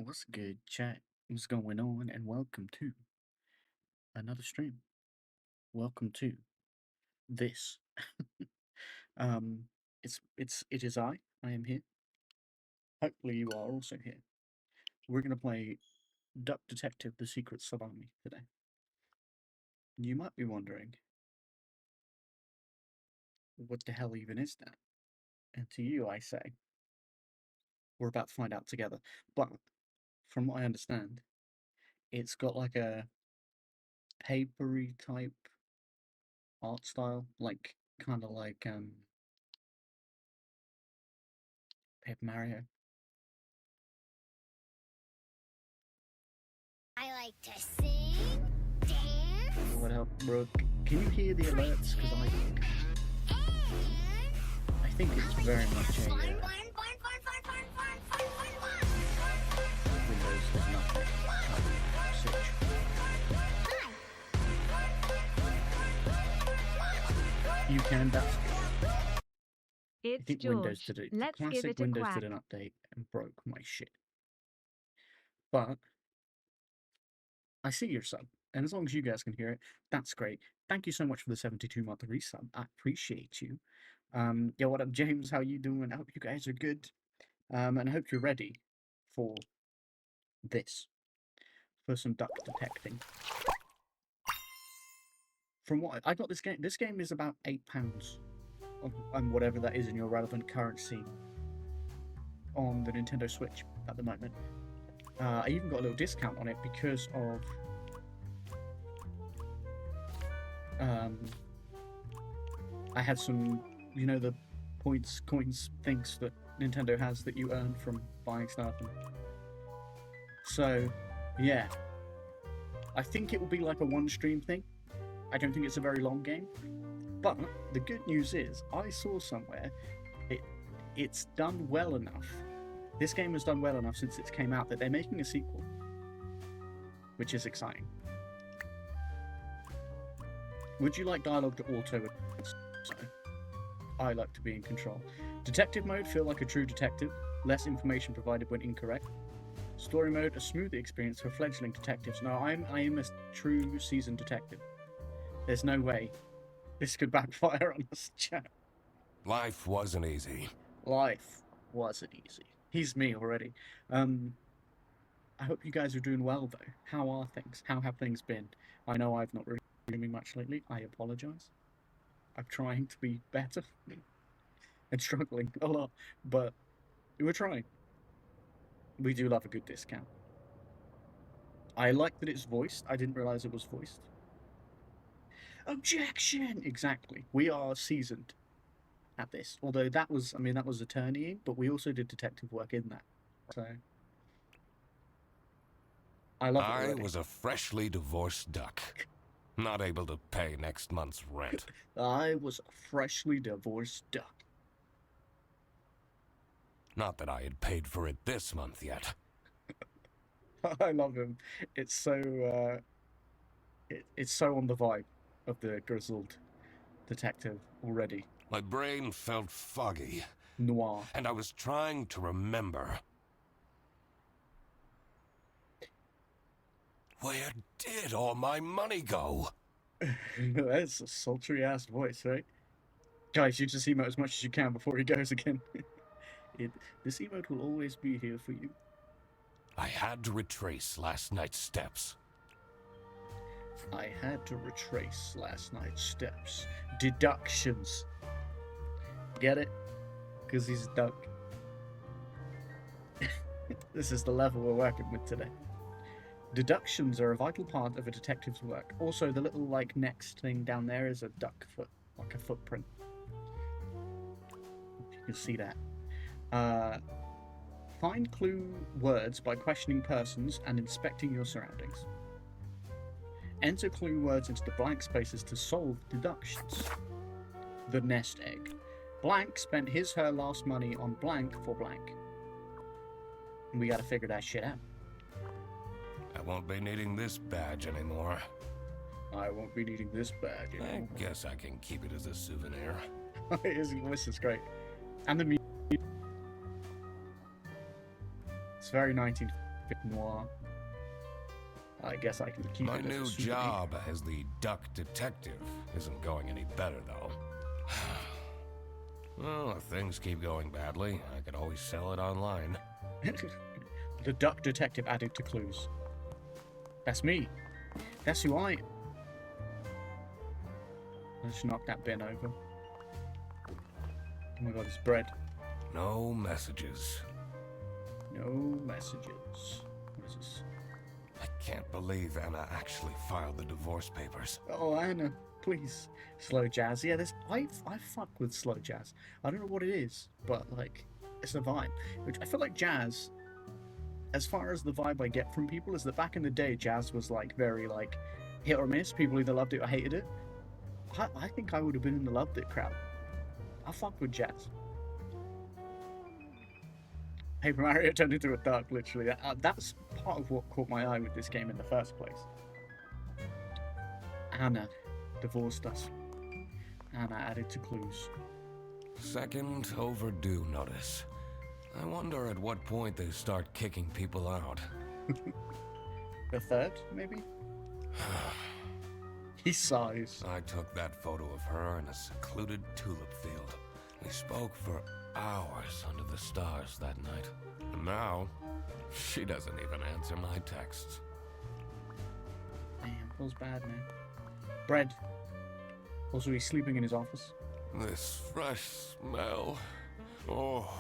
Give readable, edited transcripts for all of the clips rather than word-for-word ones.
What's good, chat? What's going on? And welcome to another stream. Welcome to this. um, it is I. I am here. Hopefully, you are also here. We're gonna play Duck Detective: The Secret Salami today. You might be wondering, what the hell even is that? And to you, I say, we're about to find out together. But from what I understand, it's got like a papery type art style, like kind of like Paper Mario. I like to sing, dance, What up, bro? Can you hear the alerts? Because I think it's very much a Windows does nothing switch. You can, that's good. I It's think Windows George. did it. Let's give Classic it a Windows quack. did an update and broke my shit. But I see your sub, and as long as you guys can hear it, that's great. Thank you so much for the 72-month resub. I appreciate you. Yeah, what up, James? How you doing? I hope you guys are good. And I hope you're ready for this, for some duck detecting. From what I got, this game is about £8, and whatever that is in your relevant currency on the Nintendo Switch at the moment. I even got a little discount on it because of I had some, you know, the points, coins, things that Nintendo has that you earn from buying stuff. And so, yeah, I think it will be like a one-stream thing. I don't think it's a very long game. But the good news is, I saw somewhere it's done well enough. This game has done well enough since it came out that they're making a sequel, which is exciting. Would you like dialogue to auto? So, I like to be in control. Detective mode, feel like a true detective. Less information provided when incorrect. Story mode, a smoother experience for fledgling detectives. No, I am a true seasoned detective. There's no way this could backfire on us, chat. Life wasn't easy. Life wasn't easy. He's me already. I hope you guys are doing well, though. How are things? How have things been? I know I've not really been doing much lately. I apologize. I'm trying to be better and struggling a lot, but we're trying. We do love a good discount. I like that it's voiced. I didn't realize it was voiced. Objection! Exactly. We are seasoned at this. Although that was attorneying, but we also did detective work in that. So I love it already. I was a freshly divorced duck, not able to pay next month's rent. I was a freshly divorced duck. Not that I had paid for it this month yet. I love him. It's so it's so on the vibe of the grizzled detective already. My brain felt foggy, Noir. and I was trying to remember. Where did all my money go? That's a sultry ass voice, right? Guys, you just emote as much as you can before he goes again. This emote will always be here for you. I had to retrace last night's steps. I had to retrace last night's steps. Deductions. Get it? Because he's a duck. This is the level we're working with today. Deductions are a vital part of a detective's work. Also, the little, like, next thing down there is a duck foot, like a footprint. You can see that. Find clue words by questioning persons and inspecting your surroundings. Enter clue words into the blank spaces to solve deductions. The nest egg. Blank spent his/her last money on blank for blank. And we gotta figure that shit out. I won't be needing this badge anymore. I won't be needing this badge anymore. I guess I can keep it as a souvenir. His voice is great. And the music. It's very 1950s. bit noir. I guess I can keep My it as a new souvenir. job as the duck detective isn't going any better, though. Well, if things keep going badly, I could always sell it online. The duck detective added to clues. That's me. That's who I am. Let's knock that bin over. Oh my god, it's bread. No messages. No messages. What is this? I can't believe Anna actually filed the divorce papers. Oh, Anna, please. Slow jazz. Yeah, I fuck with slow jazz. I don't know what it is, but like, it's a vibe. Which I feel like jazz, as far as the vibe I get from people, is that back in the day, jazz was like very like hit or miss. People either loved it or hated it. I think I would have been in the loved it crowd. I fuck with jazz. Paper Mario turned into a duck, literally. That's part of what caught my eye with this game in the first place. Anna divorced us. Anna added to clues. Second overdue notice. I wonder at what point they start kicking people out. The third, maybe? He sighs. I took that photo of her in a secluded tulip field. We spoke for hours under the stars that night. And now, she doesn't even answer my texts. Damn, feels bad, man. Bread. Also, he's sleeping in his office. This fresh smell. Oh,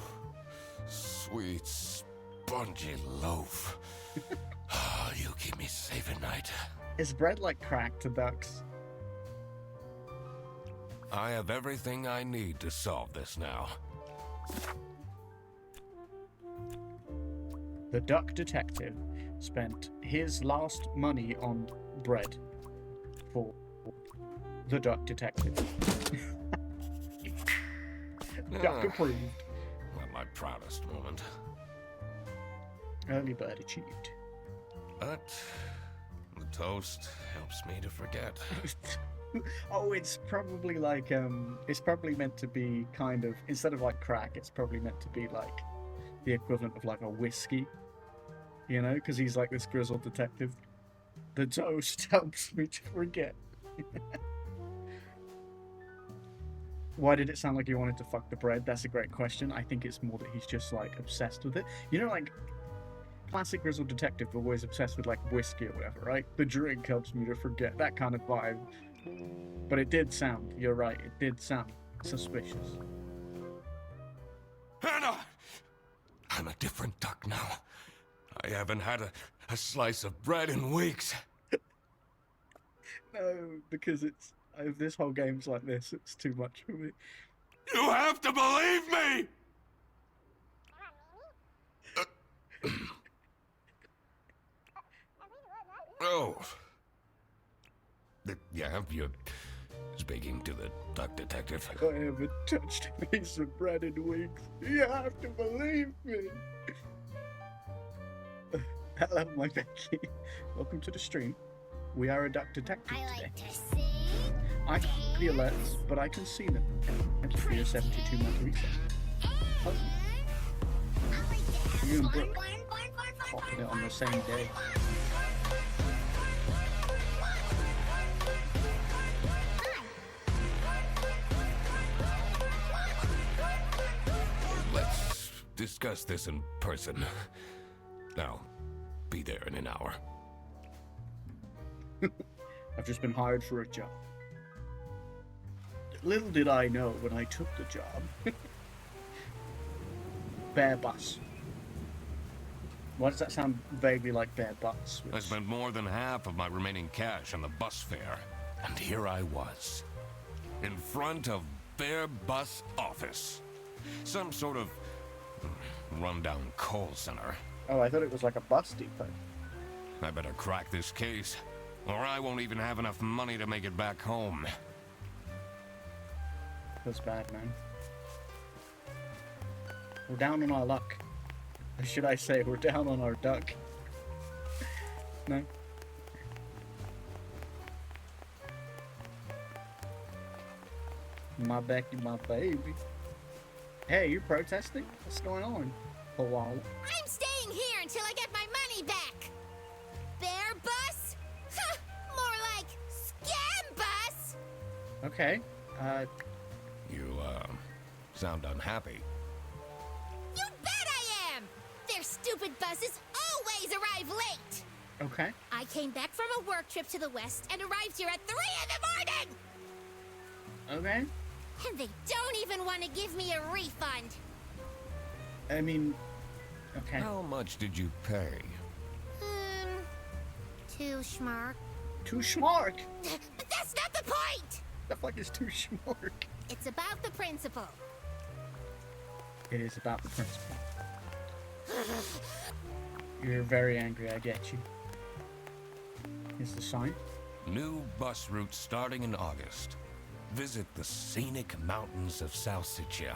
sweet, spongy loaf. You keep me safe at night. Is bread like crack to ducks? I have everything I need to solve this now. The duck detective spent his last money on bread for the duck detective. Duck approved. Not my proudest moment. Early bird achieved. But the toast helps me to forget. Oh, it's probably like it's probably meant to be kind of, instead of like crack, it's probably meant to be like the equivalent of like a whiskey, you know, because he's like this grizzled detective. The toast helps me to forget. Why did it sound like he wanted to fuck the bread? That's a great question. I think it's more that he's just like obsessed with it. You know, like classic grizzled detective, always obsessed with like whiskey or whatever, right? The drink helps me to forget, that kind of vibe. But it did sound, you're right, it did sound suspicious. Anna! I'm a different duck now. I haven't had a slice of bread in weeks. No, because it's, if this whole game's like this, it's too much for me. You have to believe me! Oh. Yeah, you're speaking to the duck detective. I haven't touched a piece of bread in weeks. You have to believe me. Hello, my Becky. Welcome to the stream. We are a duck detective I today. like to sing. I can't see the alerts, but I can see them. Thank you for your 72-month reset. Oh, you and Brooke popping it on the same day. Let's discuss this in person. I'll be there in an hour. I've just been hired for a job. Little did I know when I took the job. Bear bus. Why does that sound vaguely like bear butts? I spent more than half of my remaining cash on the bus fare. And here I was, in front of Bear Bus Office. Some sort of rundown coal center. Oh, I thought it was like a bus depot. I better crack this case, or I won't even have enough money to make it back home. Feels bad, man. We're down on our luck. Or should I say, we're down on our duck. No? My Becky, my baby. Hey, you protesting? What's going on? Koala. I'm staying staying here until I get my money back. Bear bus? Huh, more like scam bus. Okay. You, sound unhappy. You bet I am. Their stupid buses always arrive late. Okay. I came back from a work trip to the west and arrived here at 3 in the morning. Okay. And they don't even want to give me a refund. I mean, okay. How much did you pay? Too schmark. Too schmark. But that's not the point. The fuck is too schmark? It's about the principle. It is about the principle. You're very angry, I get you. Here's the sign. New bus route starting in August. Visit the scenic mountains of Salsicha.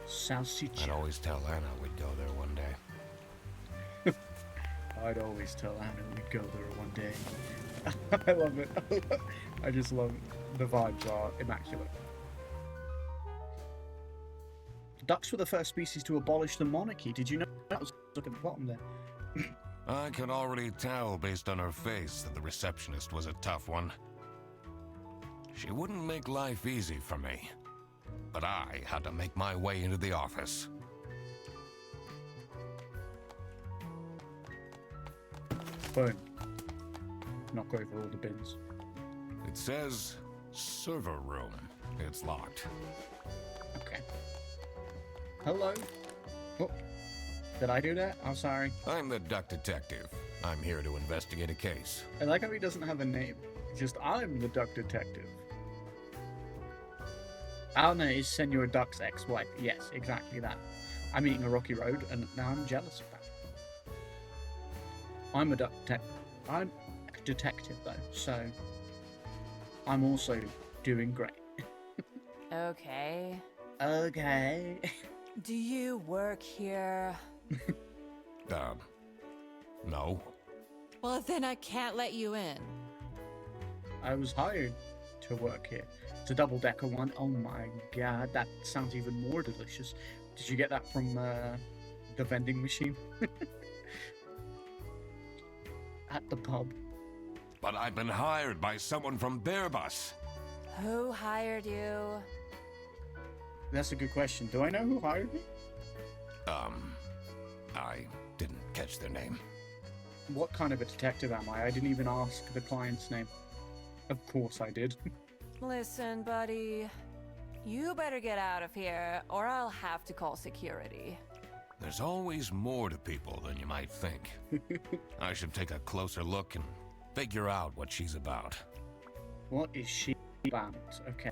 Salsicha. I'd always tell Anna we'd go there one day. I'd always tell Anna we'd go there one day. I love it. I just love it. The vibes are immaculate. Ducks were the first species to abolish the monarchy. Did you know that? Was look at the bottom there. I could already tell based on her face that the receptionist was a tough one. She wouldn't make life easy for me, but I had to make my way into the office. Boom. Knock over all the bins. It says server room. It's locked. Okay. Hello. Oh, did I do that? I'm sorry. I'm the duck detective. I'm here to investigate a case. I like how he doesn't have a name. It's just, I'm the duck detective. Alna is Senor Duck's ex-wife. Yes, exactly that. I'm eating a rocky road, and now I'm jealous of that. I'm a I'm a detective, though, so I'm also doing great. Okay. Okay. Do you work here? No. Well, then I can't let you in. I was hired to work here. It's a double-decker one. Oh my god, that sounds even more delicious. Did you get that from the vending machine? At the pub. But I've been hired by someone from Bearbus. Who hired you? That's a good question. Do I know who hired me? I didn't catch their name. What kind of a detective am I? I didn't even ask the client's name. Of course I did. Listen, buddy. You better get out of here, or I'll have to call security. There's always more to people than you might think. I should take a closer look and figure out what she's about. What is she about? Okay.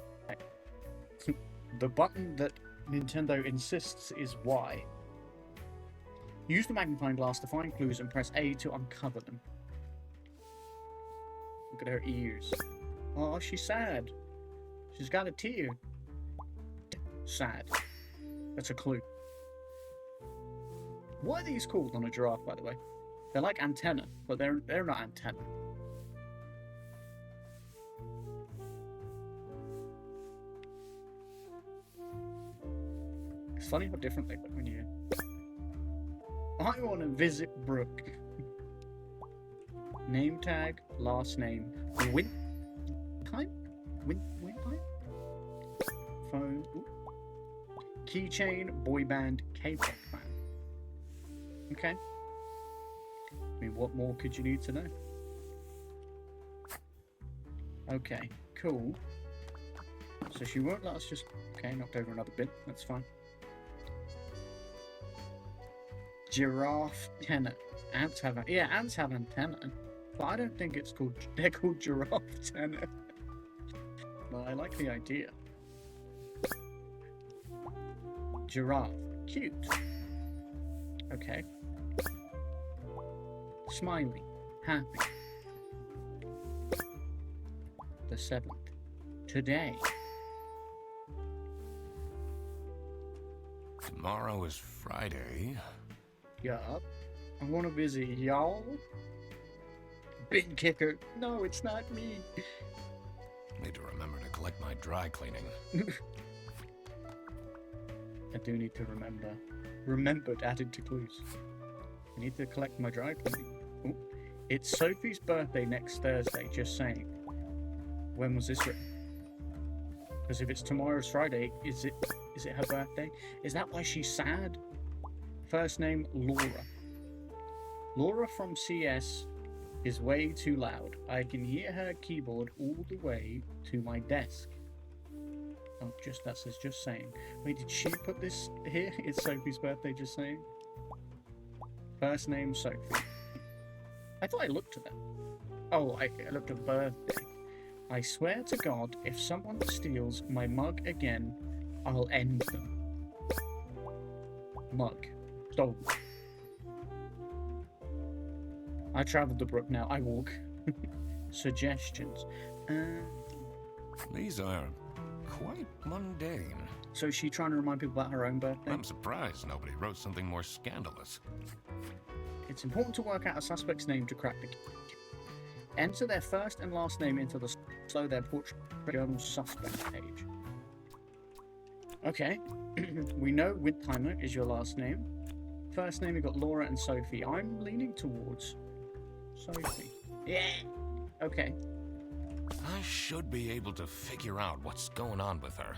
The button that Nintendo insists is Y. Use the magnifying glass to find clues and press A to uncover them. Look at her ears. Oh, she's sad. She's got a tear. Sad. That's a clue. What are these called on a giraffe, by the way? They're like antenna, but they're not antenna. It's funny how different they look when you... I want to visit Brooke. Name tag, last name, Win time? Win time? Phone. Ooh. Keychain, boy band, K-pop fan. Okay. I mean, what more could you need to know? Okay, cool. So she won't let us just... Okay, knocked over another bin. That's fine. Giraffe tenor. Ants have antenna, but I don't think it's called. They're called giraffe tenor. Well, I like the idea. Giraffe, cute. Okay. Smiley, happy. The 7th. Today. Tomorrow is Friday. Yup. I want to visit y'all. Bin kicker. No, it's not me. Need to remember to collect my dry cleaning. I do need to remember. Remembered added to clues. I need to collect my dry cleaning. Ooh. It's Sophie's birthday next Thursday, just saying. When was this written? Because if it's tomorrow's Friday, is it her birthday? Is that why she's sad? First name, Laura. Laura from CS is way too loud. I can hear her keyboard all the way to my desk. Oh, that says just saying. Wait, did she put this here? It's Sophie's birthday, just saying. First name, Sophie. I thought I looked at that. Oh, I looked at birthday. I swear to God, if someone steals my mug again, I'll end them. Mug. Stolen. I traveled the brook now. I walk. Suggestions. These are quite mundane. So is she trying to remind people about her own birthday? I'm surprised nobody wrote something more scandalous. It's important to work out a suspect's name to crack the case. Enter their first and last name into the slow their portrait journal suspect page. Okay. We know with timer is your last name. First name, you got Laura and Sophie. I'm leaning towards Sophie. Yeah. Okay. I should be able to figure out what's going on with her.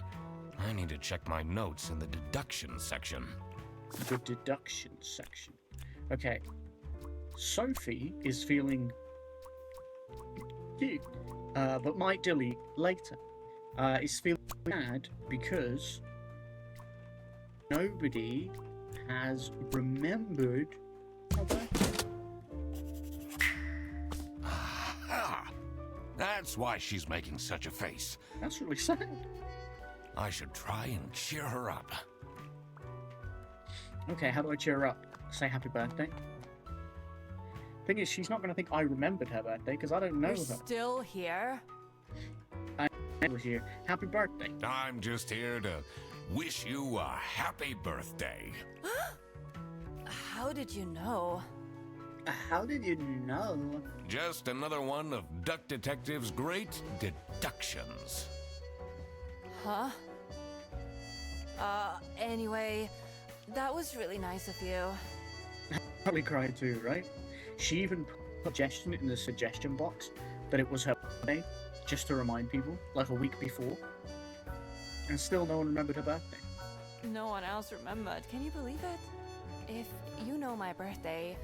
I need to check my notes in the deduction section. The deduction section. Okay. Sophie is feeling cute, but might delete later. Is feeling bad because nobody has remembered her birthday. Aha! That's why she's making such a face. That's really sad. I should try and cheer her up. Okay, how do I cheer her up? Say happy birthday. Thing is, she's not going to think I remembered her birthday because I don't know You're her. still here? I was here. Happy birthday. I'm just here to wish you a happy birthday. How did you know? How did you know? Just another one of Duck Detective's great deductions. Huh? Anyway, that was really nice of you. Probably cried too, right? She even put a suggestion in the suggestion box that it was her birthday, just to remind people, like a week before. And still no one remembered her birthday. No one else remembered. Can you believe it? If you know my birthday,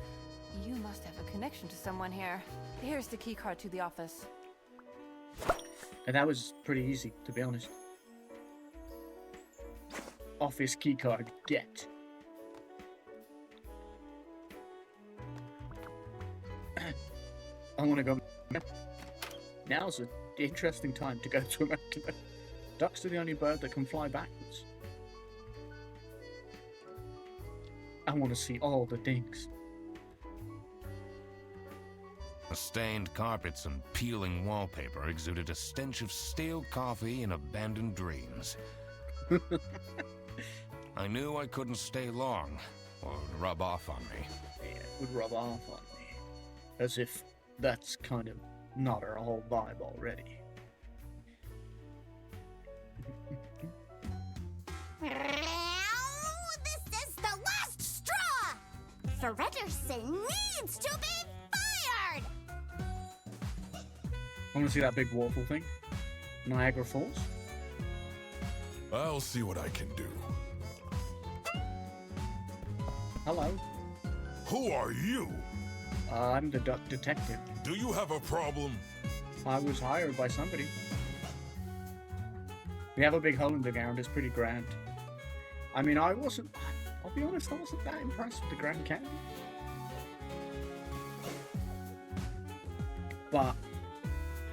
you must have a connection to someone here. Here's the key card to the office. And that was pretty easy, to be honest. Office keycard, get. I want to go. Now's an interesting time to go to America. Ducks are the only bird that can fly backwards. I want to see all the things. The stained carpets and peeling wallpaper exuded a stench of stale coffee and abandoned dreams. I knew I couldn't stay long, or it would rub off on me. Yeah, it would rub off on me. As if that's kind of not our whole vibe already. This is the last straw! Fredderson needs to be fired! I want to see that big waffle thing. Niagara Falls. I'll see what I can do. Hello. Who are you? I'm the duck detective. Do you have a problem? I was hired by somebody. We have a big hole in the ground. It's pretty grand. I mean, I'll be honest, I wasn't that impressed with the Grand Canyon. But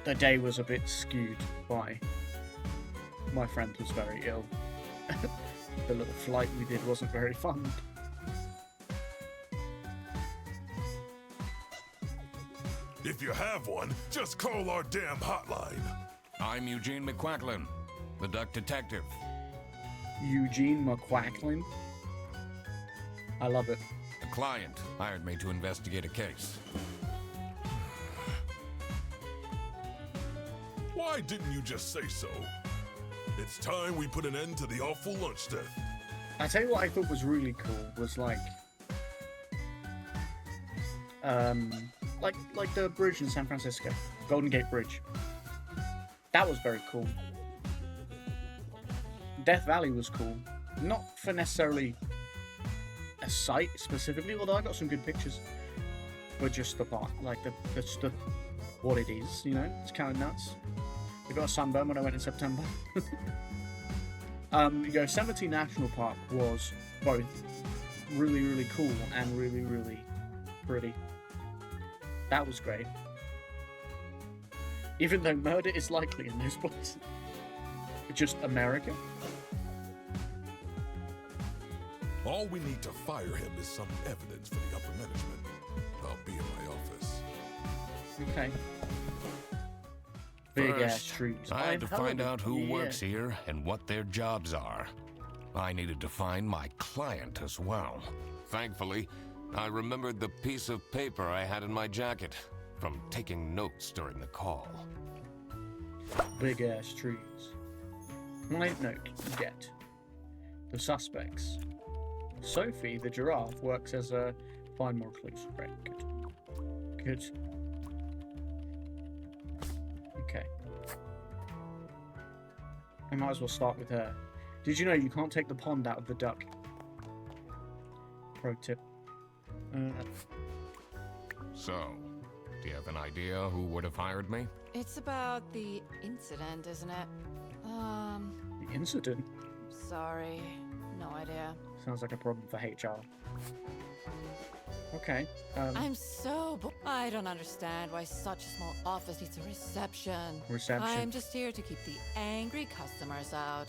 the day was a bit skewed by my friend was very ill. The little flight we did wasn't very fun. If you have one, just call our damn hotline. I'm Eugene McQuacklin, the Duck Detective. Eugene McQuacklin. I love it. A client hired me to investigate a case. Why didn't you just say so? It's time we put an end to the awful lunch death. I tell you what I thought was really cool was like Like the bridge in San Francisco, Golden Gate Bridge. That was very cool. Death Valley was cool, not for necessarily a site specifically, although I got some good pictures. But just the part, like the what it is, you know, it's kind of nuts. I got a sunburn when I went in September. Yosemite National Park was both really, really cool and really, really pretty. That was great. Even though murder is likely in those places. Just America. All we need to fire him is some evidence for the upper management. I'll be in my office. Okay. Big ass First, trees. I had to I've heard find of- out who yeah. works here and what their jobs are. I needed to find my client as well. Thankfully, I remembered the piece of paper I had in my jacket from taking notes during the call. Big ass trees. Client note, get. The suspects. Sophie, the giraffe, works as a... Find more clues. Right, good. Good. Okay. I might as well start with her. Did you know you can't take the pond out of the duck? Pro tip. So, do you have an idea who would have hired me? It's about the incident, isn't it? The incident? Sorry. No idea. Sounds like a problem for HR. Okay. I'm so I don't understand why such a small office needs a reception. Reception. I'm just here to keep the angry customers out.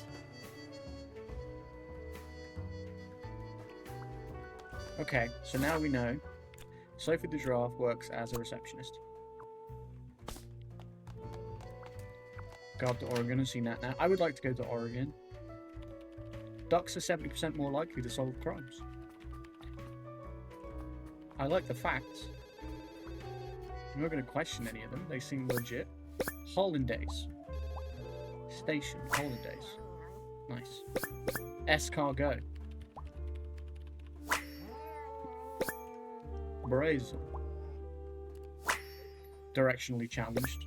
Okay, so now we know Sophie the giraffe works as a receptionist. Go up to Oregon and see that now. I would like to go to Oregon. Ducks are 70% more likely to solve crimes. I like the facts. I'm not going to question any of them. They seem legit. Hollandaise. Station. Hollandaise. Nice. Escargot. Brazel. Directionally challenged.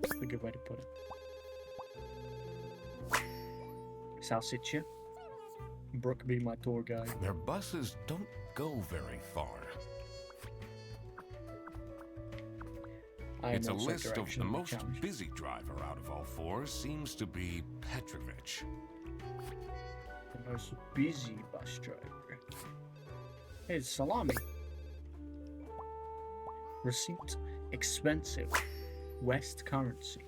That's a good way to put it. Salsiccia. Brooke be my tour guide. Their buses don't go very far. I am It's a also list of the directionally most challenged. busy driver out of all four seems to be Petrovich. The most busy bus driver. Hey, it's Salami. Receipt. Expensive. West currency.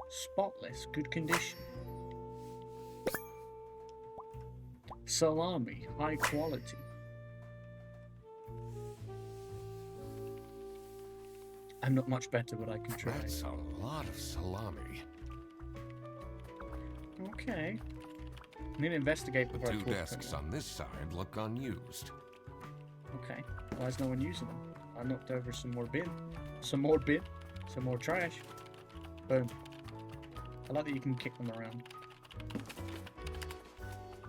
Spotless. Good condition. Salami. High quality. I'm not much better, but I can try. That's a lot of salami. Okay. I need to investigate The before I two talk to desks anyone. on this side look unused. Okay. Why is no one using them? I knocked over some more bin. Some more trash. Boom. I like that you can kick them around.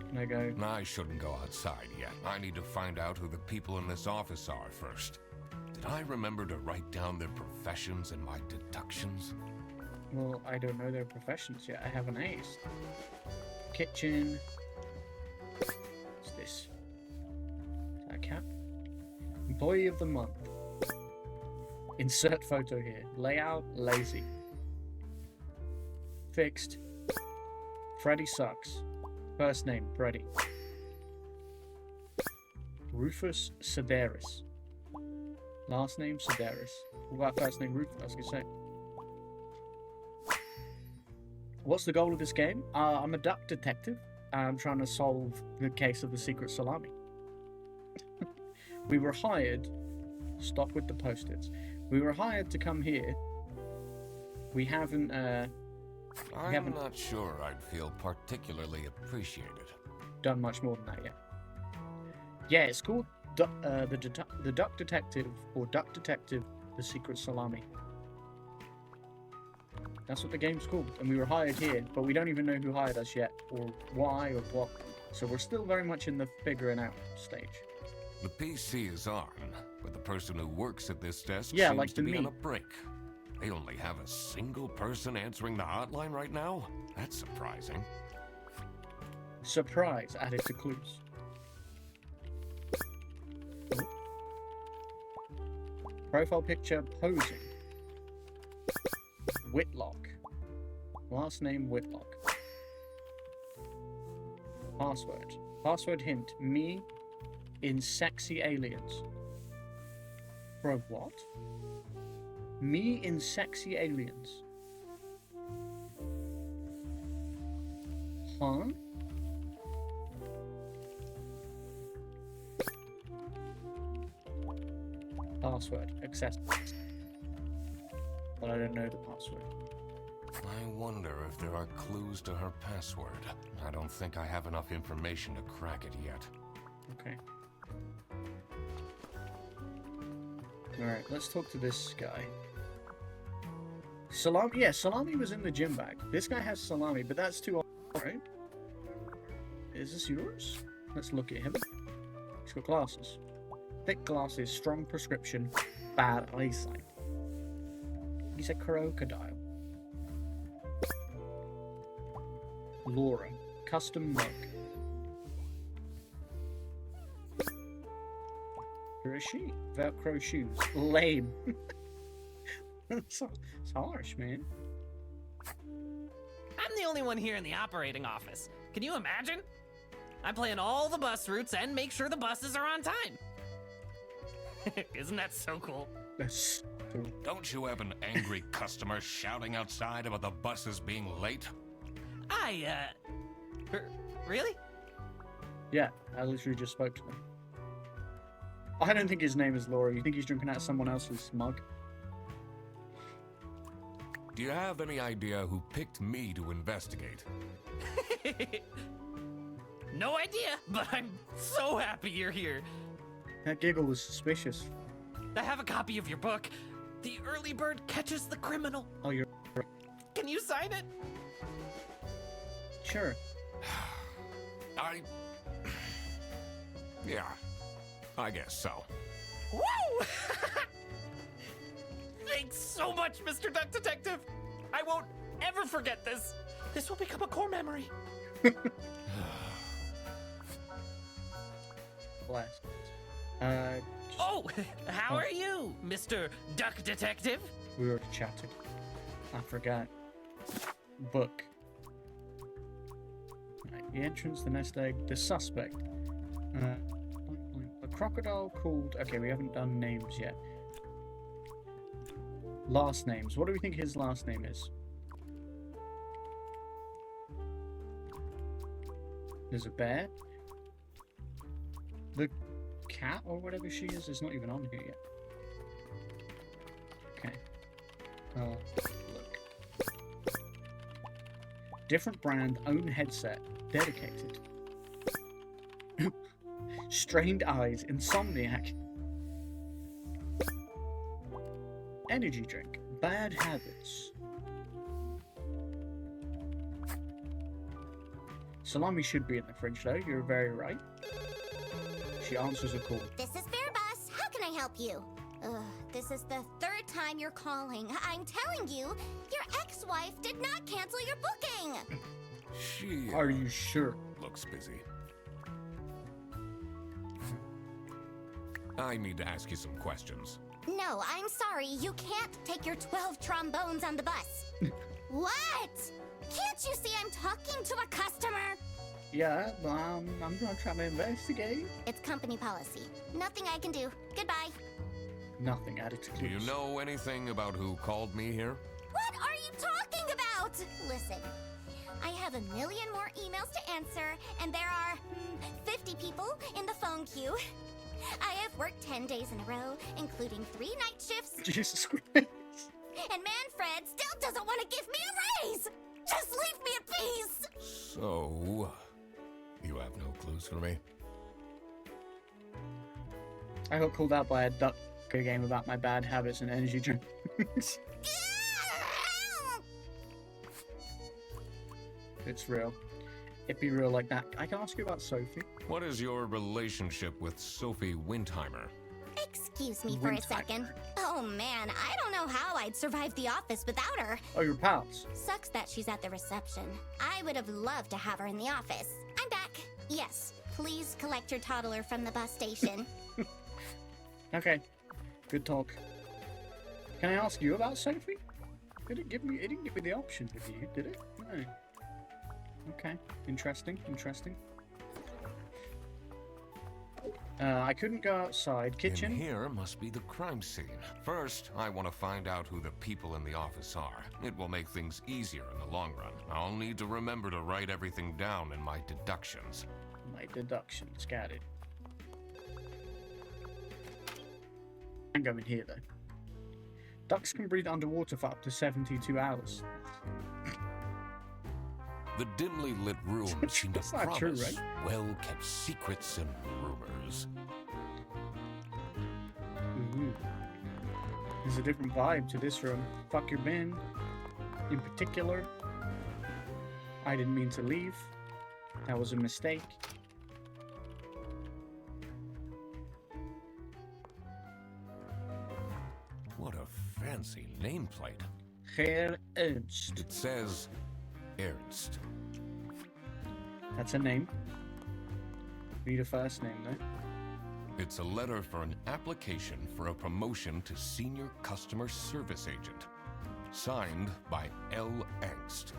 Can I go? I shouldn't go outside yet. I need to find out who the people in this office are first. Did I remember to write down their professions and my deductions? Well, I don't know their professions yet. I haven't asked. Kitchen. What's this? Is that a cap? Employee of the month. Insert photo here. Layout, lazy. Fixed. Freddy sucks. First name, Freddy. Rufus Sedaris. Last name, Sedaris. What about first name, Rufus? I was gonna say. What's the goal of this game? I'm a duck detective. I'm trying to solve the case of the secret salami. We were hired. Stop with the post-its. We were hired to come here. We haven't. I'm not sure I'd feel particularly appreciated. Done much more than that yet. Yeah, it's called the Duck Detective or Duck Detective: The Secret Salami. That's what the game's called, and we were hired here, but we don't even know who hired us yet, or why, or what. So we're still very much in the figuring out stage. The PC is on, but the person who works at this desk Yeah, seems like to be on me. a break. They only have a single person answering the hotline right now? That's surprising. Surprise added to clues. Profile picture posing. Whitlock. Last name Whitlock. Password. Password hint. Me in sexy aliens. Bro, what? Me in sexy aliens. Huh? Password. Accessible. But I don't know the password. I wonder if there are clues to her password. I don't think I have enough information to crack it yet. Okay. Alright, let's talk to this guy. Salami, yeah, Salami was in the gym bag. This guy has Salami, but that's too old, right? Is this yours? Let's look at him. He's got glasses. Thick glasses, strong prescription, bad eyesight. He's a crocodile. Laura, custom mug. Who is she? Velcro shoes. Lame. It's harsh, man. I'm the only one here in the operating office. Can you imagine? I plan all the bus routes and make sure the buses are on time. Isn't that so cool? That's so... Don't you have an angry customer shouting outside about the buses being late? Really? Yeah, I literally just spoke to them. I don't think his name is Laura. You think he's drinking out of someone else's mug? Do you have any idea who picked me to investigate? No idea, but I'm so happy you're here. That giggle was suspicious. I have a copy of your book. The Early Bird Catches the Criminal. Oh, you're... Can you sign it? Sure. Yeah, I guess so. Woo! Thanks so much, Mr. Duck Detective. I won't ever forget this. This will become a core memory. Blast. Oh, how are you, Mr. Duck Detective? We were chatting. I forgot. Book. Right, the entrance, the nest egg, the suspect. A crocodile called... Okay, we haven't done names yet. Last names. What do we think his last name is? There's a bear. The cat or whatever she is not even on here yet. Okay. Look. Different brand, own headset, dedicated. Strained eyes, insomniac. Energy drink, bad habits. Salami should be in the fridge though, you're very right. She answers a call. This is Bear Bus. How can I help you? This is the third time you're calling. I'm telling you, your ex-wife did not cancel your booking. She Are you sure? looks busy. I need to ask you some questions. No, I'm sorry. You can't take your 12 trombones on the bus. What? Can't you see I'm talking to a customer? Yeah, but I'm gonna try to investigate. It's company policy. Nothing I can do. Goodbye. Nothing added to Do you clues. know anything about who called me here? What are you talking about? Listen, I have a million more emails to answer, and there are 50 people in the phone queue. I have worked 10 days in a row, including 3 night shifts, Jesus Christ. and Manfred still doesn't want to give me a raise! Just leave me in peace! So, you have no clues for me? I got called out by a duck game about my bad habits and energy drinks. It's real. it be real like that. I can ask you about Sophie. What is your relationship with Sophie Windheimer? Excuse me for a second. Oh man, I don't know how I'd survive the office without her. Oh, your pals. Sucks that she's at the reception. I would have loved to have her in the office. I'm back. Yes, please collect your toddler from the bus station. Okay, good talk. Can I ask you about Sophie? It didn't give me the option with you, did it? No. Okay, interesting. I couldn't go outside. Kitchen? In here must be the crime scene. First, I want to find out who the people in the office are. It will make things easier in the long run. I'll need to remember to write everything down in my deductions. My deductions, got it. I'm going here though. Ducks can breathe underwater for up to 72 hours. The dimly lit rooms seem to That's not true, promise right? well-kept secrets and rumors. Ooh. There's a different vibe to this room. Fuck your bin. In particular, I didn't mean to leave. That was a mistake. What a fancy nameplate. Herr Ernst. It says Ernst. That's a name. Need a first name though. It's a letter for an application for a promotion to senior customer service agent. Signed by L. Angst.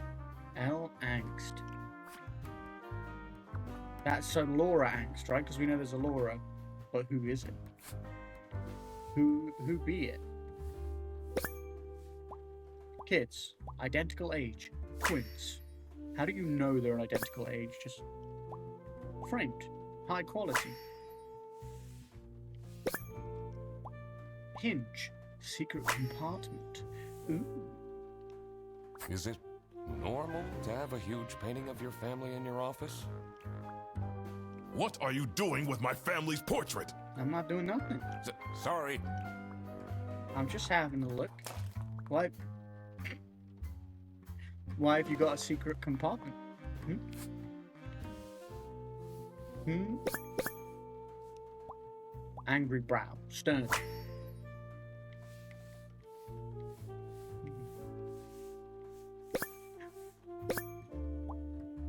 L. Angst. That's so Laura Angst, right? Because we know there's a Laura. But who is it? Who be it? Kids. Identical age. Twins. How do you know they're an identical age? Just framed. High quality. Hinge. Secret compartment. Ooh. Is it normal to have a huge painting of your family in your office? What are you doing with my family's portrait? I'm not doing nothing. Sorry. I'm just having a look. Why have you got a secret compartment? Angry brow. Stern.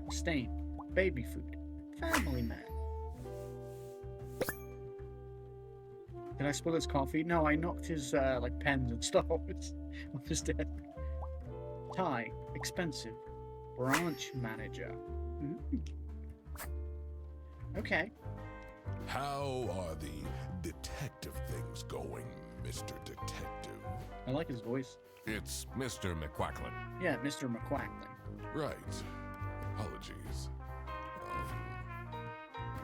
Stain. Baby food. Family man. Did I spill his coffee? No, I knocked his like pens and stuff off his desk. Tie. Expensive. Branch manager. Ooh. Okay. How are the detective things going, Mr. Detective? I like his voice. It's Mr. McQuacklin. Yeah, Mr. McQuacklin. Right. Apologies.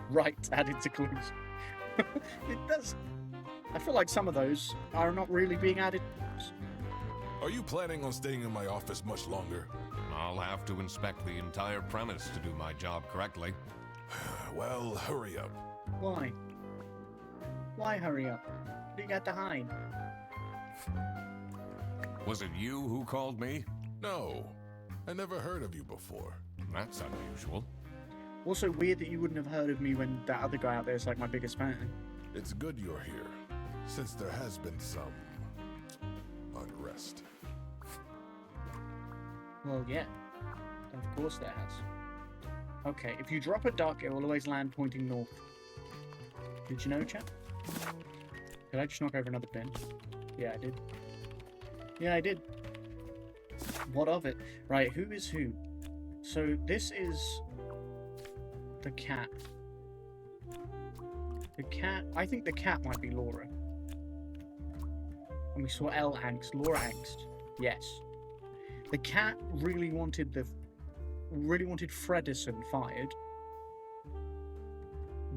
Right, added to clues. It does. I feel like some of those are not really being added. Are you planning on staying in my office much longer? I'll have to inspect the entire premise to do my job correctly. Well, hurry up. Why? Why hurry up? What do you got to hide? Was it you who called me? No, I never heard of you before. That's unusual. Also weird that you wouldn't have heard of me when that other guy out there is like my biggest fan. It's good you're here, since there has been some unrest. Well, yeah. Of course there has. Okay, if you drop a duck, it will always land pointing north. Did you know, chap? Did I just knock over another pin? Yeah, I did. Yeah, I did. What of it? Right, who is who? So, this is the cat. The cat... I think the cat might be Laura. And we saw L. Angst. Laura Angst. Yes. The cat really wanted Fredison fired.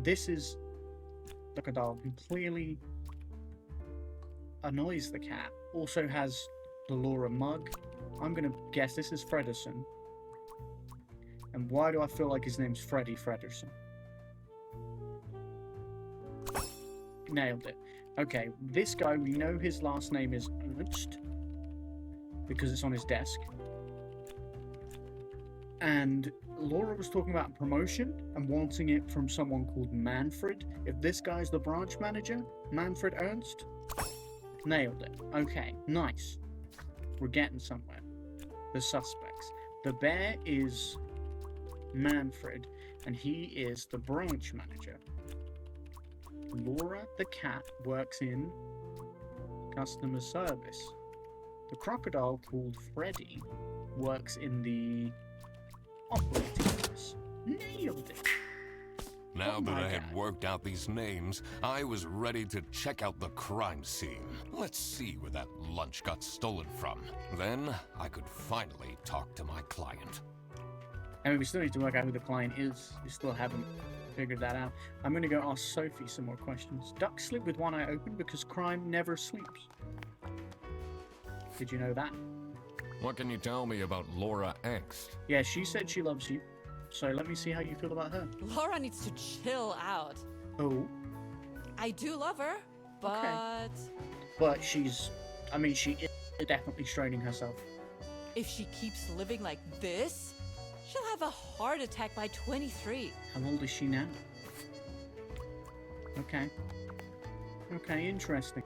This is the dog who clearly annoys the cat. Also has the Laura mug. I'm gonna guess this is Fredison. And why do I feel like his name's Freddy Frederson? Nailed it. Okay, this guy, we know his last name is Ernst because it's on his desk. And Laura was talking about promotion and wanting it from someone called Manfred. If this guy's the branch manager, Manfred Ernst, nailed it. Okay, nice. We're getting somewhere. The suspects. The bear is Manfred, and he is the branch manager. Laura the cat works in customer service. The crocodile called Freddy works in the operating office. Nailed it. Now Oh that my I had God. worked out these names, I was ready to check out the crime scene. Let's see where that lunch got stolen from. Then I could finally talk to my client. I mean, we still need to work out who the client is. We still haven't figured that out. I'm going to go ask Sophie some more questions. Ducks sleep with one eye open because crime never sleeps. Did you know that? What can you tell me about Laura Angst? Yeah, she said she loves you. So let me see how you feel about her. Laura needs to chill out. Oh, I do love her, but but she's... I mean, she is definitely straining herself. if she keeps living like this, she'll have a heart attack by 23. How old is she now? Okay. Okay, interesting.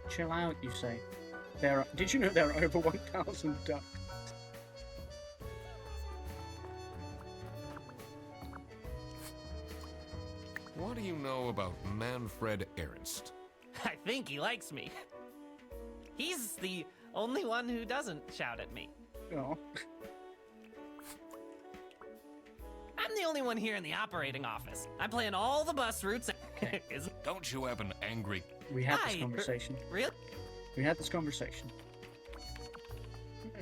Chill out, you say. Did you know there are over 1,000 ducks? What do you know about Manfred Ernst? I think he likes me. He's the only one who doesn't shout at me. Oh, I'm the only one here in the operating office. I plan all the bus routes. Okay. Don't you have an angry... we had this Hi. conversation. Really? We had this conversation.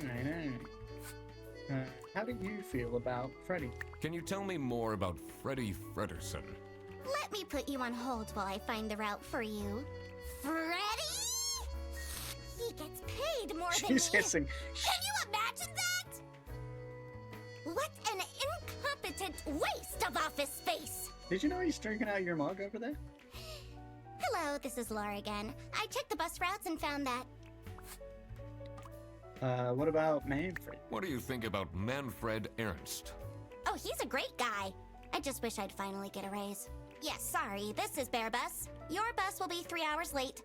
I know. How do you feel about Freddy? Can you tell me more about Freddy Frederson? Let me put you on hold while I find the route for you. Freddy? He gets paid more than She's me. hissing. Can you imagine that? What an incompetent waste of office space! Did you know he's drinking out of your mug over there? Hello, this is Laura again. I checked the bus routes and found that. What about Manfred? What do you think about Manfred Ernst? Oh, he's a great guy. I just wish I'd finally get a raise. Yes, sorry, this is Bear Bus. Your bus will be 3 hours late.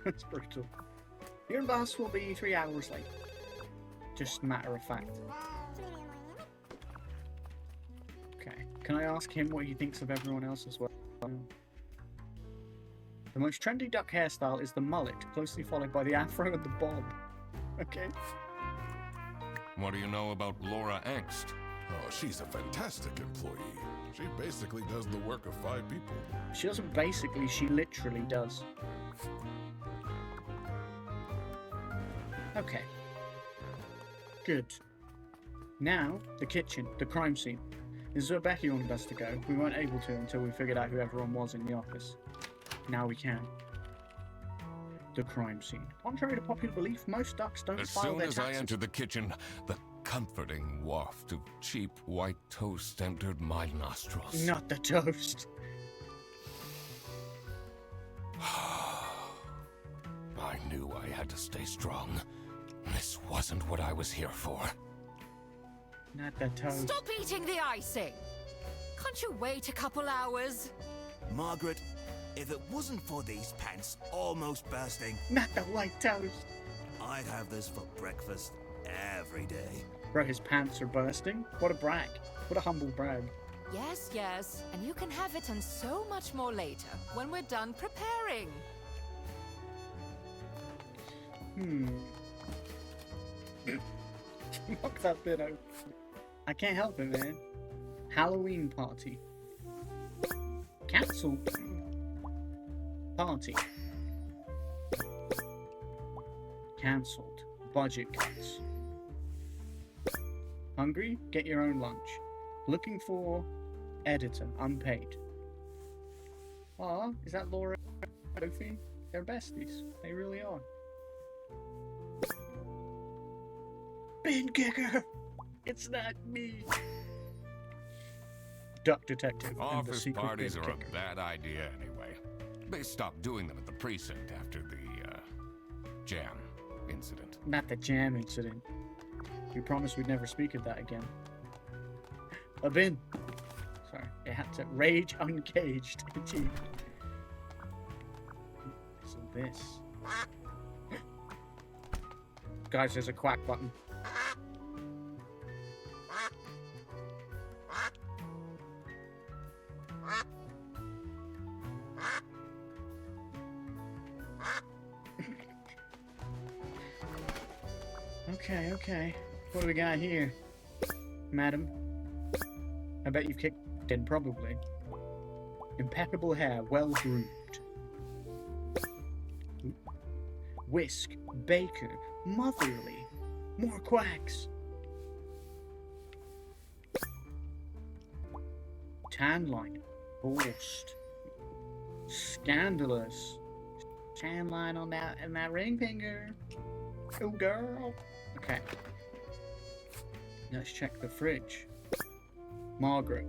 That's brutal. Your bus will be 3 hours late. Just matter of fact. Okay. Can I ask him what he thinks of everyone else as well? The most trendy duck hairstyle is the mullet, closely followed by the afro and the bob. Okay. What do you know about Laura Angst? Oh, she's a fantastic employee. She basically does the work of 5 people. She doesn't basically, she literally does. Okay. Good. Now, the kitchen, the crime scene. This is where Becky wanted us to go. We weren't able to until we figured out who everyone was in the office. Now we can. The crime scene. Contrary to popular belief, most ducks don't As file soon their as I taxes. entered the kitchen, the comforting waft of cheap white toast entered my nostrils. Not the toast. I knew I had to stay strong. This wasn't what I was here for. Not the toast. Stop eating the icing! Can't you wait a couple hours? Margaret, if it wasn't for these pants almost bursting, Not the white toast. I'd have this for breakfast every day. Bro, his pants are bursting? What a brag. What a humble brag. Yes, yes, and you can have it and so much more later, when we're done preparing. Knock that bit out. I can't help it, man. Halloween party. Cancelled. Party. Cancelled. Budget cuts. Hungry? Get your own lunch. Looking for editor. Unpaid. Aw, is that Laura and Sophie? They're besties. They really are. Bin kicker! It's not me! Duck detective and the Office secret parties bin are kicker. a bad idea anyway. They stopped doing them at the precinct after the, jam incident. Not the jam incident. We promised we'd never speak of that again. A bin. Sorry, it had to rage uncaged. So this. Guys, there's a quack button. Okay, okay. What do we got here? Madam? I bet you've kicked in, probably. Impeccable hair, well groomed. Whisk, baker, motherly. More quacks. Tan line, forced. Scandalous. Tan line on that and that ring finger. Oh, girl. Okay. Let's check the fridge. Margaret.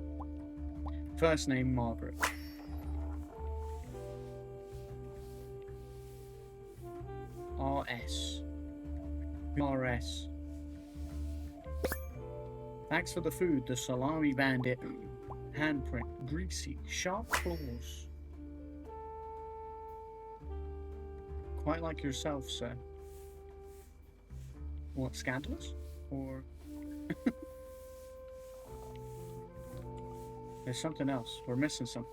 First name Margaret. RS. RS. Thanks for the food, the Salami Bandit. Handprint. Greasy. Sharp claws. Quite like yourself, sir. What, scandalous? Or... There's something else. We're missing something.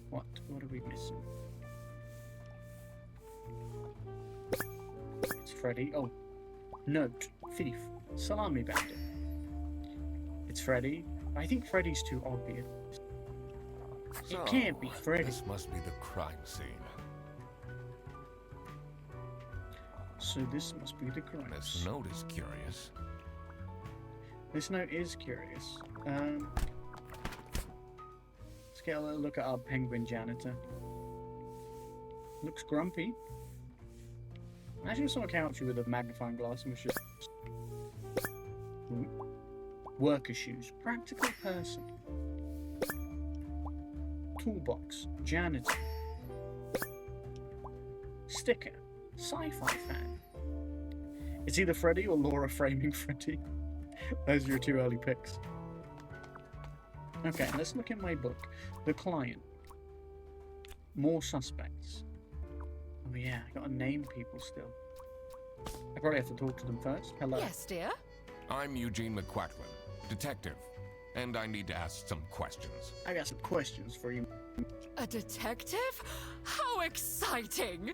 What? What are we missing? It's Freddy. Oh. Note. Thief. Salami Bandit. It's Freddy. I think Freddy's too obvious. It can't be Freddy. This must be the crime scene. So this must be the crime. This note is curious. This note is curious. Let's get a little look at our penguin janitor. Looks grumpy. Imagine if someone came up to you with a magnifying glass and was just... Worker shoes. Practical person. Toolbox. Janitor. Sticker. Sci-fi fan. It's either Freddy or Laura framing Freddy. Those are your two early picks. Okay, let's look in my book. The client. More suspects. Oh yeah, I gotta name people still. I probably have to talk to them first. Hello. Yes, dear. I'm Eugene McQuacklin, detective, and I need to ask some questions. I got some questions for you. A detective? How exciting!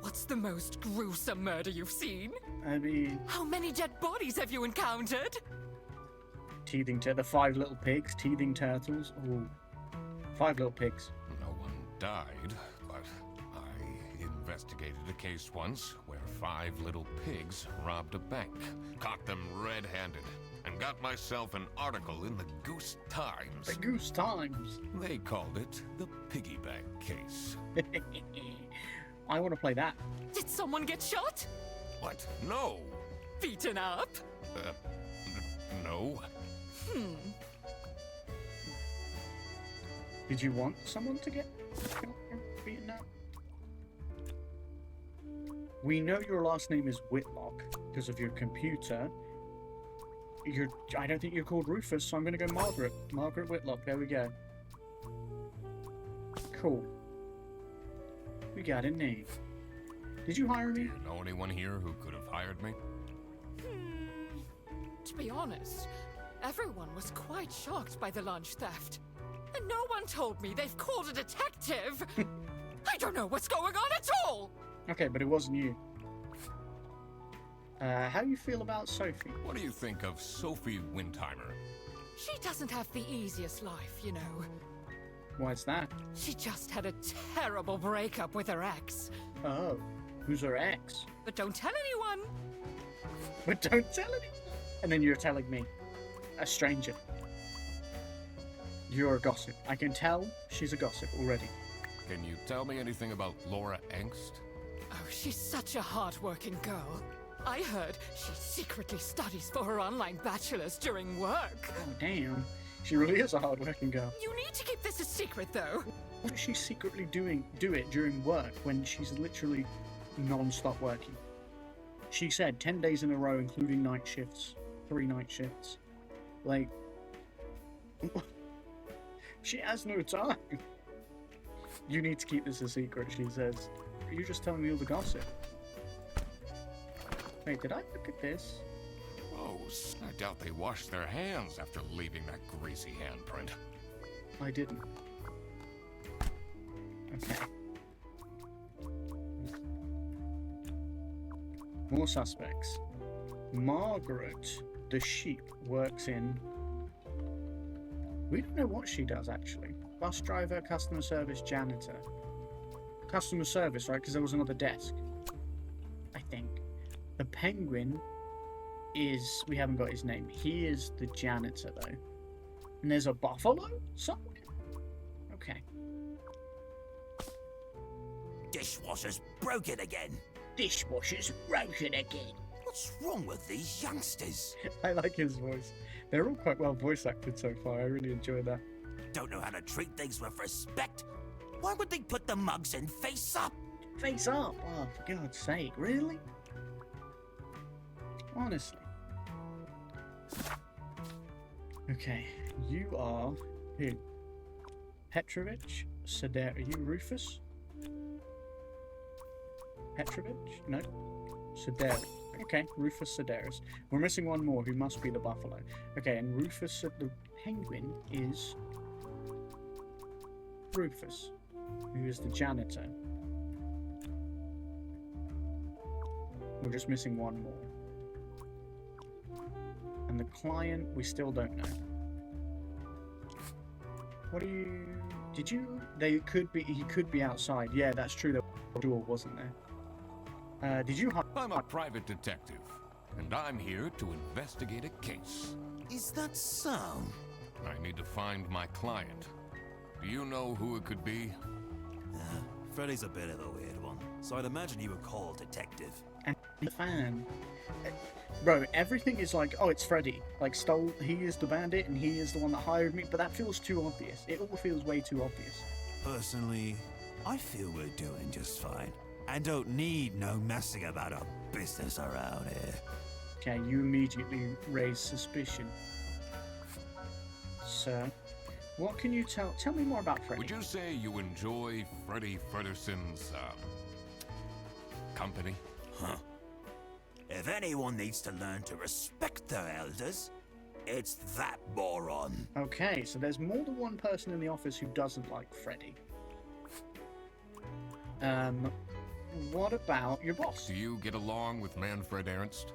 What's the most gruesome murder you've seen? I mean, How many dead bodies have you encountered? the 5 little pigs, teething turtles. Ooh. 5 little pigs. No one died, but I investigated a case once where 5 little pigs robbed a bank, caught them red-handed, and got myself an article in the Goose Times. The Goose Times. They called it the Piggy Bank Case. I want to play that. Did someone get shot? What? No! Beaten up? No. Did you want someone to get beaten up? We know your last name is Whitlock because of your computer. I don't think you're called Rufus, so I'm going to go Margaret. Margaret Whitlock, there we go. Cool. We got a name. Did you hire me? Do you know anyone here who could have hired me? To be honest, everyone was quite shocked by the lunch theft. And no one told me they've called a detective! I don't know what's going on at all! Okay, but it wasn't you. How do you feel about Sophie? What do you think of Sophie Windheimer? She doesn't have the easiest life, you know. Why's that? She just had a terrible breakup with her ex. Oh, who's her ex? But don't tell anyone! But don't tell anyone. And then you're telling me, a stranger. You're a gossip. I can tell she's a gossip already. Can you tell me anything about Laura Angst? Oh, she's such a hard-working girl. I heard she secretly studies for her online bachelor's during work. Oh, damn. She really is a hard-working girl. You need to keep this a secret, though. What does she secretly do it during work when she's literally non-stop working? She said 10 days in a row, including night shifts, 3 night shifts. Like, she has no time. You need to keep this a secret, she says. You're just telling me all the gossip. Wait, did I look at this? Gross. I doubt they washed their hands after leaving that greasy handprint. I didn't. Okay. More suspects. Margaret, the sheep, works in... We don't know what she does, actually. Bus driver, customer service, janitor. Customer service, right? Because there was another desk. I think. The penguin is... We haven't got his name. He is the janitor, though. And there's a buffalo somewhere? Okay. Dishwasher's broken again. Dishwasher's broken again. What's wrong with these youngsters? I like his voice. They're all quite well voice acted so far. I really enjoy that. Don't know how to treat things with respect. Why would they put the mugs in face up? Face up! Oh, for God's sake, really? Honestly. Okay, you are who? Petrovich? Are you Rufus? Petrovich? No. Sedaris. Okay, Rufus Sedaris. We're missing one more who must be the buffalo. Okay, and Rufus the penguin is Rufus, who is the janitor. We're just missing one more. And the client, we still don't know. What do you... Did you... They could be... He could be outside. Yeah, that's true. There was a door, wasn't there? Did you... I'm a private detective, and I'm here to investigate a case. Is that so? I need to find my client. Do you know who it could be? Freddy's a bit of a weird one, so I'd imagine you would call detective. And the fan. Bro, everything is like, oh, it's Freddy. Like, he is the bandit, and he is the one that hired me, but that feels too obvious. It all feels way too obvious. Personally, I feel we're doing just fine. And don't need no messing about our business around here. Okay, you immediately raise suspicion. Sir, what can you tell me more about Freddy? Would you say you enjoy Freddy Fredderson's, company? Huh. If anyone needs to learn to respect their elders, it's that moron. Okay, so there's more than one person in the office who doesn't like Freddy. What about your boss? Do you get along with Manfred Ernst?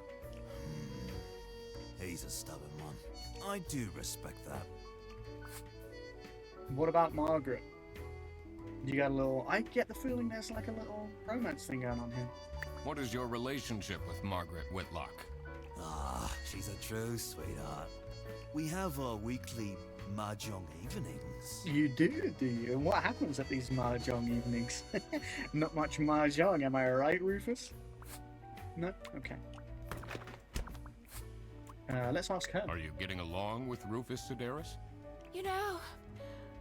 He's a stubborn one. I do respect that. What about Margaret? You got a little... I get the feeling there's like a little romance thing going on here. What is your relationship with Margaret Whitlock? Ah, she's a true sweetheart. We have our weekly mahjong evenings. You do you? And what happens at these mahjong evenings? Not much mahjong, am I right, Rufus? No? Okay. Let's ask her. Are you getting along with Rufus Sedaris? You know,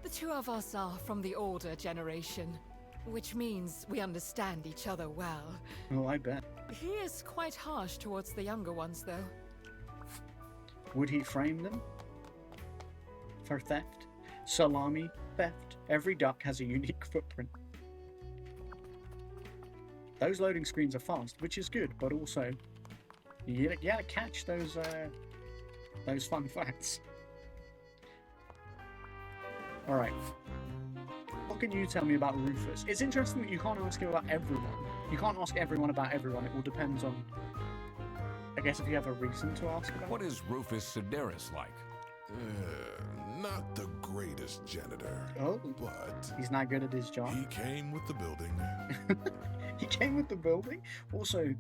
the two of us are from the older generation, which means we understand each other well. Oh, I bet. He is quite harsh towards the younger ones, though. Would he frame them? For theft? Salami theft? Every duck has a unique footprint. Those loading screens are fast, which is good, but also you gotta catch those fun facts. Alright. What can you tell me about Rufus? It's interesting that you can't ask him about everyone. You can't ask everyone about everyone. It all depends on... I guess if you have a reason to ask about. What is Rufus Sedaris like? Not the greatest janitor. Oh, but he's not good at his job. he came with the building. He came with the building? Also,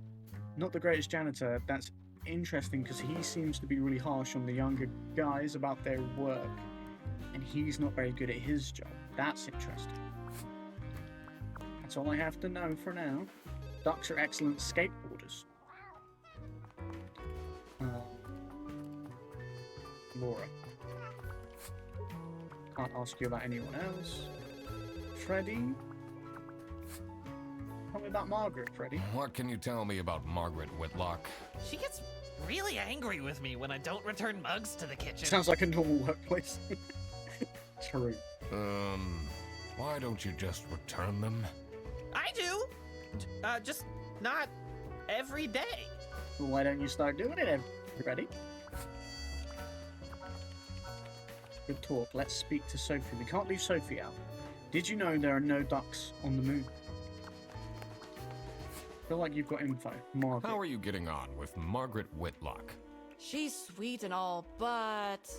not the greatest janitor. That's interesting because he seems to be really harsh on the younger guys about their work. And he's not very good at his job. That's interesting. That's all I have to know for now. Ducks are excellent skateboarders. Laura. Can't ask you about anyone else. Freddy. Tell me about Margaret, Freddy. What can you tell me about Margaret Whitlock? She gets really angry with me when I don't return mugs to the kitchen. Sounds like a normal workplace. True. Why don't you just return them? I do! Just not every day. Well, why don't you start doing it, Freddy? Good talk. Let's speak to Sophie. We can't leave Sophie out. Did you know there are no ducks on the moon? I feel like you've got info. Margaret. How are you getting on with Margaret Whitlock? She's sweet and all, but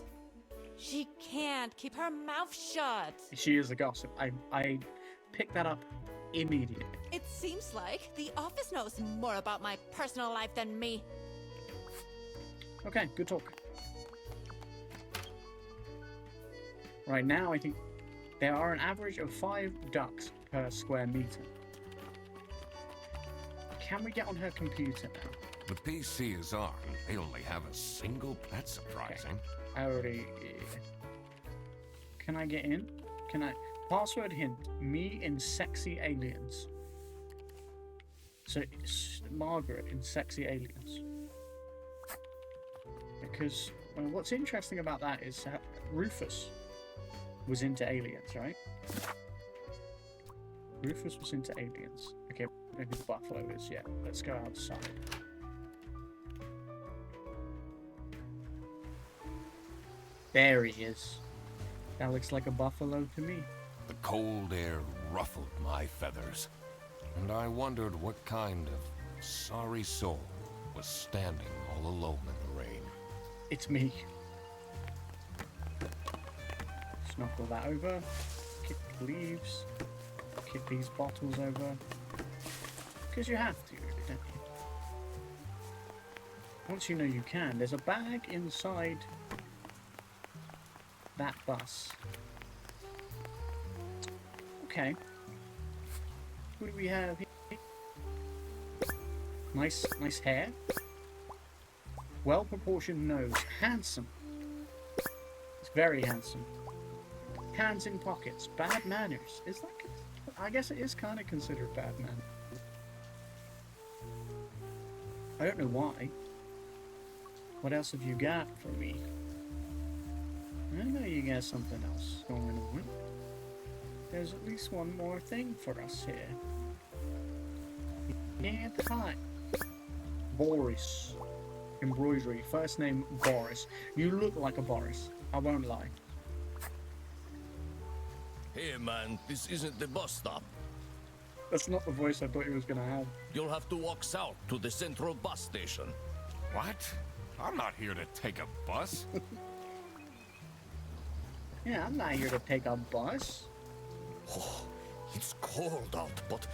she can't keep her mouth shut. She is a gossip. I picked that up immediately. It seems like the office knows more about my personal life than me. Okay, good talk. Right now, I think there are an average of 5 ducks per square meter. Can we get on her computer now? The PC is on. They only have a single. That's surprising. I already... Can I get in? Can I... Password hint. Me in sexy aliens. So, it's Margaret in sexy aliens. Because, well, what's interesting about that is Rufus was into aliens, right? Rufus was into aliens. Okay, maybe the buffalo is, yeah. Let's go outside. There he is. That looks like a buffalo to me. The cold air ruffled my feathers, and I wondered what kind of sorry soul was standing all alone in the rain. It's me. Snuffle that over. Kick the leaves. Kick these bottles over. Because you have to, really, don't you? Once you know you can, there's a bag inside that bus. Okay. Who do we have here? Nice hair. Well-proportioned nose. Handsome. It's very handsome. Hands in pockets. Bad manners. Is that... I guess it is kind of considered bad manners. I don't know why. What else have you got for me? I know you got something else going on. There's at least one more thing for us here. Yeah, hi. Boris. Embroidery. First name Boris. You look like a Boris. I won't lie. Hey man, this isn't the bus stop. That's not the voice I thought he was gonna have. You'll have to walk south to the central bus station. What? I'm not here to take a bus. Yeah, I'm not here to take a bus. Oh, it's cold out, but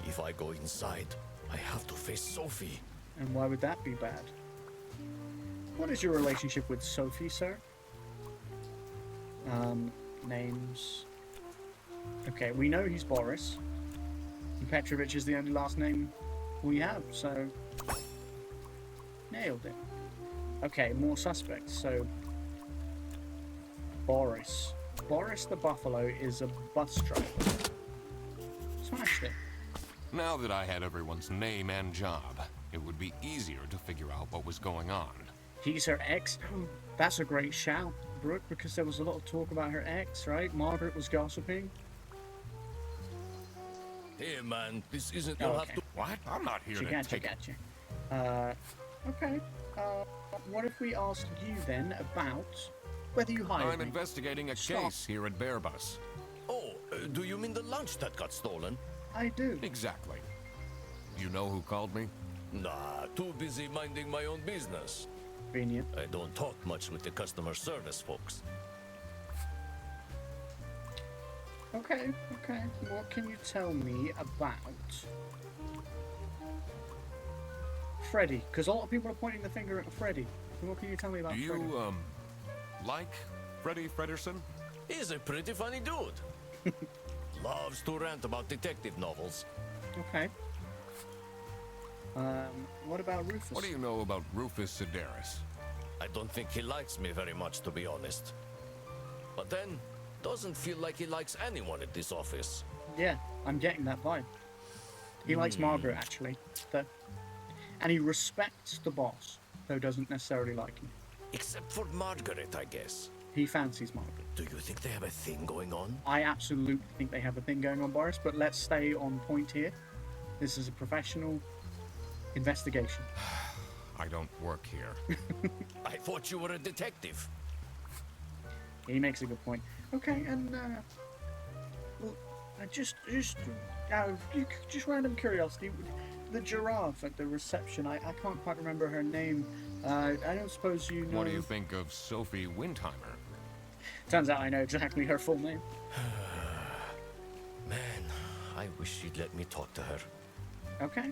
if I go inside, I have to face Sophie. And why would that be bad? What is your relationship with Sophie, sir? Names. Okay, we know he's Boris. And Petrovich is the only last name we have, so... Nailed it. Okay, more suspects, so... Boris. Boris the Buffalo is a bus driver. Smashed it. Now that I had everyone's name and job, it would be easier to figure out what was going on. He's her ex. That's a great shout, Brooke, because there was a lot of talk about her ex, right? Margaret was gossiping. Hey man, this isn't... Oh, You'll okay. have to... What? I'm not here to take Gotcha. Okay. What if we asked you then about whether you hired I'm me? investigating a Stop. case here at Bearbus. Oh, do you mean the lunch that got stolen? I do. Exactly. You know who called me? Nah, too busy minding my own business. Convenient. I don't talk much with the customer service folks. Okay. What can you tell me about Freddy? Because a lot of people are pointing the finger at Freddy. So what can you tell me about Do Freddy? you, like Freddy Frederson? He's a pretty funny dude. Loves to rant about detective novels. Okay. What about Rufus? What do you know about Rufus Sedaris? I don't think he likes me very much, to be honest. But then, doesn't feel like he likes anyone at this office. Yeah, I'm getting that vibe. He likes Margaret, actually, though. And he respects the boss, though doesn't necessarily like him. Except for Margaret, I guess. He fancies Margaret. Do you think they have a thing going on? I absolutely think they have a thing going on, Boris, but let's stay on point here. This is a professional investigation. I don't work here. I thought you were a detective. He makes a good point. Okay, and well, just out of just random curiosity, the giraffe at the reception. I can't quite remember her name. I don't suppose you know. What do you think of Sophie Windheimer? Turns out I know exactly her full name. Man, I wish you'd let me talk to her. Okay.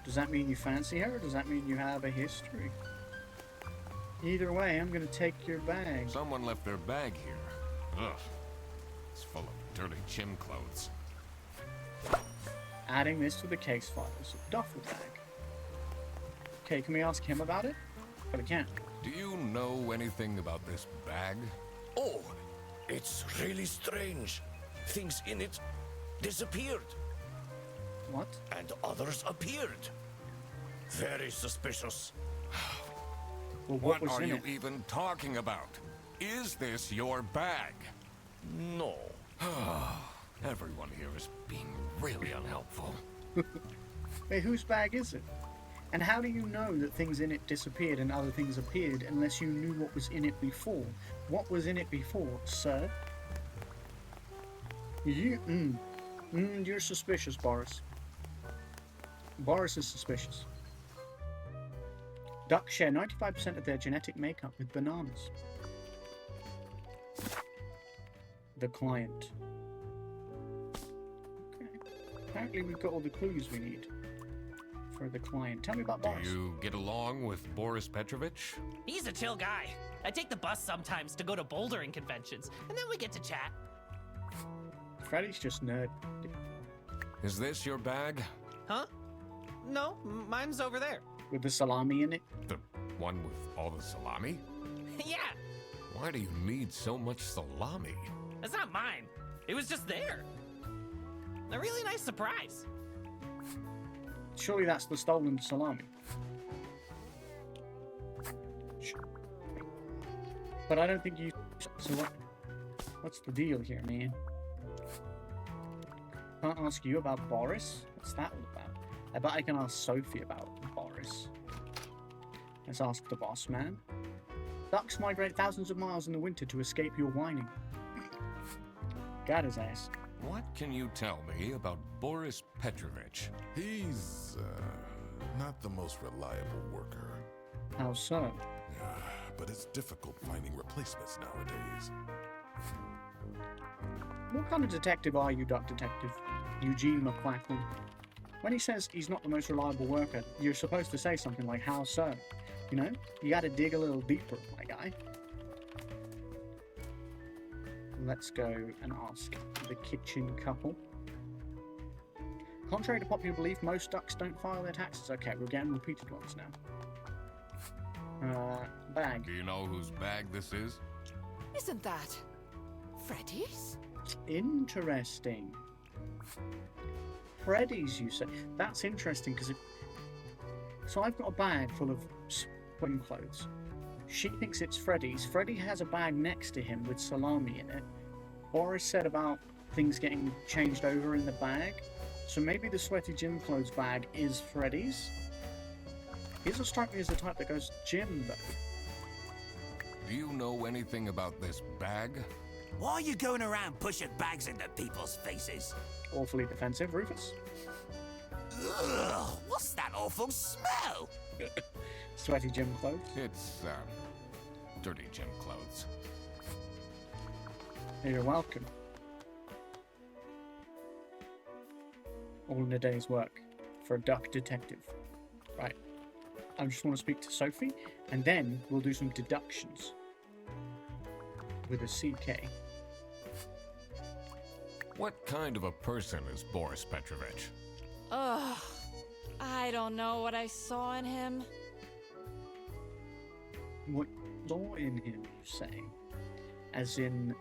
Does that mean you fancy her, or does that mean you have a history? Either way, I'm gonna take your bag. Someone left their bag here. Ugh. It's full of dirty gym clothes. Adding this to the case files. Duffel bag. Okay, can we ask him about it? But I can't. Do you know anything about this bag? Oh, it's really strange. Things in it disappeared, What? and others appeared. Very suspicious. Well, What was are in you it? even talking about? Is this your bag? No. Everyone here is being really unhelpful. Wait, whose bag is it? And how do you know that things in it disappeared and other things appeared unless you knew what was in it before? What was in it before, sir? You're suspicious, Boris. Boris is suspicious. Ducks share 95% of their genetic makeup with bananas. The client. Okay. Apparently we've got all the clues we need for the client. Tell me about Do Boris. you get along with Boris Petrovich? He's a chill guy. I take the bus sometimes to go to bouldering conventions, and then we get to chat. Freddy's just nerd. Is this your bag? Huh? No, mine's over there. With the salami in it. The one with all the salami? Yeah, Why do you need so much salami? that's not mine. It was just there. A really nice surprise. Surely that's the stolen salami. But I don't think you... So what's the deal here, man? Can't ask you about Boris? What's that all about? I bet I can ask Sophie about Boris. Let's ask the boss man. Ducks migrate thousands of miles in the winter to escape your whining. Got his ass. What can you tell me about Boris Petrovich? He's not the most reliable worker. How so? But it's difficult finding replacements nowadays. What kind of detective are you, Duck Detective? Eugene McQuacklin. When he says he's not the most reliable worker, you're supposed to say something like, how so? You know? You gotta dig a little deeper, my guy. Let's go and ask the kitchen couple. Contrary to popular belief, most ducks don't file their taxes. Okay, we're getting repeated ones now. Bag. Do you know whose bag this is? Isn't that Freddy's? Interesting. Freddy's, you say? That's interesting because so I've got a bag full of swim clothes. She thinks it's Freddy's. Freddy has a bag next to him with salami in it. Boris said about things getting changed over in the bag. So maybe the sweaty gym clothes bag is Freddy's? He doesn't strike me as the type that goes gym, though. Do you know anything about this bag? Why are you going around pushing bags into people's faces? Awfully defensive, Rufus. Ugh, what's that awful smell? Sweaty gym clothes. It's, dirty gym clothes. You're welcome. All in a day's work for a duck detective. Right. I just want to speak to Sophie, and then we'll do some deductions. With a CK. What kind of a person is Boris Petrovich? Ugh. I don't know what I saw in him. What saw in him, you say? As in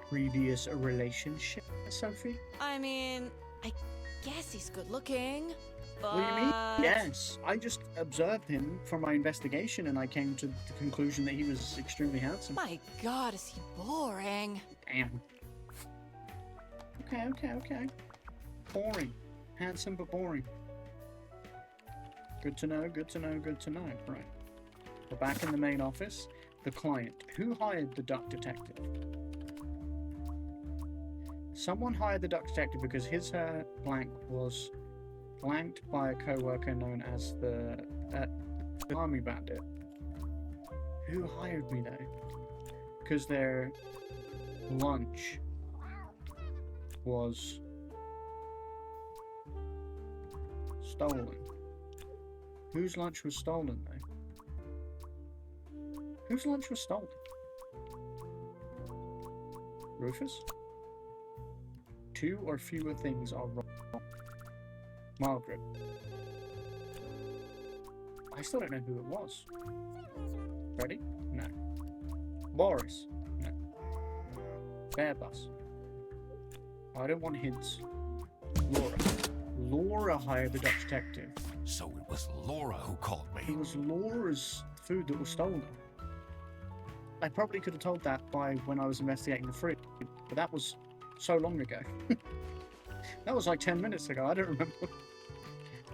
previous relationship, Sophie? I mean, I guess he's good looking. But... What do you mean? Yes, I just observed him for my investigation, and I came to the conclusion that he was extremely handsome. My God, is he boring? Damn. Okay. Boring. Handsome but boring. Good to know. Right. We're back in the main office. The client. Who hired the duck detective? Someone hired the duck detective because his blank was blanked by a co-worker known as the Salami Bandit. Who hired me though? Because their lunch was stolen. Whose lunch was stolen though? Whose lunch was stolen? Rufus? 2 or fewer things are wrong. Margaret. I still don't know who it was. Freddy? No. Boris? No. Bear Bus? I don't want hints. Laura. Laura hired the Dutch detective. So it was Laura who called It me. was Laura's food that was stolen. I probably could have told that by when I was investigating the fridge, but that was so long ago. That was like 10 minutes ago, I don't remember.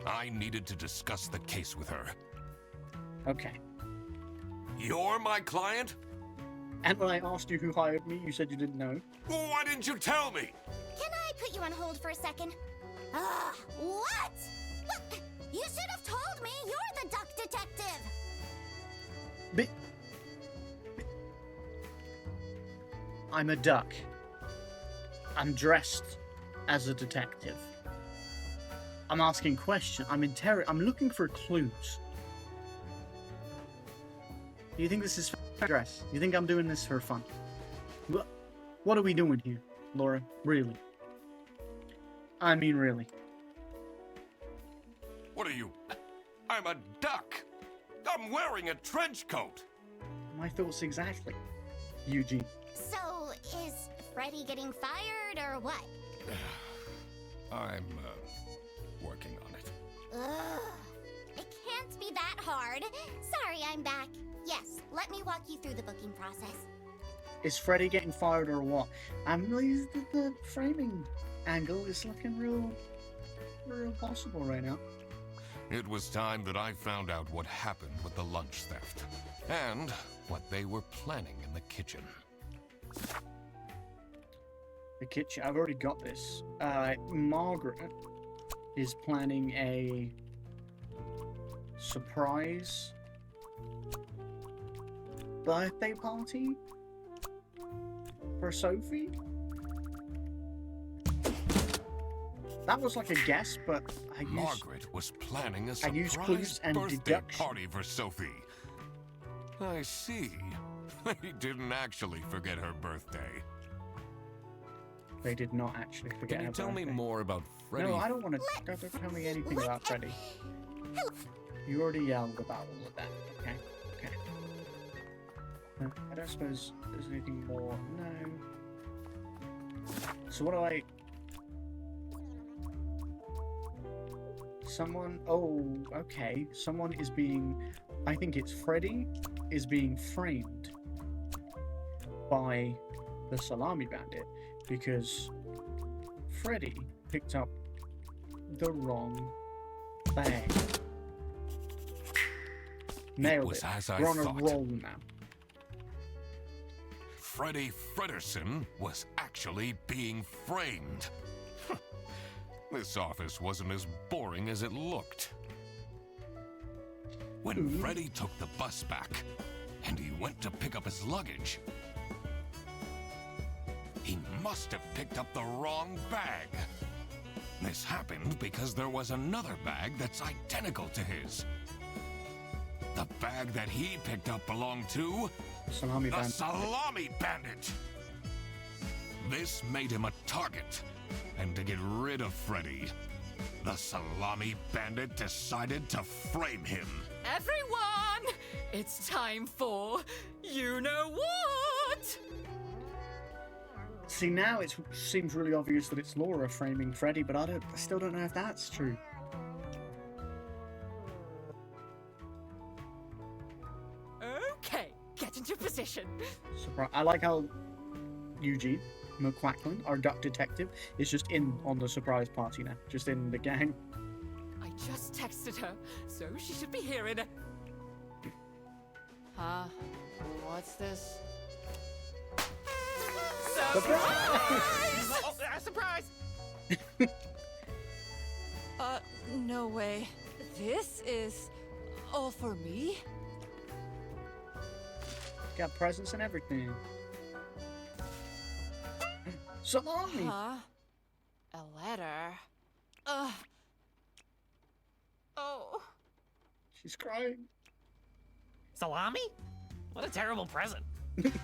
I needed to discuss the case with her. Okay. You're my client? And when I asked you who hired me, you said you didn't know. Why didn't you tell me? Can I put you on hold for a second? What? Look, you should have told me you're the duck detective. But I'm a duck. I'm dressed as a detective. I'm asking questions. I'm looking for clues. Do you think this is fair dress? You think I'm doing this for fun? What are we doing here, Laura? Really? I mean, really. What are you? I'm a duck. I'm wearing a trench coat. My thoughts exactly, Eugene. So, is Freddy getting fired or what? I'm working on it. Ugh. It can't be that hard. Sorry, I'm back. Yes, let me walk you through the booking process. Is Freddy getting fired or what? The framing angle is looking real possible right now. It was time that I found out what happened with the lunch theft and what they were planning in the kitchen. The kitchen, I've already got this. Margaret is planning a surprise birthday party for Sophie. That was like a guess, but Margaret was planning a I used surprise clues and birthday deduction. party for Sophie. I see. They didn't actually forget her birthday. They did not actually forget Can you her tell me birthday. more about Freddy? No, I don't want to. Don't tell me anything about Freddy. You already yelled about all of that. Okay. I don't suppose there's anything more. No. So what do I? Someone. Oh, okay. Someone is being. I think it's Freddy is being framed by the Salami Bandit because Freddy picked up the wrong bag. Nailed was it. as I We're on thought. a roll now. Freddy Fredersen was actually being framed. This office wasn't as boring as it looked. When Freddy took the bus back, and he went to pick up his luggage, he must have picked up the wrong bag. This happened because there was another bag that's identical to his. The bag that he picked up belonged to Salami the Bandit. Salami Bandit! This made him a target, and to get rid of Freddy, the Salami Bandit decided to frame him. Everyone, it's time for you know what? See, now it seems really obvious that it's Laura framing Freddy, but I still don't know if that's true. Okay, get into position. I like how Eugene McQuacklin, our duck detective, is just in on the surprise party now, just in the gang. I just texted her, so she should be here in a... Huh? What's this? Surprise! No way. This is all for me? Got presents and everything. Salami! Huh? A letter? Ugh. Oh. She's crying. Salami? What a terrible present.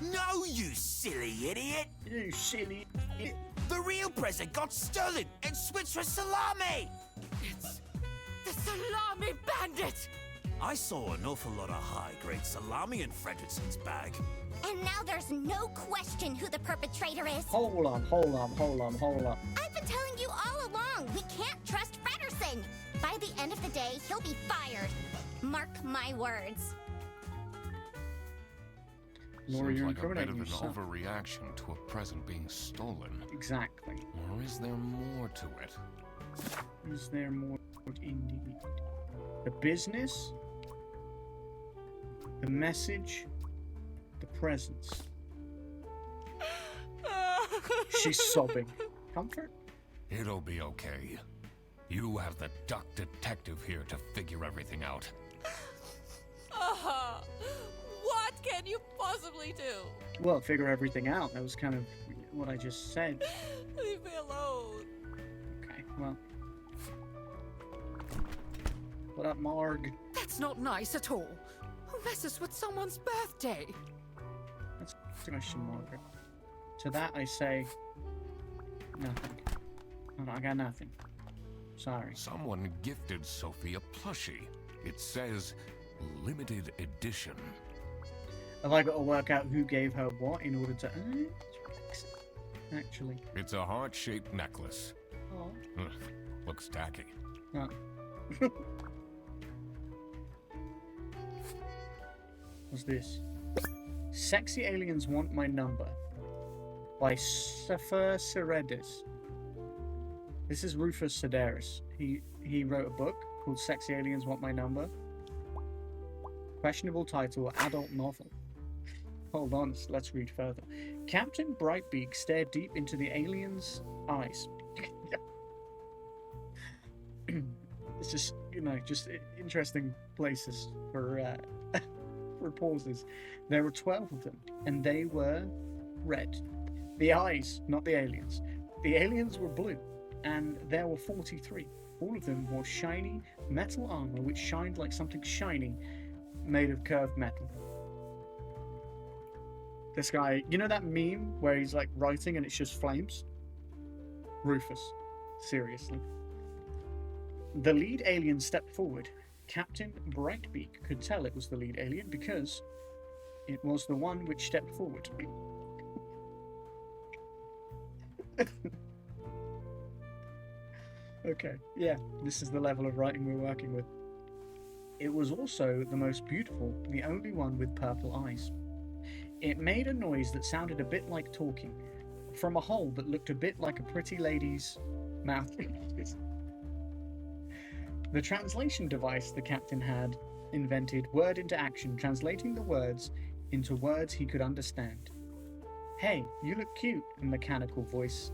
No, you silly idiot! You silly. The real present got stolen and switched for Salami! It's the Salami Bandit! I saw an awful lot of high-grade salami in Fredrickson's bag. And now there's no question who the perpetrator is. Hold on. I've been telling you all along, we can't trust Frederson. By the end of the day, he'll be fired. Mark my words. Laura, Seems you're like a bit incriminating of an yourself. overreaction to a present being stolen. Exactly. Or is there more to it? Is there more indeed? The business, the message, the presents. She's sobbing. Comfort? It'll be okay. You have the duck detective here to figure everything out. What can you possibly do? Well, figure everything out. That was kind of what I just said. Leave me alone. Okay, well. What up, Marg? That's not nice at all. Who messes with someone's birthday? That's a question, Margaret. To that I say nothing. I got nothing. Sorry. Someone gifted Sophie a plushie. It says limited edition. Have I got to work out who gave her what in order to... Actually. It's a heart-shaped necklace. Oh. Ugh, looks tacky. No. What's this? Sexy Aliens Want My Number by Sefer Seredis. This is Rufus Sedaris. He wrote a book called Sexy Aliens Want My Number. Questionable title, adult novel. Hold on, let's read further. Captain Brightbeak stared deep into the alien's eyes. It's just, just interesting places for for pauses. There were 12 of them, and they were red. The eyes, not the aliens. The aliens were blue, and there were 43. All of them wore shiny metal armor, which shined like something shiny made of curved metal. This guy, you know that meme where he's like writing and it's just flames? Rufus. Seriously. The lead alien stepped forward. Captain Brightbeak could tell it was the lead alien because it was the one which stepped forward. Okay, yeah, this is the level of writing we're working with. It was also the most beautiful, the only one with purple eyes. It made a noise that sounded a bit like talking, from a hole that looked a bit like a pretty lady's mouth. The translation device the captain had invented word into action, translating the words into words he could understand. "Hey, you look cute," a mechanical voice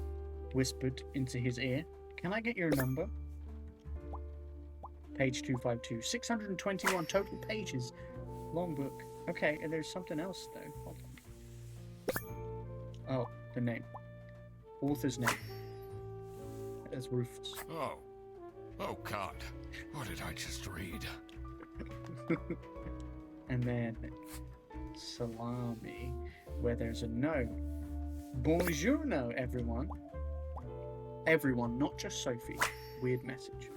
whispered into his ear. "Can I get your number?" Page 252. 621 total pages. Long book. Okay, and there's something else though. Hold on. Oh, the name. Author's name. There's Rufus. Oh God. What did I just read? And then Salami, where there's a note. Buongiorno, everyone. Everyone, not just Sophie. Weird message.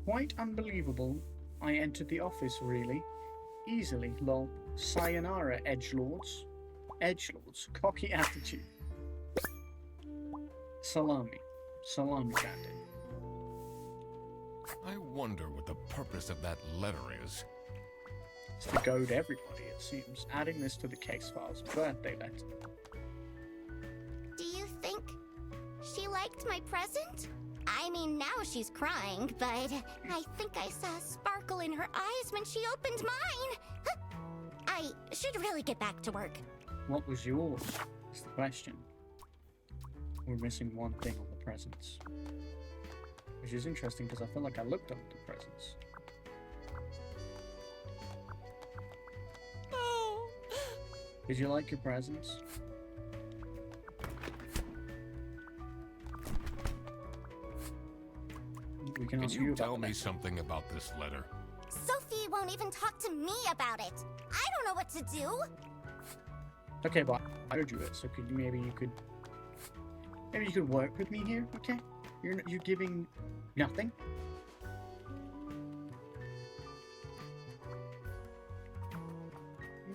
Quite unbelievable. I entered the office, really. Easily, lol. Sayonara, edgelords. Edgelords. Cocky attitude. Salami. Salami bandit. I wonder what the purpose of that letter is. It's to goad everybody, it seems. Adding this to the case files. Birthday letter. Do you think she liked my present? I mean, now she's crying, but I think I saw a sparkle in her eyes when she opened mine. I should really get back to work. What was yours? Is the question. We're missing one thing on the presents. Which is interesting because I feel like I looked up the presents. Oh. Did you like your presents? We can Can ask you about tell me that. something about this letter? Sophie won't even talk to me about it. I don't know what to do. Okay, but I heard you it, so maybe you could work with me here, okay? You're giving nothing.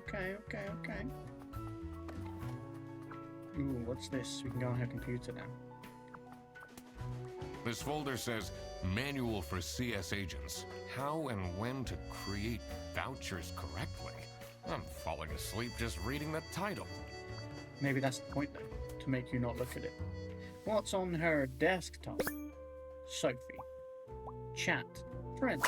Okay. Ooh, what's this? We can go on her computer now. This folder says Manual for CS Agents. How and when to create vouchers correctly. I'm falling asleep just reading the title. Maybe that's the point then, to make you not look at it. What's on her desktop? Sophie. Chat. Friends.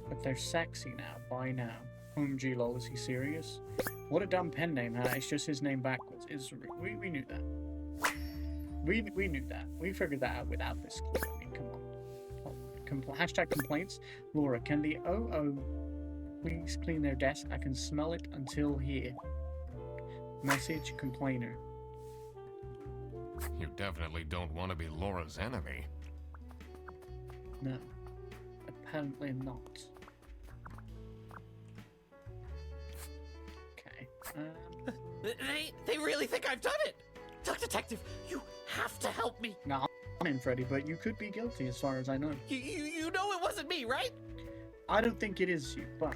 But they're sexy now, by now. G lol, is he serious? What a dumb pen name, huh? It's just his name backwards. We knew that. We knew that. We figured that out without this clip. I mean, come on. Hashtag complaints. Laura, can the OO please clean their desk? I can smell it until here. Message complainer. You definitely don't want to be Laura's enemy. No. Apparently not. Okay. They really think I've done it. Duck Detective, you have to help me. No, I'm in, Freddy, but you could be guilty as far as I know. You know it wasn't me, right? I don't think it is you, but...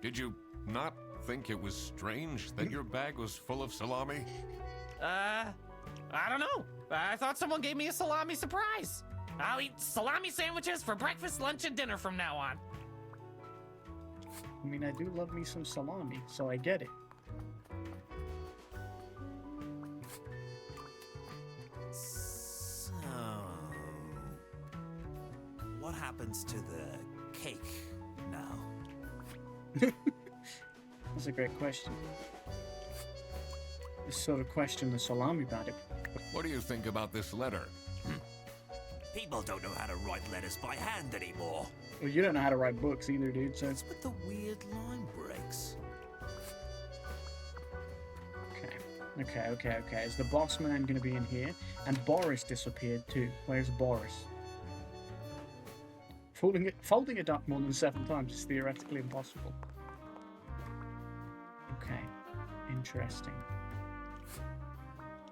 Did you not think it was strange that your bag was full of salami? I don't know. I thought someone gave me a salami surprise. I'll eat salami sandwiches for breakfast, lunch, and dinner from now on. I mean, I do love me some salami, so I get it. So, what happens to the cake now? That's a great question. This sort of question the salami bandit. What do you think about this letter? People don't know how to write letters by hand anymore. Well, you don't know how to write books either, dude, so... What's with the weird line breaks? Okay. Is the boss man gonna be in here? And Boris disappeared too. Where's Boris? Folding it up more than 7 times is theoretically impossible. Okay. Interesting.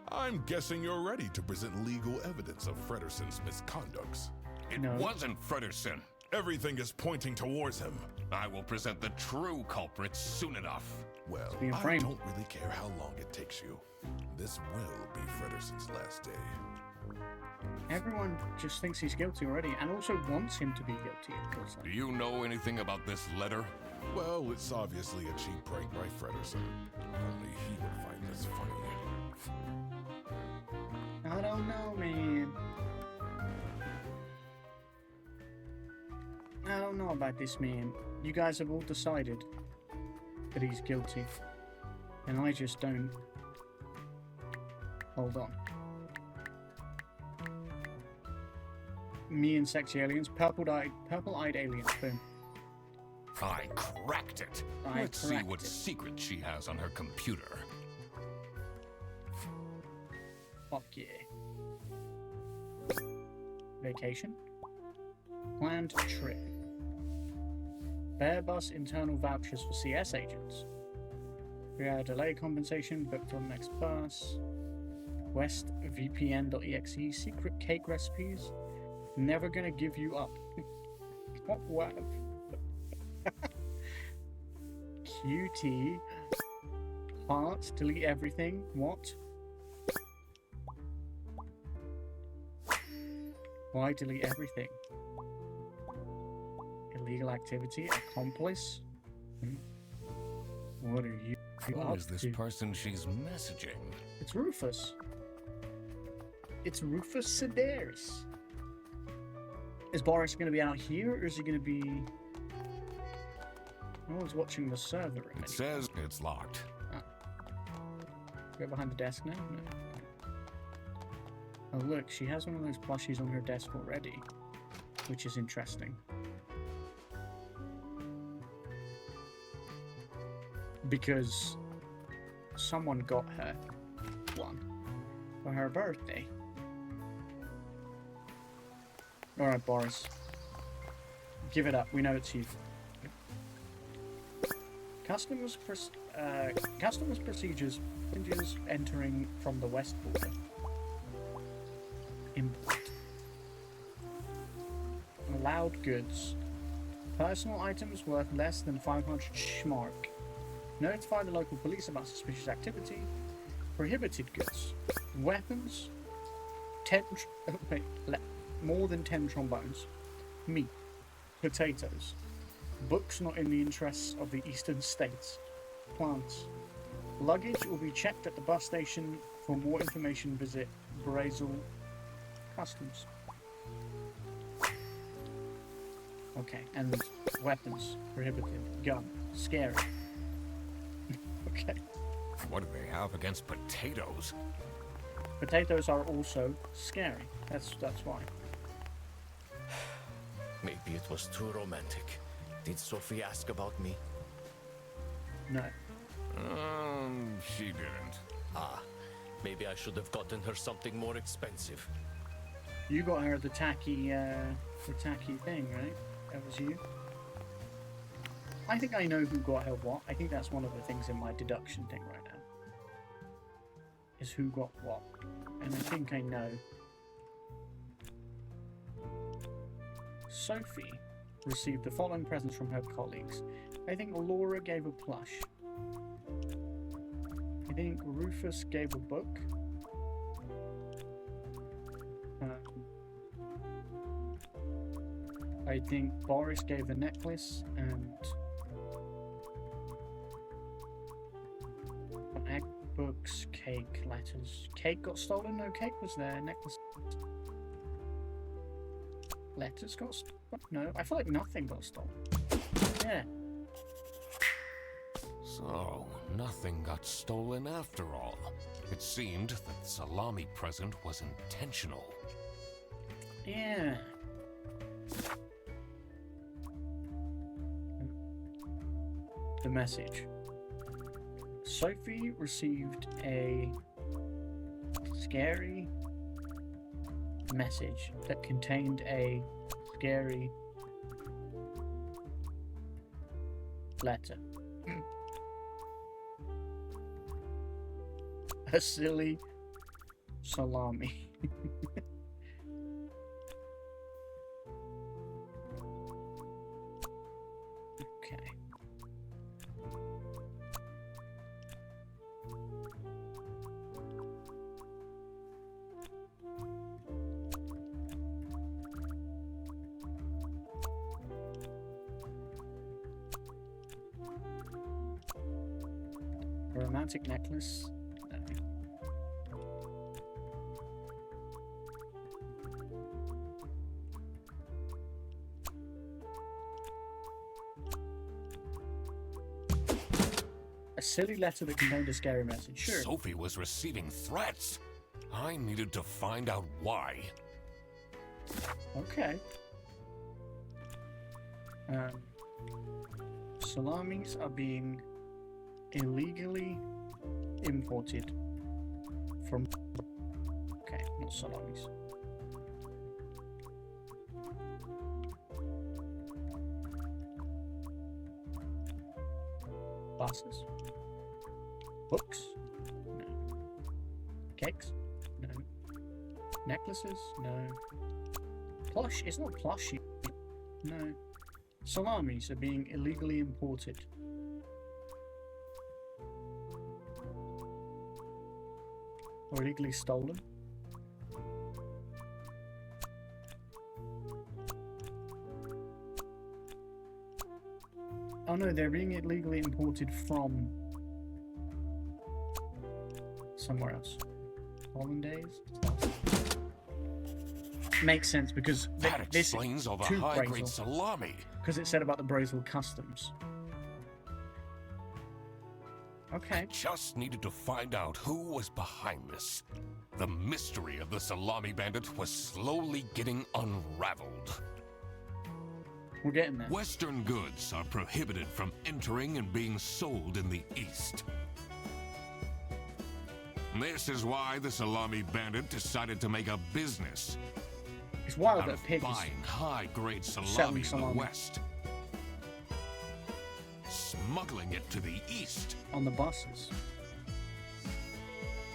I'm guessing you're ready to present legal evidence of Frederson's misconducts. It No. wasn't Frederson. Everything is pointing towards him. I will present the true culprits soon enough. Well, being I framed. don't really care how long it takes you. This will be Frederson's last day. Everyone just thinks he's guilty already, and also wants him to be guilty, it feels Do like. you know anything about this letter? Well, it's obviously a cheap prank by Frederson. Only he would find this funny. I don't know, man. I don't know about this man. You guys have all decided that he's guilty. And I just don't. Hold on. Me and sexy aliens. Purple-eyed aliens. Boom. I cracked it. Let's see what secret she has on her computer. Fuck yeah. Vacation. Planned trip. Bear bus internal vouchers for CS agents. 3-hour delay compensation booked on next bus. West VPN.exe secret cake recipes. Never gonna give you up. What? QT. Heart. Delete everything. What? Why delete everything? Illegal activity? Accomplice? What are you Who up is this to? person she's messaging? It's Rufus. It's Rufus Sedaris. Is Boris going to be out here, or is he going to be... No one's watching the server room. It says it's locked. Go behind the desk now? No. Oh look, she has one of those plushies on her desk already, which is interesting. Because someone got her one for her birthday. Alright, Boris. Give it up, we know it's you. Customs procedures entering from the west border. Import. Allowed goods. Personal items worth less than 500 schmark. Notify the local police about suspicious activity. Prohibited goods. Weapons. More than 10 trombones. Meat. Potatoes. Books not in the interests of the eastern states. Plants. Luggage will be checked at the bus station. For more information, visit Brazil Customs. Okay, and weapons. Prohibited. Gun. Scary. Okay. What do they have against potatoes? Potatoes are also scary. That's why. Maybe it was too romantic. Did Sophie ask about me? No. She didn't. Ah, maybe I should have gotten her something more expensive. You got her the tacky thing, right? That was you. I think I know who got her what. I think that's one of the things in my deduction thing right now. Is who got what. And I think I know. Sophie received the following presents from her colleagues. I think Laura gave a plush. I think Rufus gave a book. I think Boris gave a necklace and egg, books, cake, letters. Cake got stolen? No, cake was there. Necklace. Letters got stolen? No, I feel like nothing got stolen. Yeah. So, nothing got stolen after all. It seemed that the Salami present was intentional. Yeah. The message. Sophie received a scary message that contained a scary letter. A silly salami. Okay. A romantic necklace. No. A silly letter that contained a scary message. Sure. Sophie was receiving threats. I needed to find out why. Okay. Salamis are being illegally imported from... Okay, not salamis. Glasses. Books? No. Cakes? No. Necklaces? No. Plush? It's not plushy. No. Salamis are being illegally imported. Or illegally stolen. no, they're being illegally imported from somewhere else. Hollandaise? Makes sense because That this explains all the to high-grade Brazel, salami. because it said about the Brazel customs. Okay. Just needed to find out who was behind this. The mystery of the Salami Bandit was slowly getting unraveled. We're getting there. Western goods are prohibited from entering and being sold in the East. This is why the Salami Bandit decided to make a business It's wild out that of Pig is buying high-grade selling salami in the salami. West, smuggling it to the East, on the buses.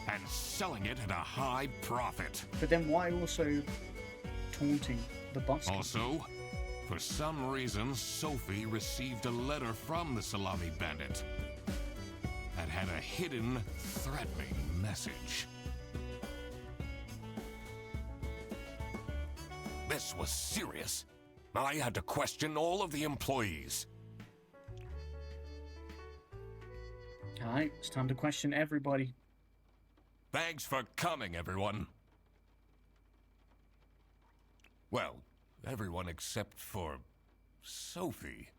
and selling it at a high profit. But then why also taunting the bus? Also, for some reason, Sophie received a letter from the Salami Bandit that had a hidden, threatening message. This was serious. I had to question all of the employees. Alright, it's time to question everybody. Thanks for coming, everyone. Well, everyone except for Sophie.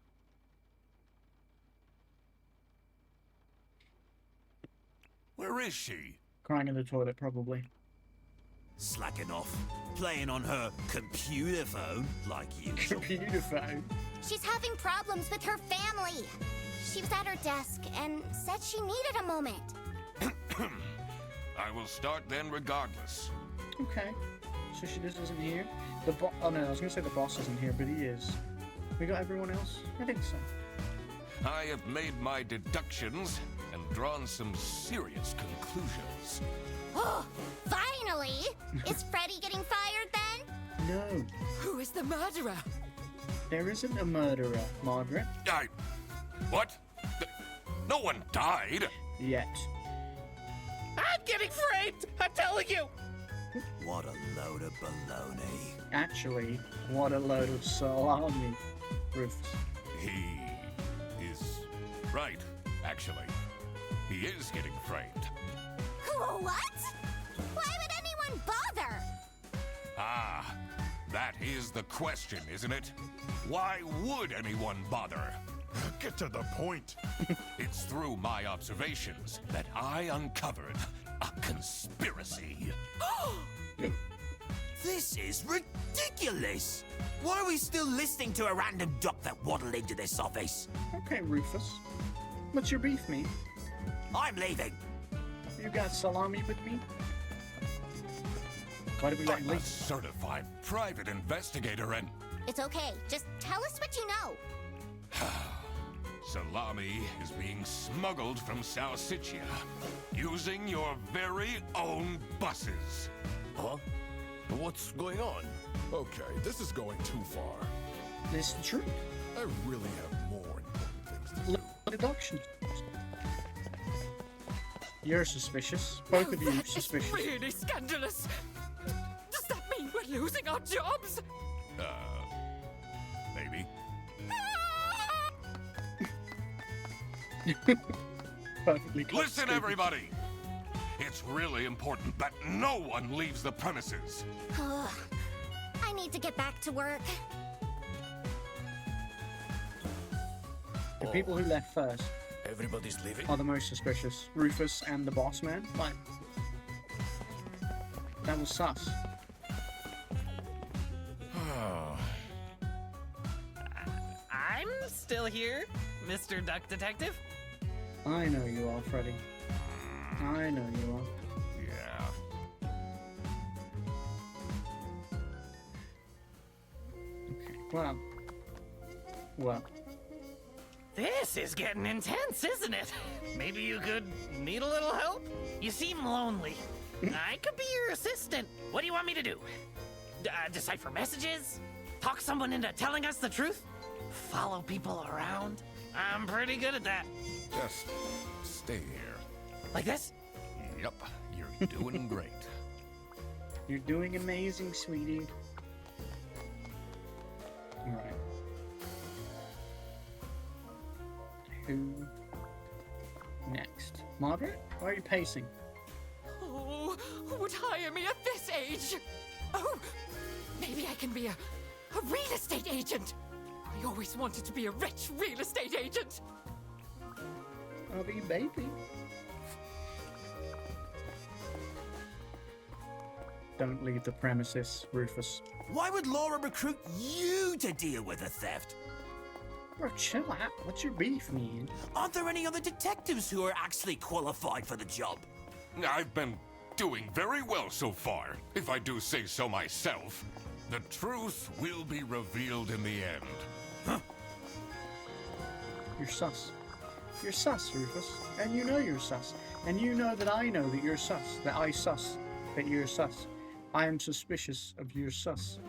Where is she? Crying in the toilet, probably. Slacking off, playing on her computer phone like usual. Computer phone. She's having problems with her family. She was at her desk and said she needed a moment. I will start then regardless. Okay. So she just isn't here? Oh no, I was gonna say the boss isn't here, but he is. We got everyone else? I think so. I have made my deductions and drawn some serious conclusions. Oh, finally! Is Freddy getting fired then? No, Who is the murderer? there isn't a murderer, Margaret. What? No one died. Yet. I'm getting framed! I'm telling you! What a load of baloney. Actually, what a load of salami. Rufus. He is right, actually. He is getting framed. What? Why would anyone bother? Ah, that is the question, isn't it? Why would anyone bother? Get to the point. It's through my observations that I uncovered a conspiracy. This is ridiculous! Why are we still listening to a random doc that waddled into this office? Okay, Rufus. What's your beef, mate? I'm leaving. You got salami with me? Why did we let I'm him a leave? certified private investigator and It's okay. Just tell us what you know. Salami is being smuggled from Salsiccia using your very own buses. Huh? What's going on? Okay, this is going too far. This is the truth. I really have more important things to do. Deduction. You're suspicious. Both of you That is suspicious. really scandalous. Does that mean we're losing our jobs? Maybe. Perfectly close. Listen, everybody! It's really important that no one leaves the premises. I need to get back to work. The people who left first Everybody's leaving? are the most suspicious. Rufus and the boss man. Like, that was sus. I'm still here, Mr. Duck Detective. I know you are, Freddy. I know you are. Yeah. Okay, well. This is getting intense, isn't it? Maybe you could need a little help? You seem lonely. I could be your assistant. What do you want me to do? Decipher messages? Talk someone into telling us the truth? Follow people around? I'm pretty good at that. Just stay here. Like this? Yep, you're doing great. You're doing amazing, sweetie. Alright. Who next? Margaret? Why are you pacing? Oh, who would hire me at this age? Oh, maybe I can be a real estate agent. I always wanted to be a rich real estate agent. I'll be baby. Don't leave the premises, Rufus. Why would Laura recruit you to deal with the theft? Bro, chill out. What's your beef, man? Aren't there any other detectives who are actually qualified for the job? I've been doing very well so far, if I do say so myself. The truth will be revealed in the end. Huh? You're sus. You're sus, Rufus. And you know you're sus. And you know that I know that you're sus. That I sus. That you're sus. I am suspicious of your sus.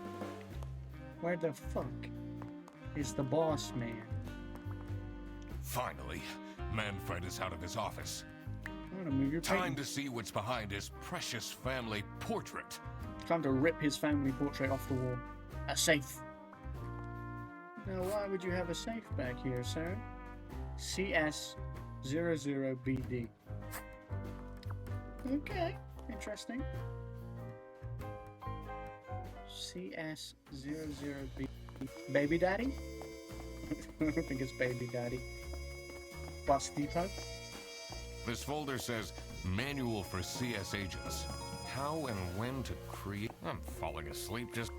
Where the fuck is the boss man? Finally, Manfred is out of his office. I wanna move your Time painting. to see what's behind his precious family portrait. Time to rip his family portrait off the wall. A safe. Now, why would you have a safe back here, sir? CS00BD. Okay, interesting. CS00B. Baby Daddy? I don't think it's Baby Daddy. Bus Depot? This folder says Manual for CS Agents. How and when to create... I'm falling asleep just...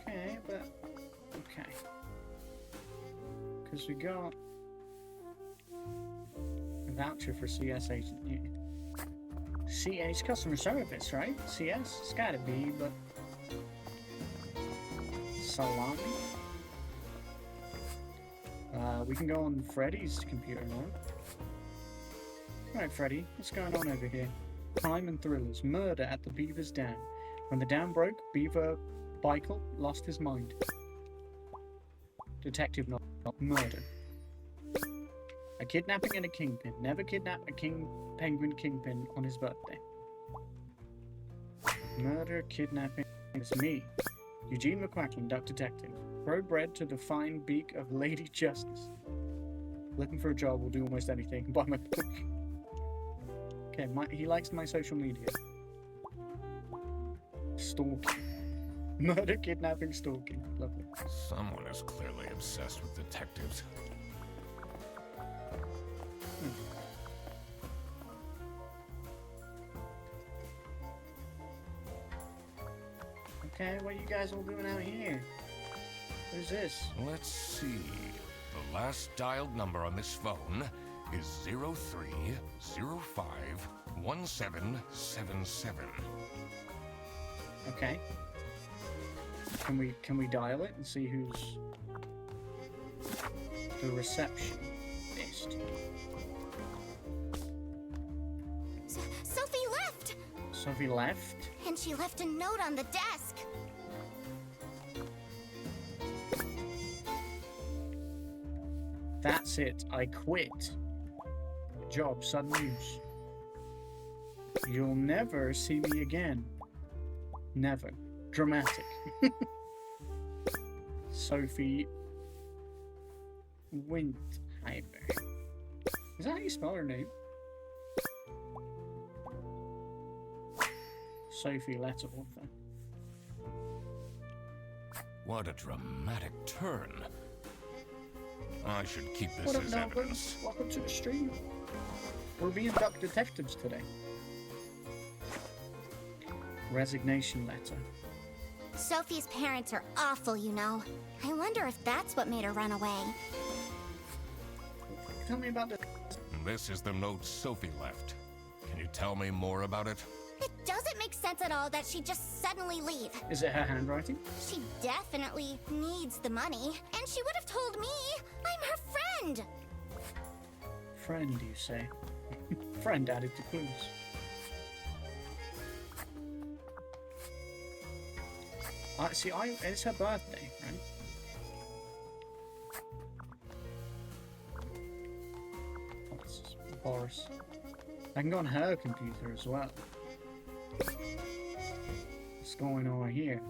Okay, but... Okay. Because we got... a voucher for CS Agent. Yeah. CS customer service, right? CS? It's gotta be, but... Salami? We can go on Freddy's computer now. Alright, Freddy, what's going on over here? Crime and thrillers. Murder at the Beaver's Dam. When the dam broke, Beaver Bikel lost his mind. Detective novel. Murder. A kidnapping and a kingpin. Never kidnap a penguin kingpin on his birthday. Murder, kidnapping. It's me, Eugene McQuacking, Duck Detective. Throw bread to the fine beak of Lady Justice. Looking for a job, will do almost anything. Buy my book. Okay, he likes my social media. Stalking. Murder, kidnapping, stalking. Lovely. Someone is clearly obsessed with detectives. Okay, what are you guys all doing out here? What is this? Let's see. The last dialed number on this phone is 03051777. Okay. Can we dial it and see who's the receptionist? Sophie left! Sophie left. And she left a note on the desk. That's it. I quit. Job, sudden news. You'll never see me again. Never. Dramatic. Sophie Windheimer. Is that how you spell her name? Sophie letter author. What a dramatic turn. I should keep this What up, as Nobles? evidence. Welcome to the stream. We're being Duck Detectives today. Resignation letter. Sophie's parents are awful, you know. I wonder if that's what made her run away. Tell me about this. This is the note Sophie left. Can you tell me more about it? It doesn't make sense at all that she'd just suddenly leave. Is it her handwriting? She definitely needs the money, and she would have told me. I'm her friend. Friend, you say? Friend added to clues. It's her birthday, right? That's Boris. I can go on her computer as well. What's going on here?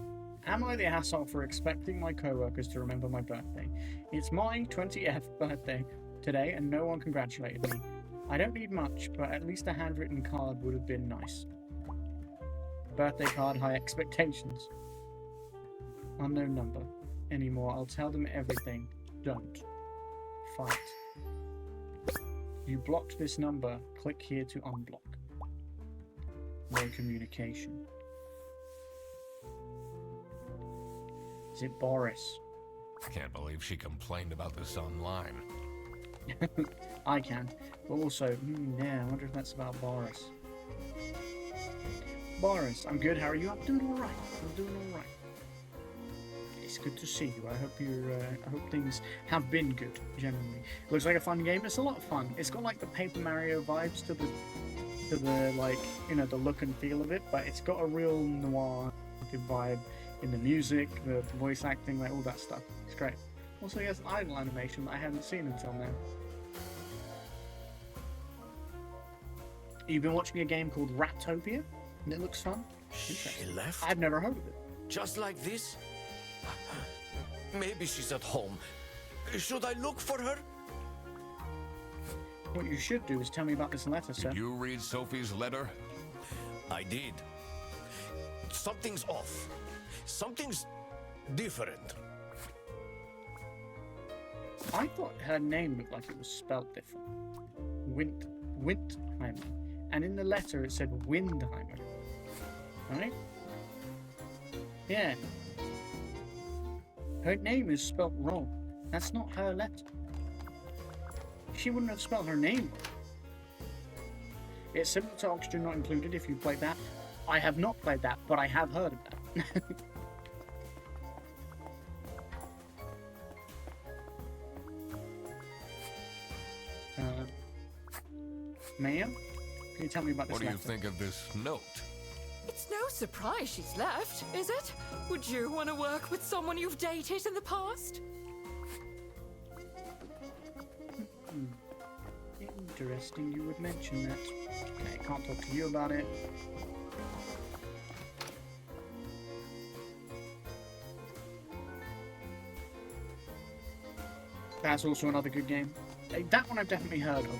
Am I the asshole for expecting my co-workers to remember my birthday? It's my 20th birthday. today, and no one congratulated me. I don't need much, but at least a handwritten card would have been nice. Birthday card, high expectations. Unknown number. Anymore. I'll tell them everything. Don't. Fight. You blocked this number. Click here to unblock. No communication. Is it Boris? I can't believe she complained about this online. I can't. But also, yeah, I wonder if that's about Boris. Boris, I'm good. How are you? I'm doing all right. I'm doing all right. It's good to see you. I hope you're. I hope things have been good generally. Looks like a fun game. It's a lot of fun. It's got like the Paper Mario vibes to the like, you know, the look and feel of it, but it's got a real noir vibe in the music, the voice acting, like all that stuff. It's great. Also, he has idle animation that I haven't seen until now. You've been watching a game called Raptopia, and it looks fun. She left? I've never heard of it. Just like this? Maybe she's at home. Should I look for her? What you should do is tell me about this letter, sir. Did you read Sophie's letter? I did. Something's off. Something's different. I thought her name looked like it was spelled different. Windheimer. And in the letter it said Windheimer. Right? Yeah. Her name is spelled wrong. That's not her letter. She wouldn't have spelled her name wrong. It's similar to Oxygen Not Included if you played that. I have not played that, but I have heard of that. Maya, can you tell me about this What do you letter? think of this note? It's no surprise she's left, is it? Would you want to work with someone you've dated in the past? Interesting you would mention that. Okay, can't talk to you about it. That's also another good game. That one I've definitely heard of.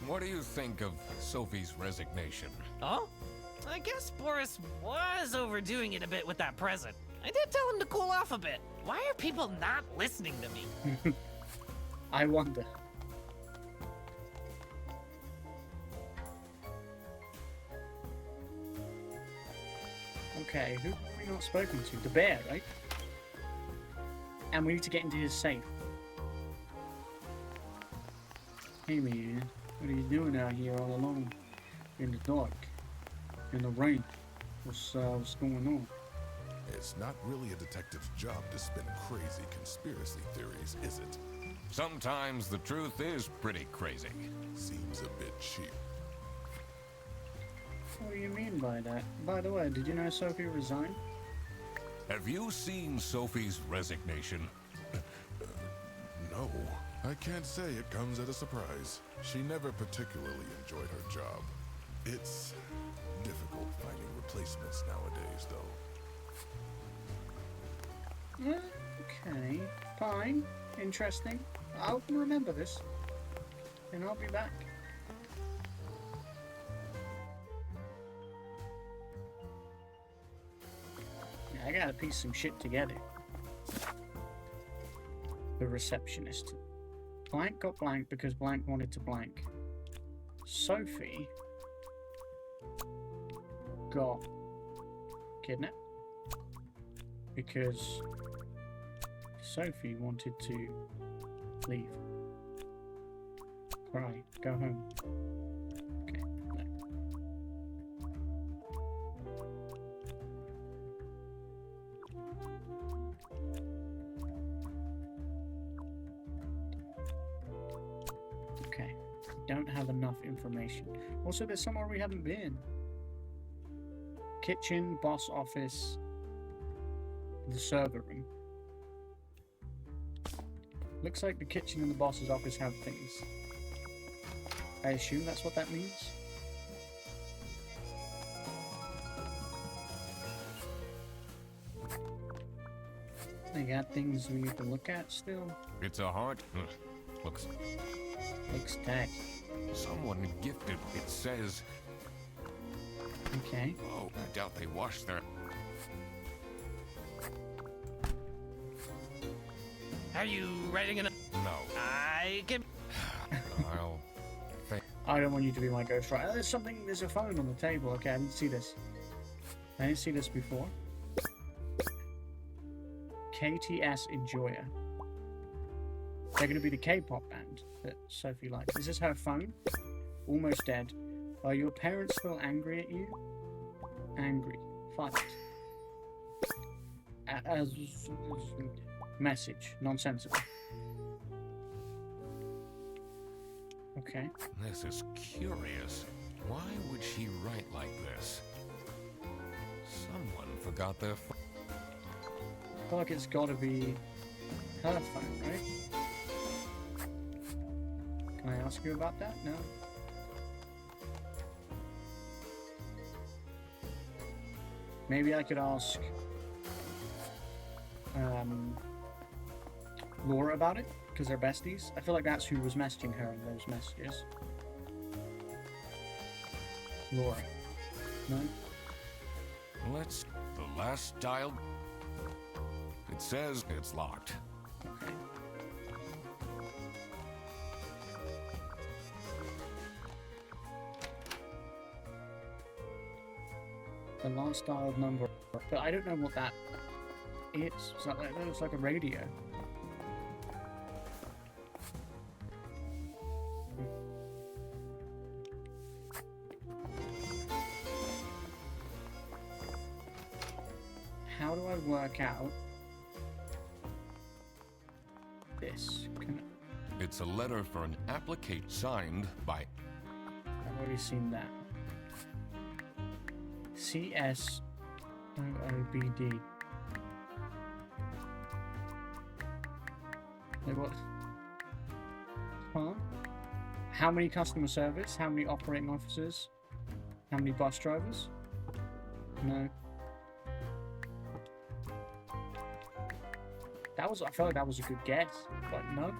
What do you think of Sophie's resignation? Oh? I guess Boris was overdoing it a bit with that present. I did tell him to cool off a bit. Why are people not listening to me? I wonder. Okay, who have we not spoken to? The bear, right? And we need to get into his safe. Hey man, what are you doing out here all alone? In the dark? In the rain? What's going on? It's not really a detective's job to spin crazy conspiracy theories, is it? Sometimes the truth is pretty crazy. Seems a bit cheap. What do you mean by that? By the way, did you know Sophie resigned? Have you seen Sophie's resignation? No, I can't say it comes as a surprise. She never particularly enjoyed her job. It's difficult finding replacements nowadays, though. Okay, fine, interesting. I'll remember this, and I'll be back. Yeah, I gotta piece some shit together. The receptionist. Blank got blank because blank wanted to blank. Sophie got kidnapped because Sophie wanted to leave. Cry. Go home. Okay. No. Okay. Don't have enough information. Also, there's somewhere we haven't been. Kitchen, boss office, the server room. Looks like the kitchen and the boss's office have things. I assume that's what that means. They got things we need to look at still. It's a hard... Looks Looks dead. someone gifted. It says, Okay. oh, I doubt they washed their... Are you writing an? No. I can. I'll think. I don't want you to be my ghostwriter. There's something. There's a phone on the table. Okay, I didn't see this. I didn't see this before. KTS Enjoyer. They're going to be the K-pop band that Sophie likes. This is her phone. Almost dead. Are your parents still angry at you? Angry. Fight. Message. Nonsensical. Okay. This is curious. Why would she write like this? Someone forgot their phone. I feel like it's got to be her phone, right? Can I ask you about that? No? Maybe I could ask Laura about it, because they're besties. I feel like that's who was messaging her in those messages. Laura. No? Let's... The last dial... It says it's locked. Okay. The last dialed number, but I don't know what that is. So that looks like a radio. How do I work out this? It's a letter for an applicant signed by... I've already seen that. CSOOBD. Wait, what? Huh? How many customer service? How many operating officers? How many bus drivers? No. That was, I feel like that was a good guess, but no.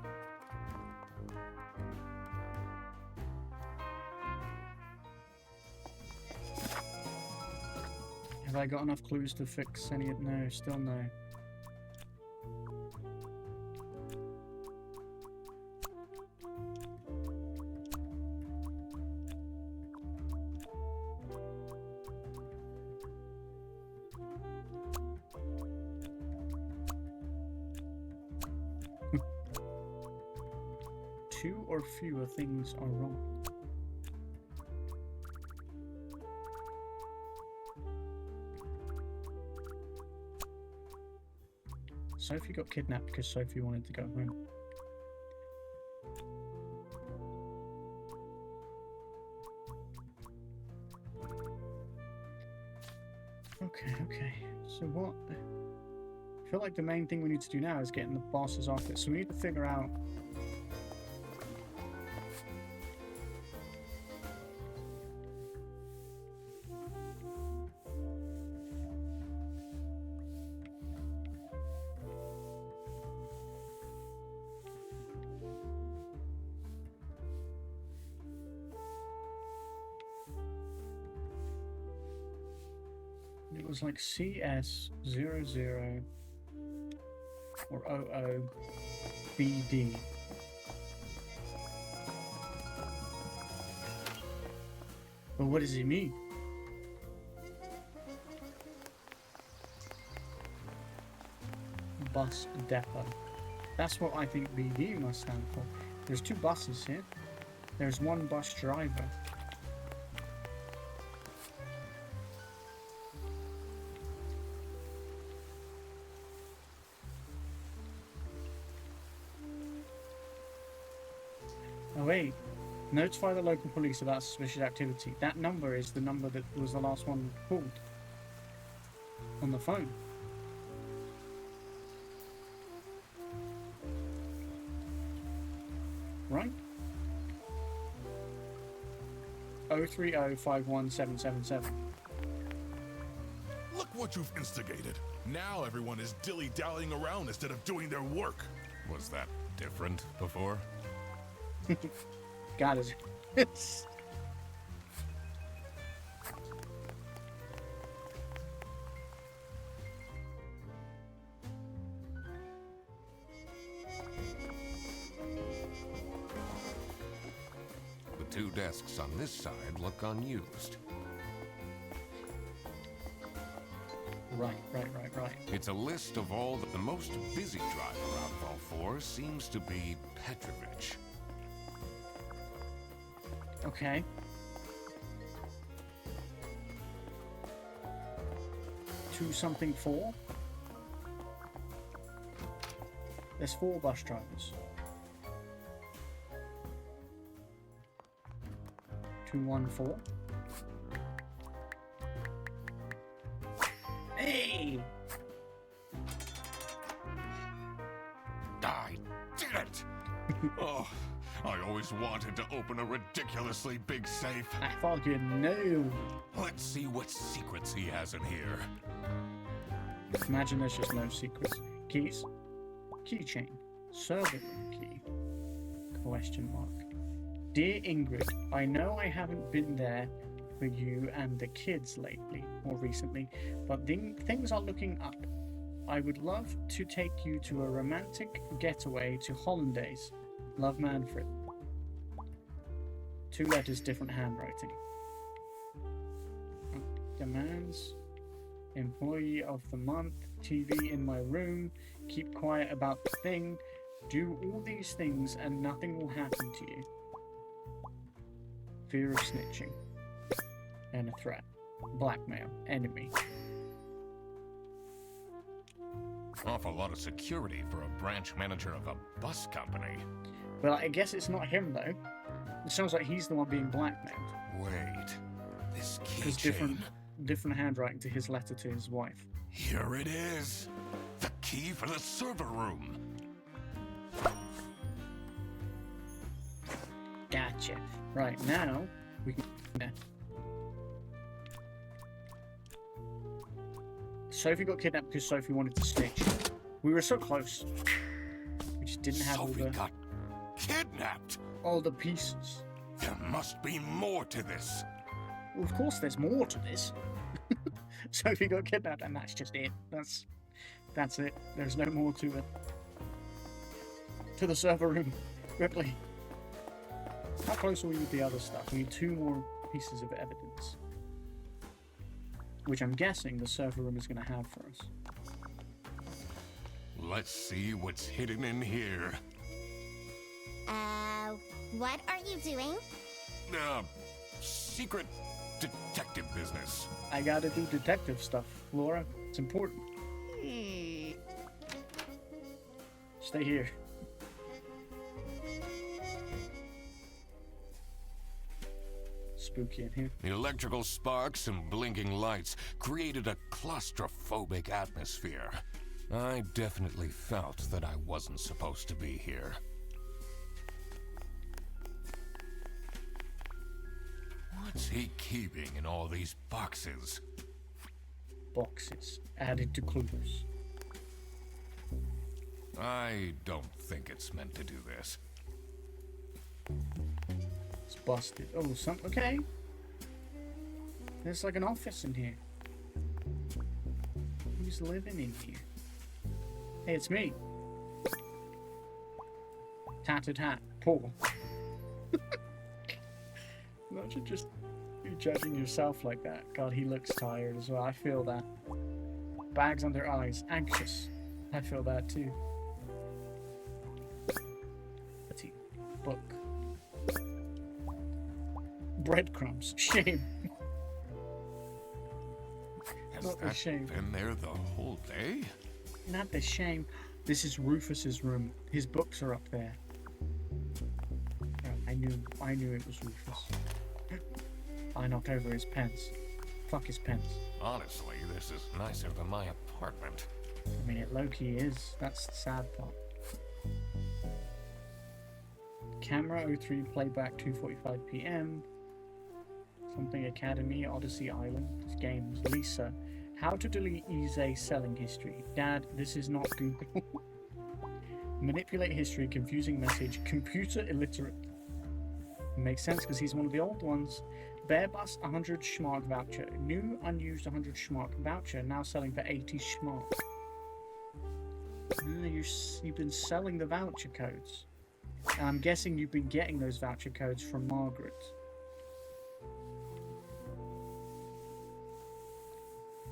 Have I got enough clues to fix any? No, still no. Two or fewer things are wrong. Sophie got kidnapped because Sophie wanted to go home. Okay. So what? I feel like the main thing we need to do now is get in the boss's office. So we need to figure out... It was like CS00 or OOBD. But what does it mean? Bus depot. That's what I think BD must stand for. There's two buses here. There's one bus driver. Oh wait, notify the local police about suspicious activity. That number is the number that was the last one called on the phone. Right? 030517777. Look what you've instigated. Now everyone is dilly-dallying around instead of doing their work. Was that different before? God is. The two desks on this side look unused. Right. It's a list of all that the most busy driver out of all four seems to be Petrovich. Okay. Two something four. There's 4 bus drivers. 214. Hey! I did it! Oh, I always wanted to open a ridiculously big safe. I fucking knew. Let's see what secrets he has in here. Imagine there's just no secrets. Keys. Keychain. Server room key. Question mark. Dear Ingrid, I know I haven't been there for you and the kids lately or recently, but things are looking up. I would love to take you to a romantic getaway to Hollandaise. Love, Manfred. 2 letters, different handwriting. Demands. Employee of the month. TV in my room. Keep quiet about the thing. Do all these things and nothing will happen to you. Fear of snitching. And a threat. Blackmail. Enemy. Awful lot of security for a branch manager of a bus company. Well, I guess it's not him though. It sounds like he's the one being blackmailed. Wait, this Because keychain. different handwriting to his letter to his wife. Here it is. The key for the server room. Gotcha. Right, now we can. Sophie got kidnapped because Sophie wanted to snitch. We were so close. We just didn't have Sophie got kidnapped. all the pieces. There must be more to this. Well, of course, there's more to this. Sophie got kidnapped, and that's just it. That's it. There's no more to it. To the server room, quickly. How close are we with the other stuff? We need 2 more pieces of evidence, which I'm guessing the server room is going to have for us. Let's see what's hidden in here. What are you doing? Secret detective business. I gotta do detective stuff, Laura. It's important. Stay here. Spooky in here. The electrical sparks and blinking lights created a claustrophobic atmosphere. I definitely felt that I wasn't supposed to be here. What's he keeping in all these boxes? Boxes added to clues. I don't think it's meant to do this. It's busted. Oh, okay. There's like an office in here. Who's living in here? Hey, it's me. Tattered hat. Paul. Imagine just you judging yourself like that. God, he looks tired as well. I feel that. Bags under eyes. Anxious. I feel that too. Book. Breadcrumbs. Shame. Has Not the that shame. been there the whole day? Not the shame. This is Rufus's room. His books are up there. Oh, I knew it was Rufus. I knocked over his pens. Fuck his pens. Honestly, this is nicer than my apartment. I mean, it low-key is. That's the sad part. Camera 03, playback 2:45 p.m. Something Academy, Odyssey Island. This game's Lisa. How to delete eBay selling history. Dad, this is not Google. Manipulate history, confusing message, computer illiterate. Makes sense because he's one of the old ones. Bear Bus 100 Schmark voucher. New unused 100 Schmark voucher. Now selling for 80 Schmark. You've been selling the voucher codes. And I'm guessing you've been getting those voucher codes from Margaret.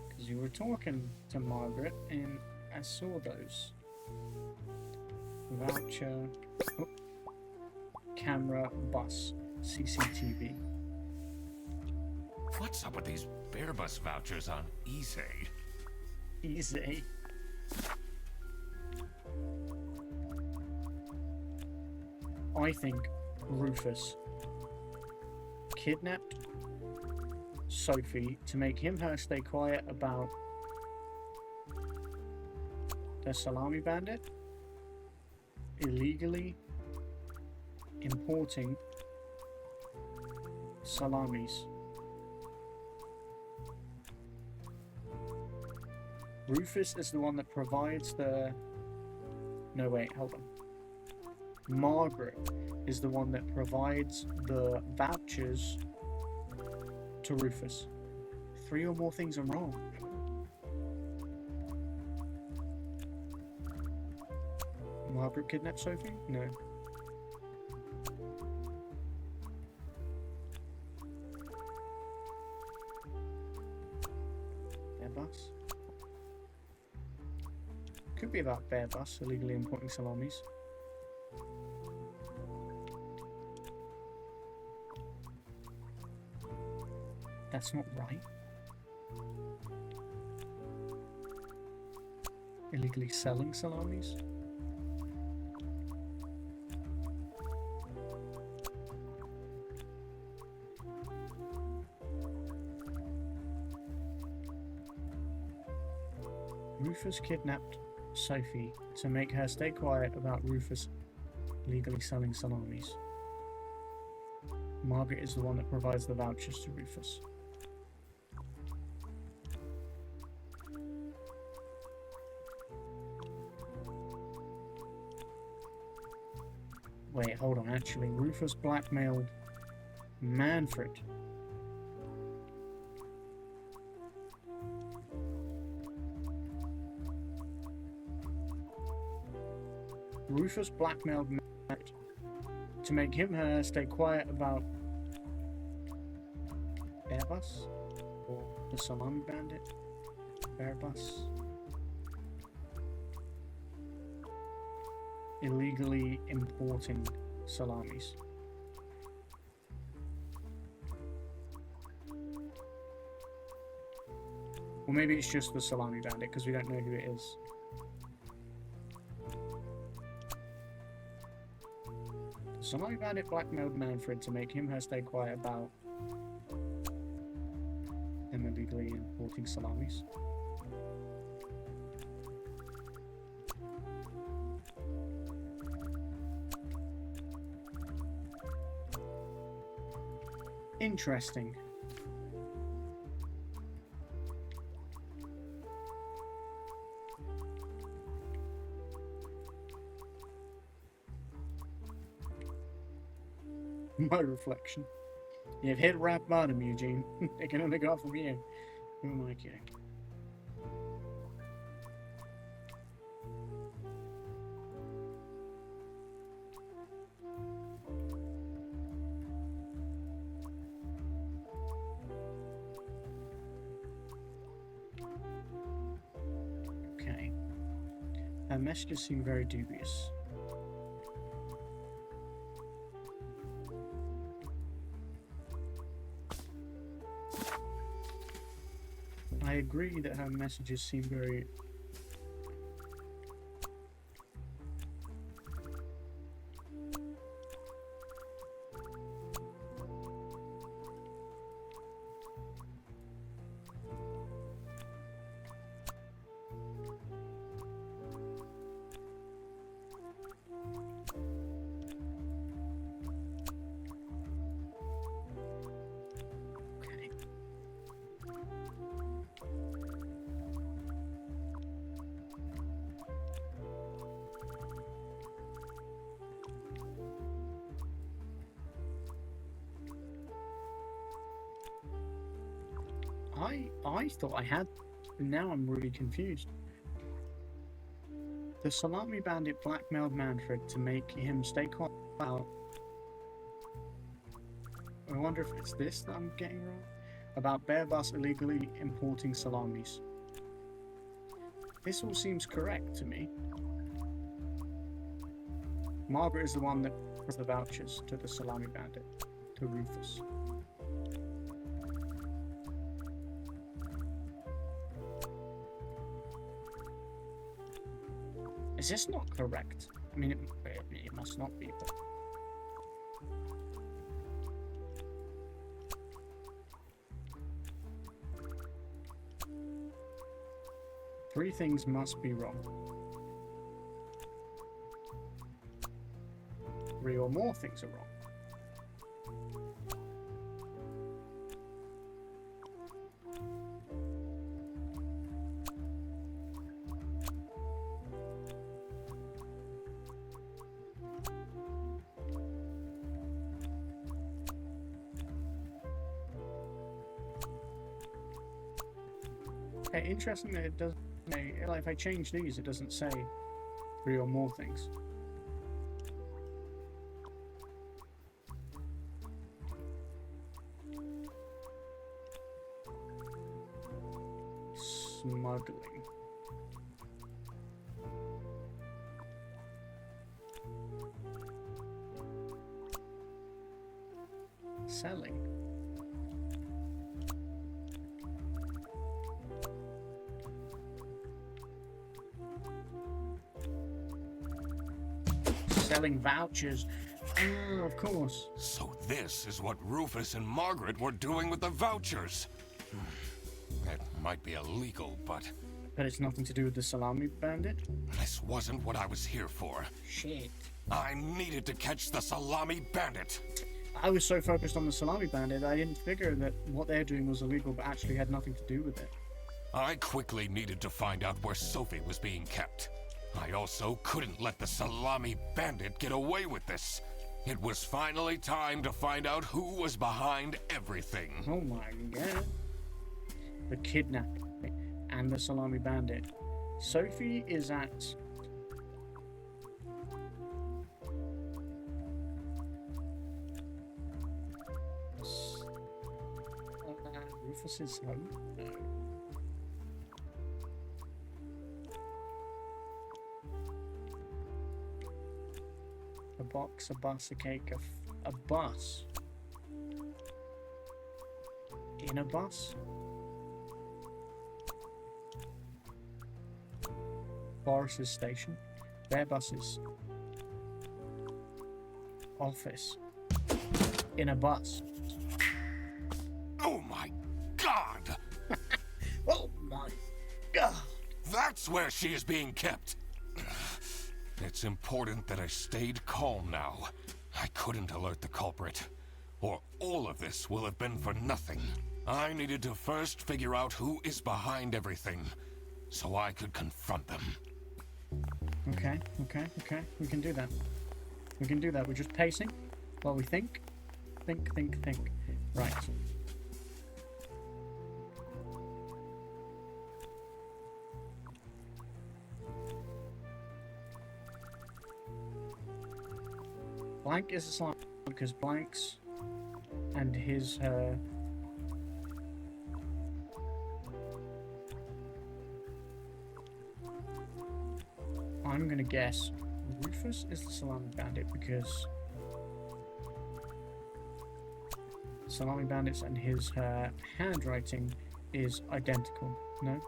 Because you were talking to Margaret and I saw those. Voucher. Oh. Camera, bus, CCTV. What's up with these Bear Bus vouchers on eBay? Easy. I think Rufus kidnapped Sophie to make her stay quiet about the Salami bandit illegally importing salamis. Rufus is the one that provides the... No, wait, hold on. Margaret is the one that provides the vouchers to Rufus. 3 or more things are wrong. Margaret kidnapped Sophie? No. Bear Bus? Could be about Bear Bus illegally importing salamis. That's not right. Illegally selling salamis? Rufus kidnapped Sophie to make her stay quiet about Rufus legally selling salamis. Margaret is the one that provides the vouchers to Rufus. Wait, hold on. Actually, Rufus blackmailed Manfred. Rufus blackmailed Manfred to make her stay quiet about Bear Bus or the Salami bandit. Bear Bus. Illegally importing salamis. Or maybe it's just the Salami bandit because we don't know who it is. The Salami bandit blackmailed Manfred to make her stay quiet about them illegally importing salamis. Interesting. My reflection. You've hit rock bottom, Eugene. It can only go from here. Who am I kidding? Okay. Her messages seem very dubious. I agree that her messages seem very... I thought I had. Now I'm really confused. The Salami Bandit blackmailed Manfred to make him stay quiet. I wonder if it's this that I'm getting wrong. About Bearbus illegally importing salamis. This all seems correct to me. Margaret is the one that has the vouchers to the Salami Bandit, to Rufus. Is this not correct? I mean, it must not be, but... Three things must be wrong. Three or more things are wrong. Okay, interesting that it doesn't. Like if I change these, it doesn't say three or more things. Smuggling. Selling. Selling vouchers. Oh, of course. So this is what Rufus and Margaret were doing with the vouchers. It might be illegal, but it's nothing to do with the Salami Bandit? this wasn't what I was here for. Shit. I needed to catch the Salami Bandit. I was so focused on the Salami Bandit, I didn't figure that what they're doing was illegal, but actually had nothing to do with it. I quickly needed to find out where Sophie was being kept. I also couldn't let the Salami Bandit get away with this. It was finally time to find out who was behind everything. Oh my god. The kidnapping and the Salami Bandit. Sophie is at... Rufus's home? No. A box, a bus, a cake, a bus. In a bus? Boris's station. Their buses. Office. In a bus. Oh my god! Oh my god! That's where she is being kept. It's important that I stayed calm now. I couldn't alert the culprit, or all of this will have been for nothing. I needed to first figure out who is behind everything, so I could confront them. Okay. We can do that. We can do that. We're just pacing while we think. Think. Right. Blank is a slime because Blank's and his I'm gonna guess Rufus is the Salami Bandit because Salami Bandits and his handwriting is identical. No.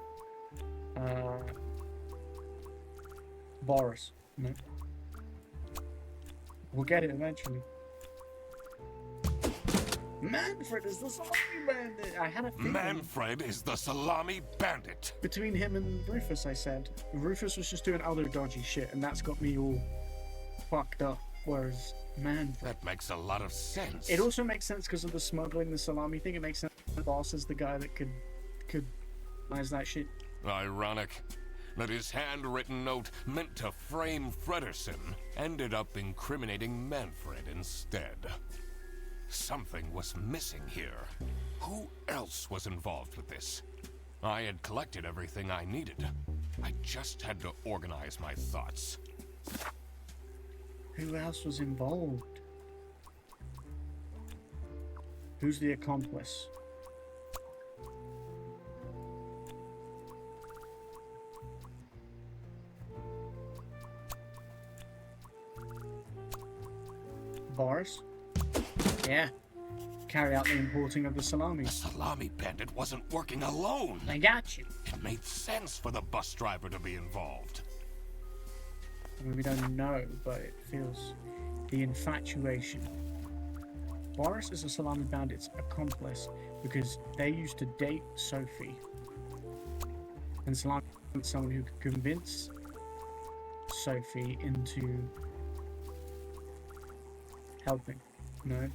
Boris. No. We'll get it eventually. Manfred is the Salami Bandit! I had a feeling. Manfred is the Salami Bandit! Between him and Rufus, I said. Rufus was just doing other dodgy shit, and that's got me all fucked up. Whereas Manfred... That makes a lot of sense. It also makes sense because of the smuggling, the salami thing. It makes sense the boss is the guy that could organize that shit. Ironic that his handwritten note meant to frame Fredersen ended up incriminating Manfred instead. Something was missing here. Who else was involved with this? I had collected everything I needed. I just had to organize my thoughts. Who else was involved? Who's the accomplice? Boris? Yeah. Carry out the importing of the salami. The salami bandit wasn't working alone. I got you. It made sense for the bus driver to be involved. I mean, we don't know, but it feels the infatuation. Boris is a salami bandit's accomplice because they used to date Sophie. And Salami is someone who could convince Sophie into helping. No?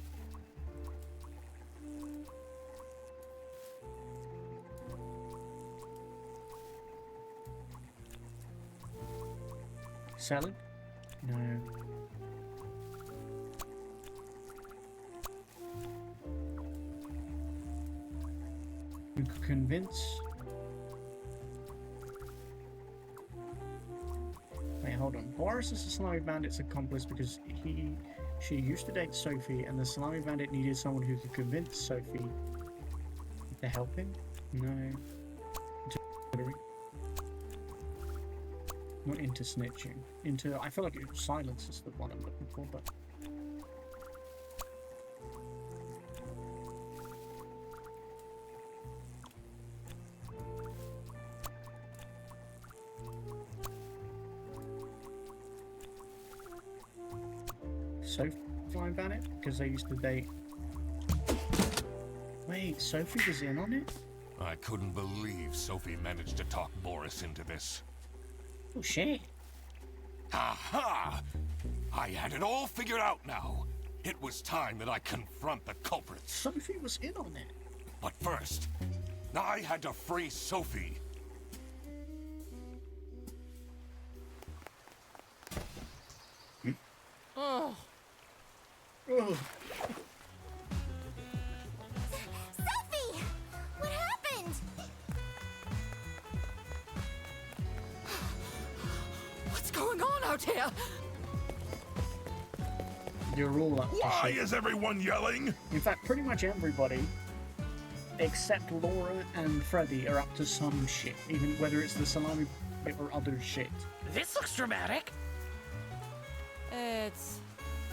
Salad? No. You could convince... Wait, hold on. Boris is the Salami Bandit's accomplice because she used to date Sophie, and the Salami Bandit needed someone who could convince Sophie to help him? No. Not into snitching. Into... I feel like silence is the one I'm looking for, but... Sophie Flying Bandit? Because they used to date... Wait, Sophie was in on it? I couldn't believe Sophie managed to talk Boris into this. Oh shit. Aha! I had it all figured out now. It was time that I confront the culprits. Sophie was in on it. But first, I had to free Sophie. Oh, Oh. Sophie! What happened? what's going on out here? You're all up to Why shit. is everyone yelling? In fact, pretty much everybody, except Laura and Freddy, are up to some shit. Even whether it's the salami bit or other shit. This looks dramatic. It's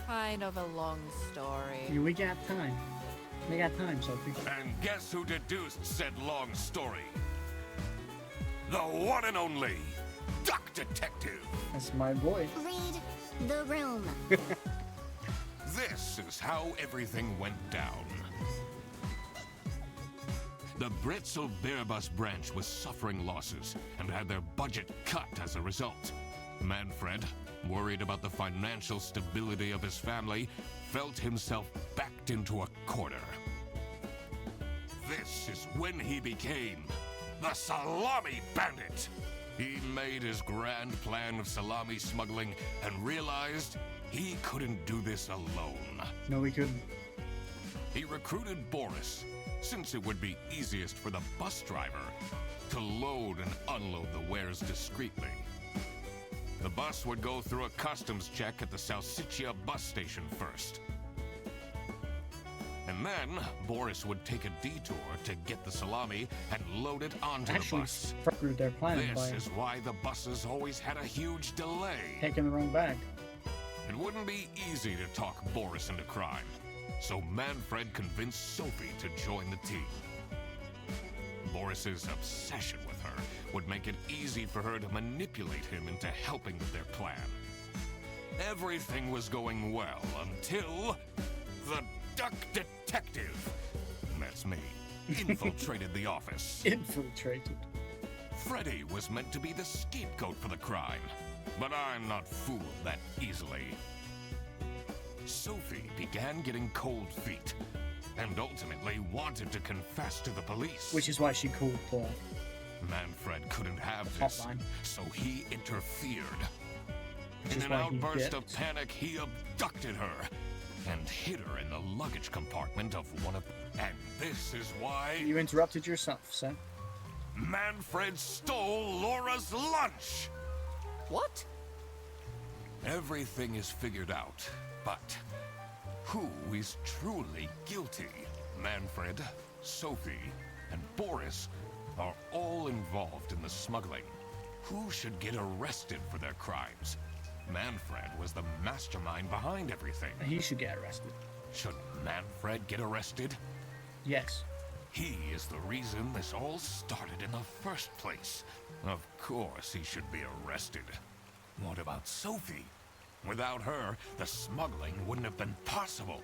kind of a long story. Yeah, we got time. We got time, Sophie. And guess who deduced said long story? The one and only Duck Detective. That's my boy. Read the room. This is how everything went down. The Britzel Bearbus branch was suffering losses and had their budget cut as a result. Manfred, worried about the financial stability of his family, felt himself backed into a corner. This is when he became the Salami Bandit. He made his grand plan of salami smuggling and realized he couldn't do this alone. No, we couldn't. He recruited Boris, since it would be easiest for the bus driver to load and unload the wares discreetly. The bus would go through a customs check at the Salsiccia bus station first. And then Boris would take a detour to get the salami and load it onto the Actually, bus. screwed their plan This by is why the buses always had a huge delay. taking the wrong bag. It wouldn't be easy to talk Boris into crime, so Manfred convinced Sophie to join the team. Boris's obsession with her would make it easy for her to manipulate him into helping with their plan. Everything was going well until the Duck Detective, that's me, infiltrated the office. Infiltrated. Freddy was meant to be the scapegoat for the crime, but I'm not fooled that easily. Sophie began getting cold feet, and ultimately wanted to confess to the police. Which is why she called Paul. Manfred couldn't have this, Hotline. so he interfered. Which In is an why he outburst of dipped. panic, he abducted her and hid her in the luggage compartment of one of... And this is why You interrupted yourself, sir. Manfred stole Laura's lunch! What? Everything is figured out, but who is truly guilty? Manfred, Sophie, and Boris are all involved in the smuggling. Who should get arrested for their crimes? Manfred was the mastermind behind everything. He should get arrested. Should Manfred get arrested? Yes. He is the reason this all started in the first place. Of course he should be arrested. What about Sophie? Without her, the smuggling wouldn't have been possible.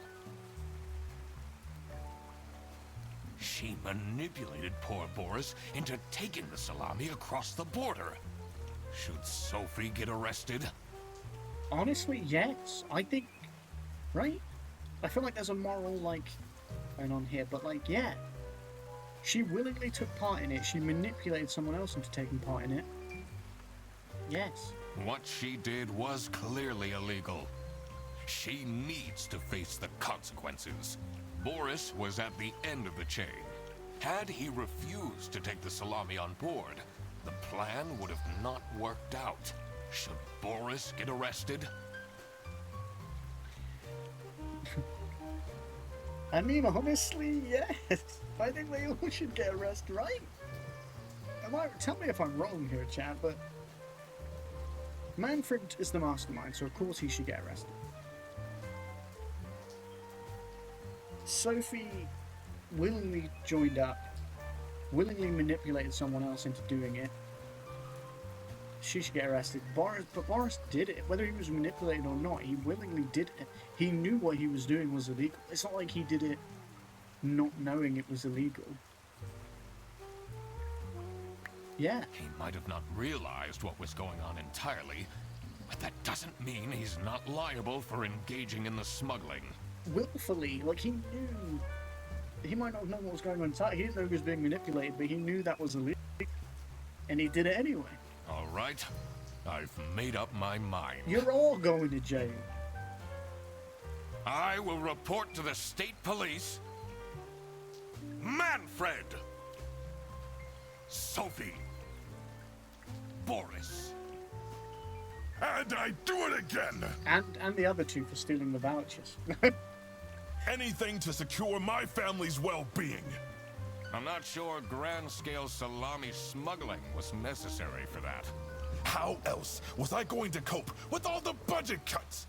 She manipulated poor Boris into taking the salami across the border. Should Sophie get arrested? Honestly, yes. I think... Right? I feel like there's a moral, like, going on here, but, like, yeah. She willingly took part in it. She manipulated someone else into taking part in it. Yes. What she did was clearly illegal. She needs to face the consequences. Boris was at the end of the chain. Had he refused to take the salami on board, the plan would have not worked out. Should Boris get arrested? I mean, honestly, yes. I think they all should get arrested, right? Tell me if I'm wrong here, chat, but... Manfred is the mastermind, so of course he should get arrested. Sophie willingly joined up, willingly manipulated someone else into doing it. She should get arrested. But Boris did it. Whether he was manipulated or not, he willingly did it. He knew what he was doing was illegal. It's not like he did it not knowing it was illegal. Yeah. He might have not realized what was going on entirely, but that doesn't mean he's not liable for engaging in the smuggling. Willfully, like he knew. He might not have known what was going on inside. He didn't know he was being manipulated, but he knew that was illegal. And he did it anyway. All right, I've made up my mind. You're all going to jail. I will report to the state police. Manfred! Sophie! Boris! And I do it again! And the other two for stealing the vouchers. Anything to secure my family's well-being. I'm not sure grand-scale salami smuggling was necessary for that. How else was I going to cope with all the budget cuts?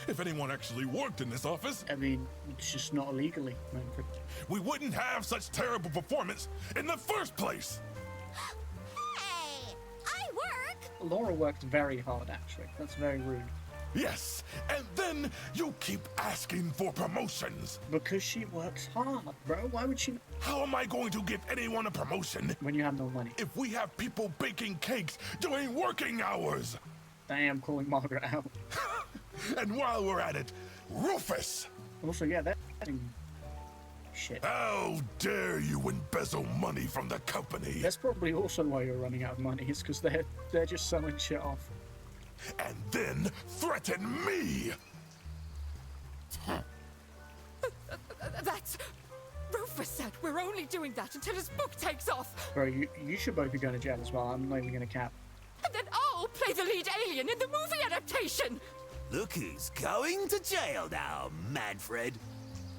If anyone actually worked in this office, I mean, it's just not illegally, Manfred. we wouldn't have such terrible performance in the first place. Hey, I work. Laura worked very hard, actually. That's very rude. Yes, and then you keep asking for promotions. Because she works hard, bro. Why would she... How am I going to give anyone a promotion When you have no money. if we have people baking cakes during working hours? Damn, calling Margaret out. And while we're at it, Rufus! Also, yeah, that... Shit. How dare you embezzle money from the company? That's probably also why you're running out of money. It's because they're just selling shit off. And then threaten me! That's... Rufus said we're only doing that until his book takes off. Bro, you should both be going to jail as well. I'm not even going to cap. And then I'll play the lead alien in the movie adaptation. Look who's going to jail now, Manfred.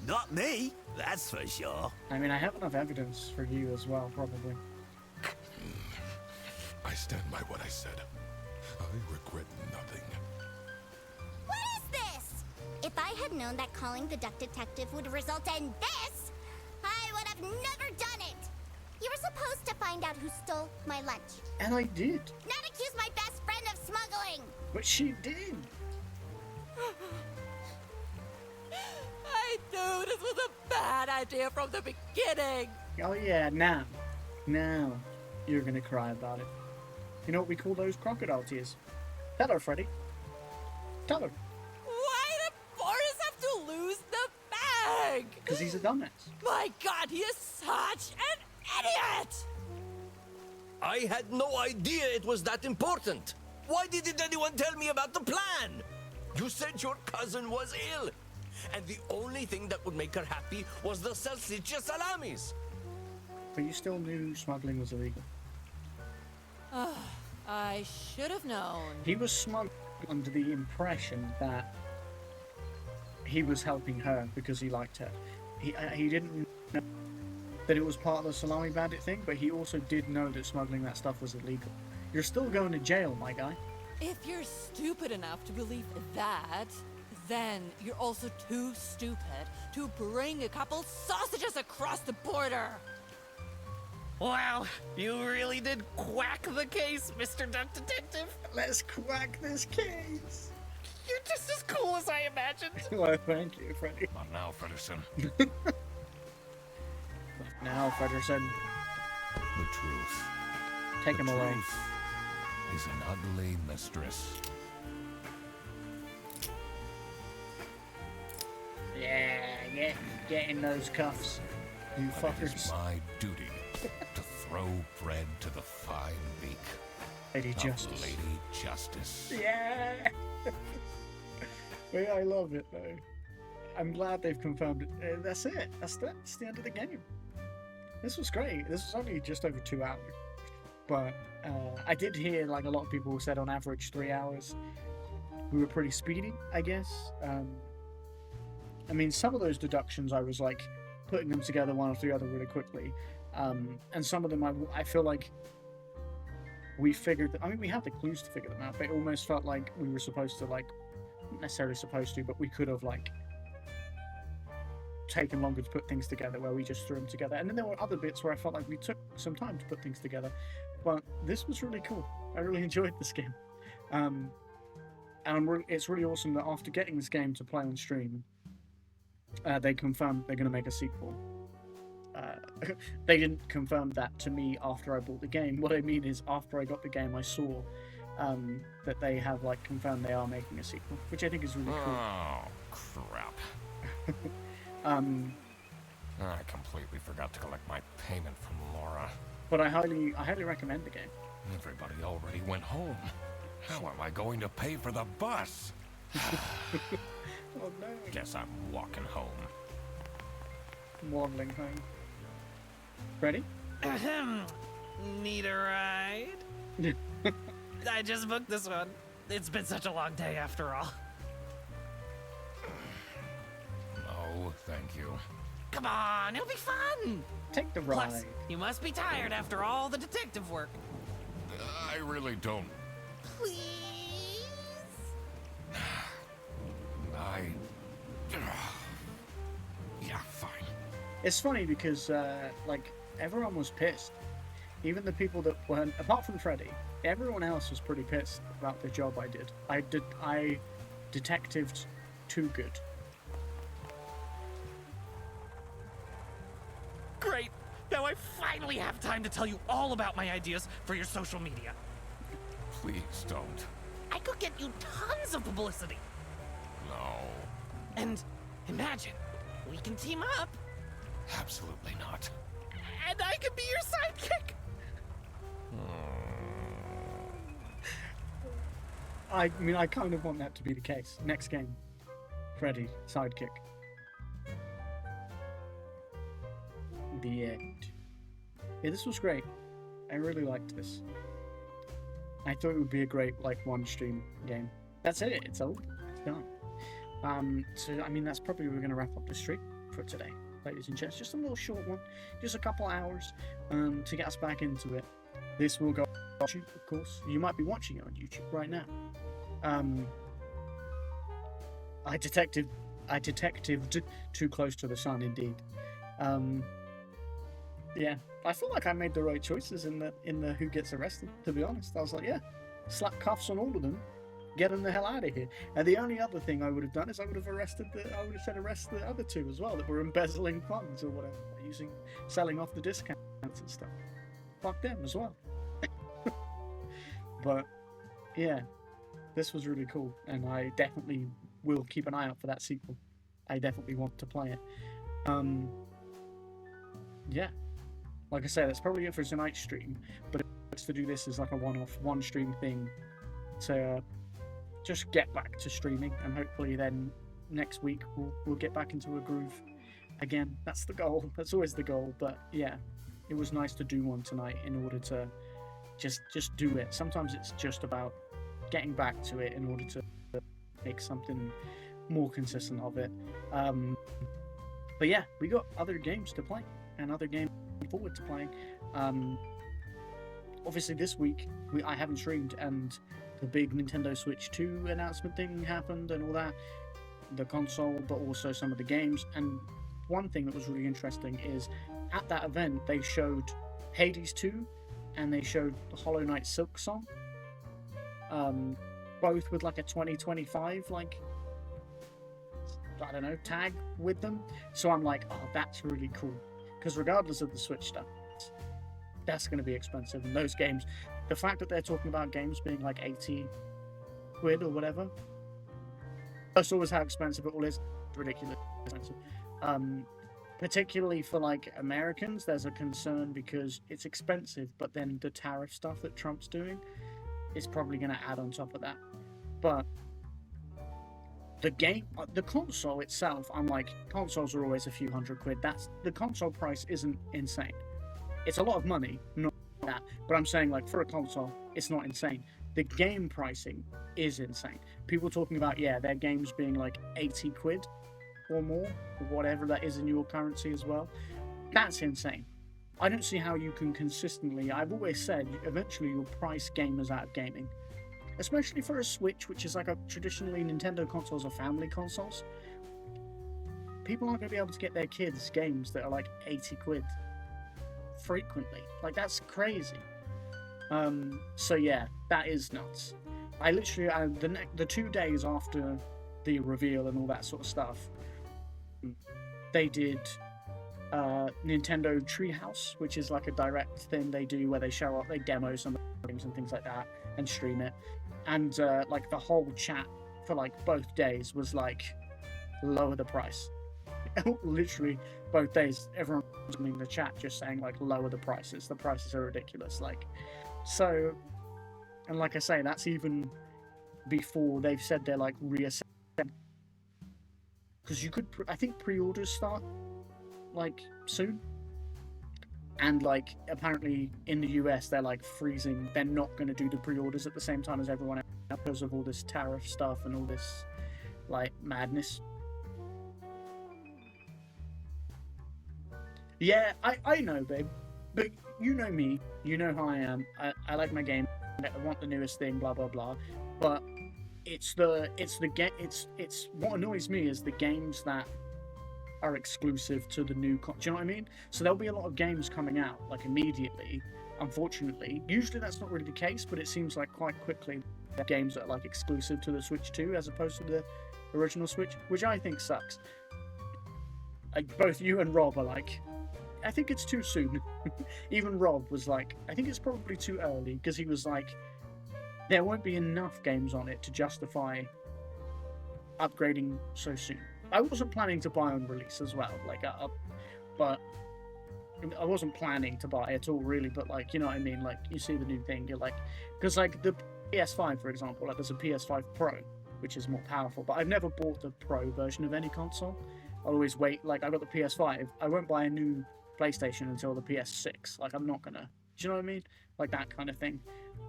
Not me, that's for sure. I mean, I have enough evidence for you as well, probably. I stand by what I said. I regret nothing. What is this? If I had known that calling the duck detective would result in this, I would have never done it. You were supposed to find out who stole my lunch, And I did. not accuse my best friend of smuggling. But she did. I knew this was a bad idea from the beginning. Oh yeah, now you're going to cry about it. You know what we call those? Crocodile tears. Tell her, Freddy. Tell her. Why did Boris have to lose the bag? Because he's a dumbass. My God, he is such an idiot! I had no idea it was that important. Why didn't anyone tell me about the plan? You said your cousin was ill. and the only thing that would make her happy was the salsiccia salamis. But you still knew smuggling was illegal. I should have known. He was smuggling under the impression that he was helping her because he liked her. He didn't know that it was part of the Salami Bandit thing, but he also did know that smuggling that stuff was illegal. You're still going to jail, my guy. If you're stupid enough to believe that, then you're also too stupid to bring a couple sausages across the border. Wow, you really did quack the case, Mr. Duck Detective. Let's quack this case. You're just as cool as I imagined. Well, thank you, Freddy. Not now, Frederson. Now, Frederson, The truth. take him The away. truth is an ugly mistress. Yeah, get in those cuffs, you But it is fuckers. my duty to throw bread to the fine beak Lady of Justice. Lady Justice. Yeah. Yeah, I love it though. I'm glad they've confirmed it. That's it. That's the end of the game. This was great. This was only just over 2 hours, but I did hear like a lot of people said on average 3 hours. We were pretty speedy, I guess. I mean, some of those deductions I was like putting them together one after the other really quickly, and some of them I feel like we figured. I mean, we had the clues to figure them out, but it almost felt like we were supposed to like. Not necessarily supposed to, but we could have like taken longer to put things together where we just threw them together. And then there were other bits where I felt like we took some time to put things together, but this was really cool. I really enjoyed this game, and it's really awesome that after getting this game to play on stream, they confirmed they're going to make a sequel. They didn't confirm that to me after I bought the game. What I mean is after I got the game, I saw that they have like confirmed they are making a sequel, which I think is really cool. Oh, crap. I completely forgot to collect my payment from Laura. But I highly recommend the game. Everybody already went home. How am I going to pay for the bus? Oh no! Guess I'm walking home. Waddling home. Ready? Ahem. Need a ride? I just booked this one. It's been such a long day after all. No, thank you. Come on, it'll be fun. Take the Plus, ride. you must be tired after all the detective work. I really don't. Please? Yeah, fine. It's funny because like everyone was pissed. Even the people that weren't, apart from Freddy, everyone else was pretty pissed about the job I did. I detectived too good. Great. Now I finally have time to tell you all about my ideas for your social media. Please don't. I could get you tons of publicity. No. And imagine, we can team up, Absolutely not. and I could be your sidekick. I mean, I kind of want that to be the case. Next game, Freddy, sidekick. The end. Yeah, this was great. I really liked this. I thought it would be a great, like, one-stream game. That's it. It's over. It's done. So, I mean, that's probably where we're going to wrap up the stream for today, ladies and gents. Just a little short one. Just a couple hours to get us back into it. This will go on YouTube, of course. You might be watching it on YouTube right now. I detectived too close to the sun, indeed. Yeah, I feel like I made the right choices in the who gets arrested. To be honest, I was like, yeah, slap cuffs on all of them, get them the hell out of here. And the only other thing I would have done is I would have said arrest the other two as well that were embezzling funds or whatever, selling off the discounts and stuff. Fuck them as well. But yeah, this was really cool, and I definitely will keep an eye out for that sequel. I definitely want to play it. Yeah, like I said, that's probably it for tonight's stream, but it's to do this as like a one-off, one-stream thing to just get back to streaming, and hopefully then next week we'll get back into a groove again. That's the goal. That's always the goal. But yeah, it was nice to do one tonight in order to just do it. Sometimes it's just about getting back to it in order to make something more consistent of it. But yeah, we got other games to play and other games forward to playing. Obviously this week I haven't streamed, and the big Nintendo Switch 2 announcement thing happened and all that, the console, but also some of the games. And one thing that was really interesting is at that event they showed Hades 2 and they showed the Hollow Knight Silk Song, both with like a 2025 like, I don't know, tag with them. So I'm like, oh, that's really cool, because regardless of the Switch stuff, that's going to be expensive. And those games, the fact that they're talking about games being like 80 quid or whatever, that's always how expensive it all is. Ridiculous expensive. Particularly for like Americans, there's a concern because it's expensive, but then the tariff stuff that Trump's doing is probably going to add on top of that. But the console itself, I'm like, consoles are always a few hundred quid. The console price isn't insane. It's a lot of money, not that, but I'm saying like for a console, it's not insane. The game pricing is insane. People talking about, yeah, their games being like 80 quid or more, or whatever that is in your currency as well. That's insane. I don't see how you can consistently, I've always said, eventually you'll price gamers out of gaming. Especially for a Switch, which is like traditionally Nintendo consoles are family consoles. People aren't going to be able to get their kids games that are like 80 quid frequently. Like, that's crazy. So yeah, that is nuts. I literally, the 2 days after the reveal and all that sort of stuff, they did Nintendo Treehouse, which is like a direct thing they do where they show up, they demo some games and things like that and stream it. And like the whole chat for like both days was like, lower the price. Literally both days, everyone was in the chat just saying like, lower the prices are ridiculous. Like, so, and like I say, that's even before they've said they're like reassessing, because you could I think pre-orders start like soon, and like apparently in the US they're like freezing, they're not going to do the pre-orders at the same time as everyone else because of all this tariff stuff and all this like madness. Yeah, I know, babe, but you know me, you know how I am. I like my game, I want the newest thing, blah blah blah, but it's what annoys me is the games that are exclusive to the new do you know what I mean? So there'll be a lot of games coming out like immediately, unfortunately. Usually that's not really the case, but it seems like quite quickly games that are like exclusive to the Switch 2 as opposed to the original Switch, which I think sucks. Like, both you and Rob are like, I think it's too soon. Even Rob was like, I think it's probably too early, because he was like, there won't be enough games on it to justify upgrading so soon. I wasn't planning to buy on release as well, like, but I wasn't planning to buy at all, really. But like, you know what I mean? Like, you see the new thing, you're like, because like the PS5, for example, like there's a PS5 Pro, which is more powerful. But I've never bought the Pro version of any console. I always wait. Like, I got the PS5. I won't buy a new PlayStation until the PS6. Like, I'm not gonna. Do you know what I mean? Like that kind of thing.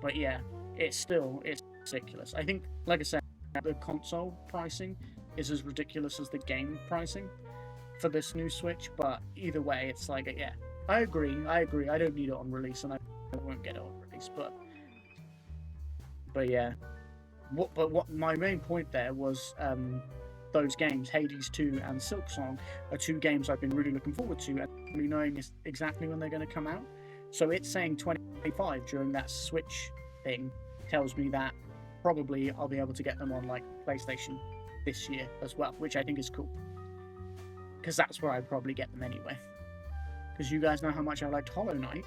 But yeah, it's ridiculous. I think, like I said, the console pricing is as ridiculous as the game pricing for this new Switch. But either way, it's like, yeah, I agree. I don't need it on release, and I won't get it on release. But yeah, what my main point there was, those games, Hades 2 and Silk Song, are two games I've been really looking forward to, and really knowing exactly when they're going to come out. So it's saying 2025 during that Switch thing tells me that probably I'll be able to get them on like PlayStation this year as well, which I think is cool, because that's where I'd probably get them anyway. Because you guys know how much I liked Hollow Knight,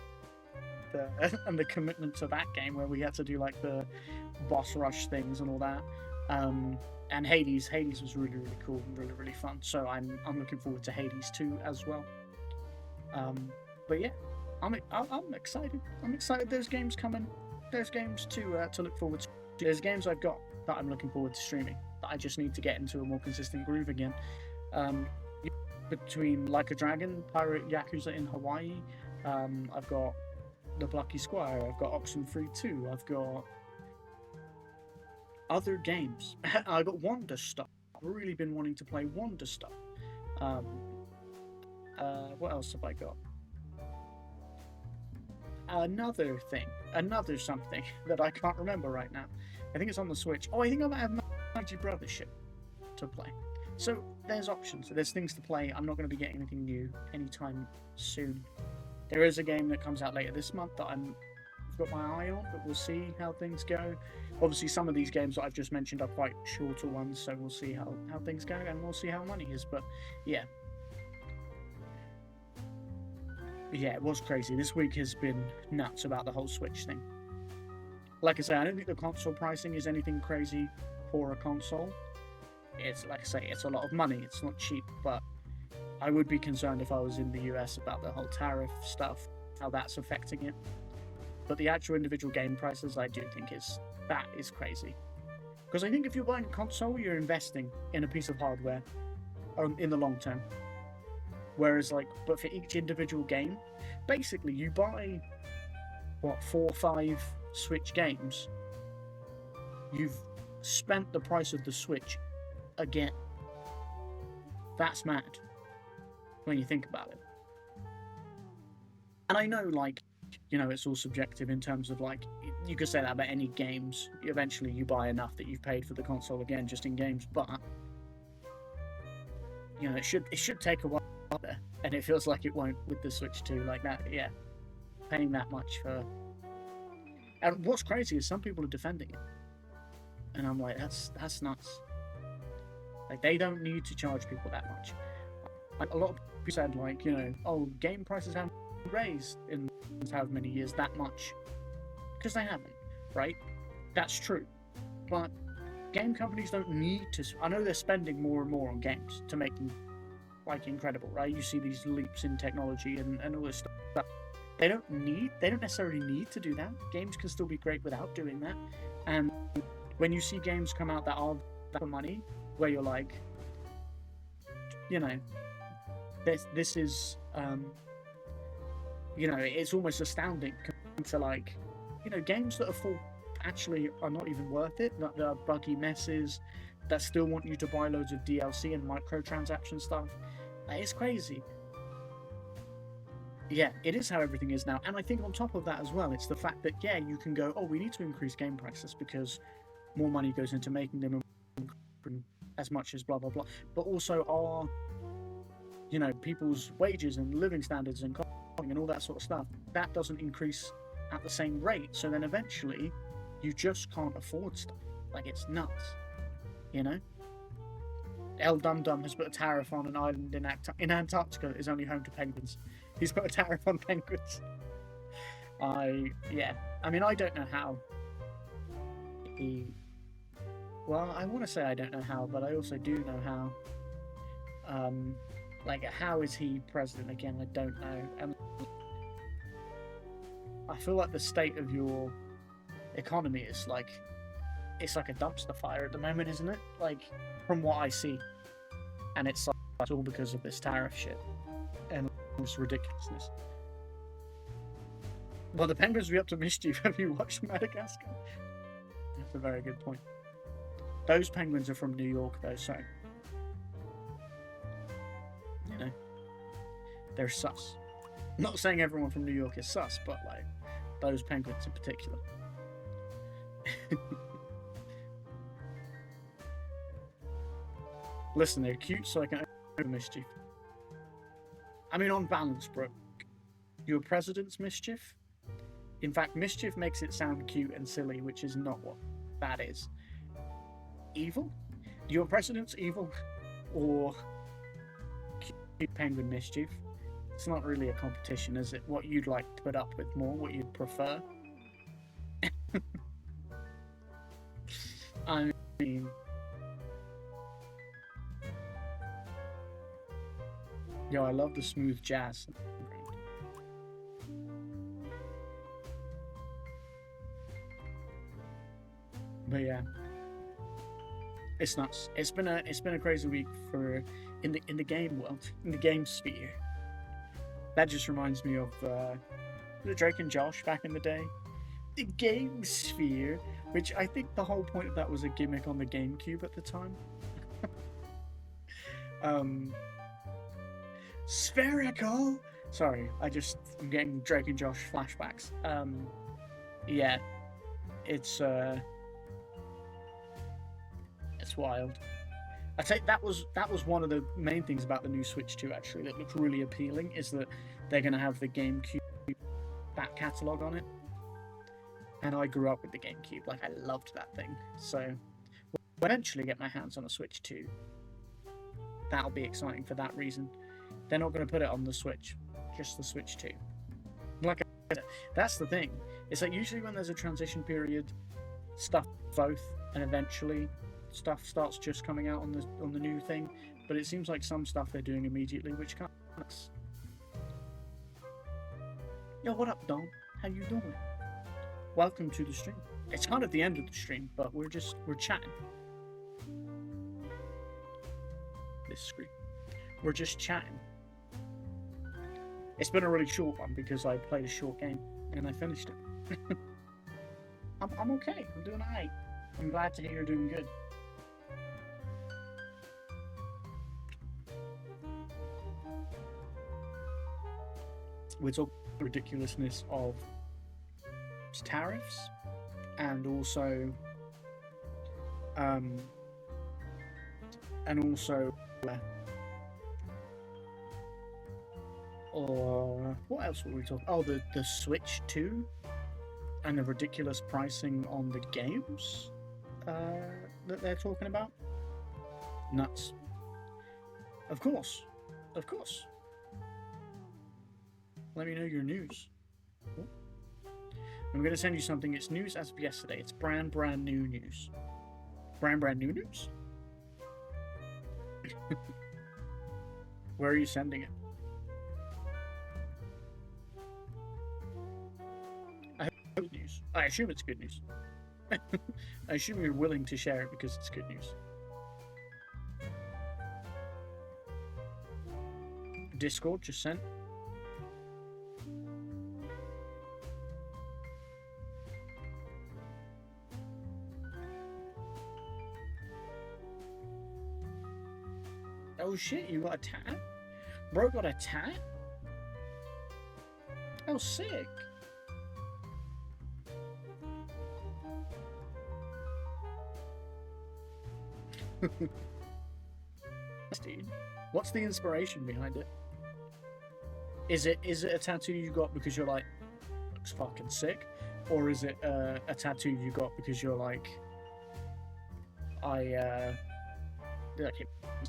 and the commitment to that game where we had to do like the boss rush things and all that. And Hades was really, really cool and really, really fun. So I'm looking forward to Hades 2 as well. But yeah, I'm excited. I'm excited. There's games coming. There's games to look forward to. There's games I've got that I'm looking forward to streaming. that I just need to get into a more consistent groove again. Between Like a Dragon, Pirate Yakuza in Hawaii, I've got The Plucky Squire, I've got Oxenfree 2, I've got other games. I got Wonder Stuff. I've really been wanting to play Wonder Stuff. What else have I got? Another something that I can't remember right now. I think it's on the Switch. Oh, I think I might have Mighty Brothership to play. So there's options. There's things to play. I'm not going to be getting anything new anytime soon. There is a game that comes out later this month that I've got my eye on, but we'll see how things go. Obviously, some of these games that I've just mentioned are quite shorter ones, so we'll see how things go, and we'll see how money is. But yeah. Yeah, it was crazy. This week has been nuts about the whole Switch thing. Like I say, I don't think the console pricing is anything crazy for a console. It's, like I say, it's a lot of money. It's not cheap, but I would be concerned if I was in the US about the whole tariff stuff, how that's affecting it. But the actual individual game prices, I do think is crazy. Because I think if you're buying a console, you're investing in a piece of hardware in the long term. Whereas, but for each individual game, basically you buy, 4 or 5 Switch games, you've spent the price of the Switch again. That's mad when you think about it. And I know, it's all subjective in terms of, you could say that about any games. Eventually you buy enough that you've paid for the console again just in games, but, it should take a while there, and it feels like it won't with the Switch 2 like that. Yeah, paying that much for... And what's crazy is some people are defending it, and I'm like, that's nuts. They don't need to charge people that much. A lot of people said, game prices haven't raised in however many years that much, because they haven't, right? That's true, but game companies don't need to... I know they're spending more and more on games to make them incredible, right? You see these leaps in technology and all this stuff. They don't necessarily need to do that. Games can still be great without doing that. And when you see games come out that are for money, where you're like, this is, it's almost astounding to games that actually are not even worth it, that are buggy messes, that still want you to buy loads of DLC and microtransaction stuff. It's crazy. Yeah, it is how everything is now. And I think on top of that as well, it's the fact that, you can go, we need to increase game prices because more money goes into making them as much as blah, blah, blah. But also our, people's wages and living standards and clothing and all that sort of stuff, that doesn't increase at the same rate. So then eventually you just can't afford stuff. It's nuts. El Dum Dum has put a tariff on an island in Antarctica that is only home to penguins. He's put a tariff on penguins. I don't know how I want to say I don't know how, but I also do know how. How is he president again? I don't know. And I feel like the state of your economy is it's like a dumpster fire at the moment, isn't it? From what I see. And it's all because of this tariff shit. And this ridiculousness. Well, the penguins will be up to mischief. Have you watched Madagascar? That's a very good point. Those penguins are from New York, though, so... They're sus. I'm not saying everyone from New York is sus, but, those penguins in particular. Listen, they're cute, so I can own mischief. I mean, on balance, Brooke, your president's mischief? In fact, mischief makes it sound cute and silly, which is not what that is. Evil? Your president's evil? Or cute penguin mischief? It's not really a competition, is it? What you'd like to put up with more, what you'd prefer? I mean... Yo, I love the smooth jazz. But yeah. It's nuts. It's been a crazy week for in the game world, in the game sphere. That just reminds me of Drake and Josh back in the day. The game sphere, which I think the whole point of that was a gimmick on the GameCube at the time. Spherical. Sorry, I'm getting Drake and Josh flashbacks. Yeah, it's wild. I think that was one of the main things about the new Switch 2 actually that looks really appealing, is that they're going to have the GameCube back catalogue on it. And I grew up with the GameCube, like I loved that thing. So we'll eventually get my hands on a Switch 2. That'll be exciting for that reason. They're not going to put it on the Switch, just the Switch 2. Like I said, that's the thing. It's like usually when there's a transition period, stuff both, and eventually stuff starts just coming out on the new thing. But it seems like some stuff they're doing immediately, which kind of sucks. Yo, what up, Dom? How you doing? Welcome to the stream. It's kind of the end of the stream, but we're chatting. This screen. We're just chatting. It's been a really short one because I played a short game and I finished it. I'm okay. I'm doing alright. I'm glad to hear you're doing good. We're talking about the ridiculousness of tariffs and also or what else were we talking? Oh, the Switch 2 and the ridiculous pricing on the games that they're talking about. Nuts. Of course. Let me know your news. I'm going to send you something. It's news as of yesterday. It's brand new news. Brand new news? Where are you sending it? I hope it's good news. I assume it's good news. I assume you're willing to share it because it's good news. Discord just sent. Oh shit, you got a tat? Bro got a tat? Oh, sick. Dude, what's the inspiration behind it? Is it a tattoo you got because you're like, looks fucking sick? Or is it a tattoo you got because you're like,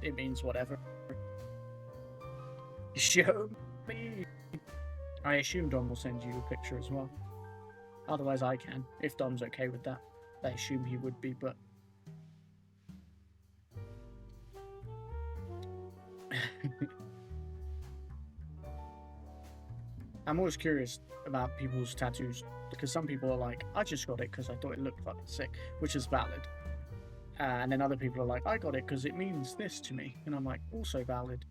it means whatever. Show me. I assume Dom will send you a picture as well. Otherwise I can, if Dom's okay with that. I assume he would be, but... I'm always curious about people's tattoos, because some people are like, I just got it because I thought it looked fucking sick, which is valid. And then other people are like, I got it because it means this to me. And I'm like, also valid.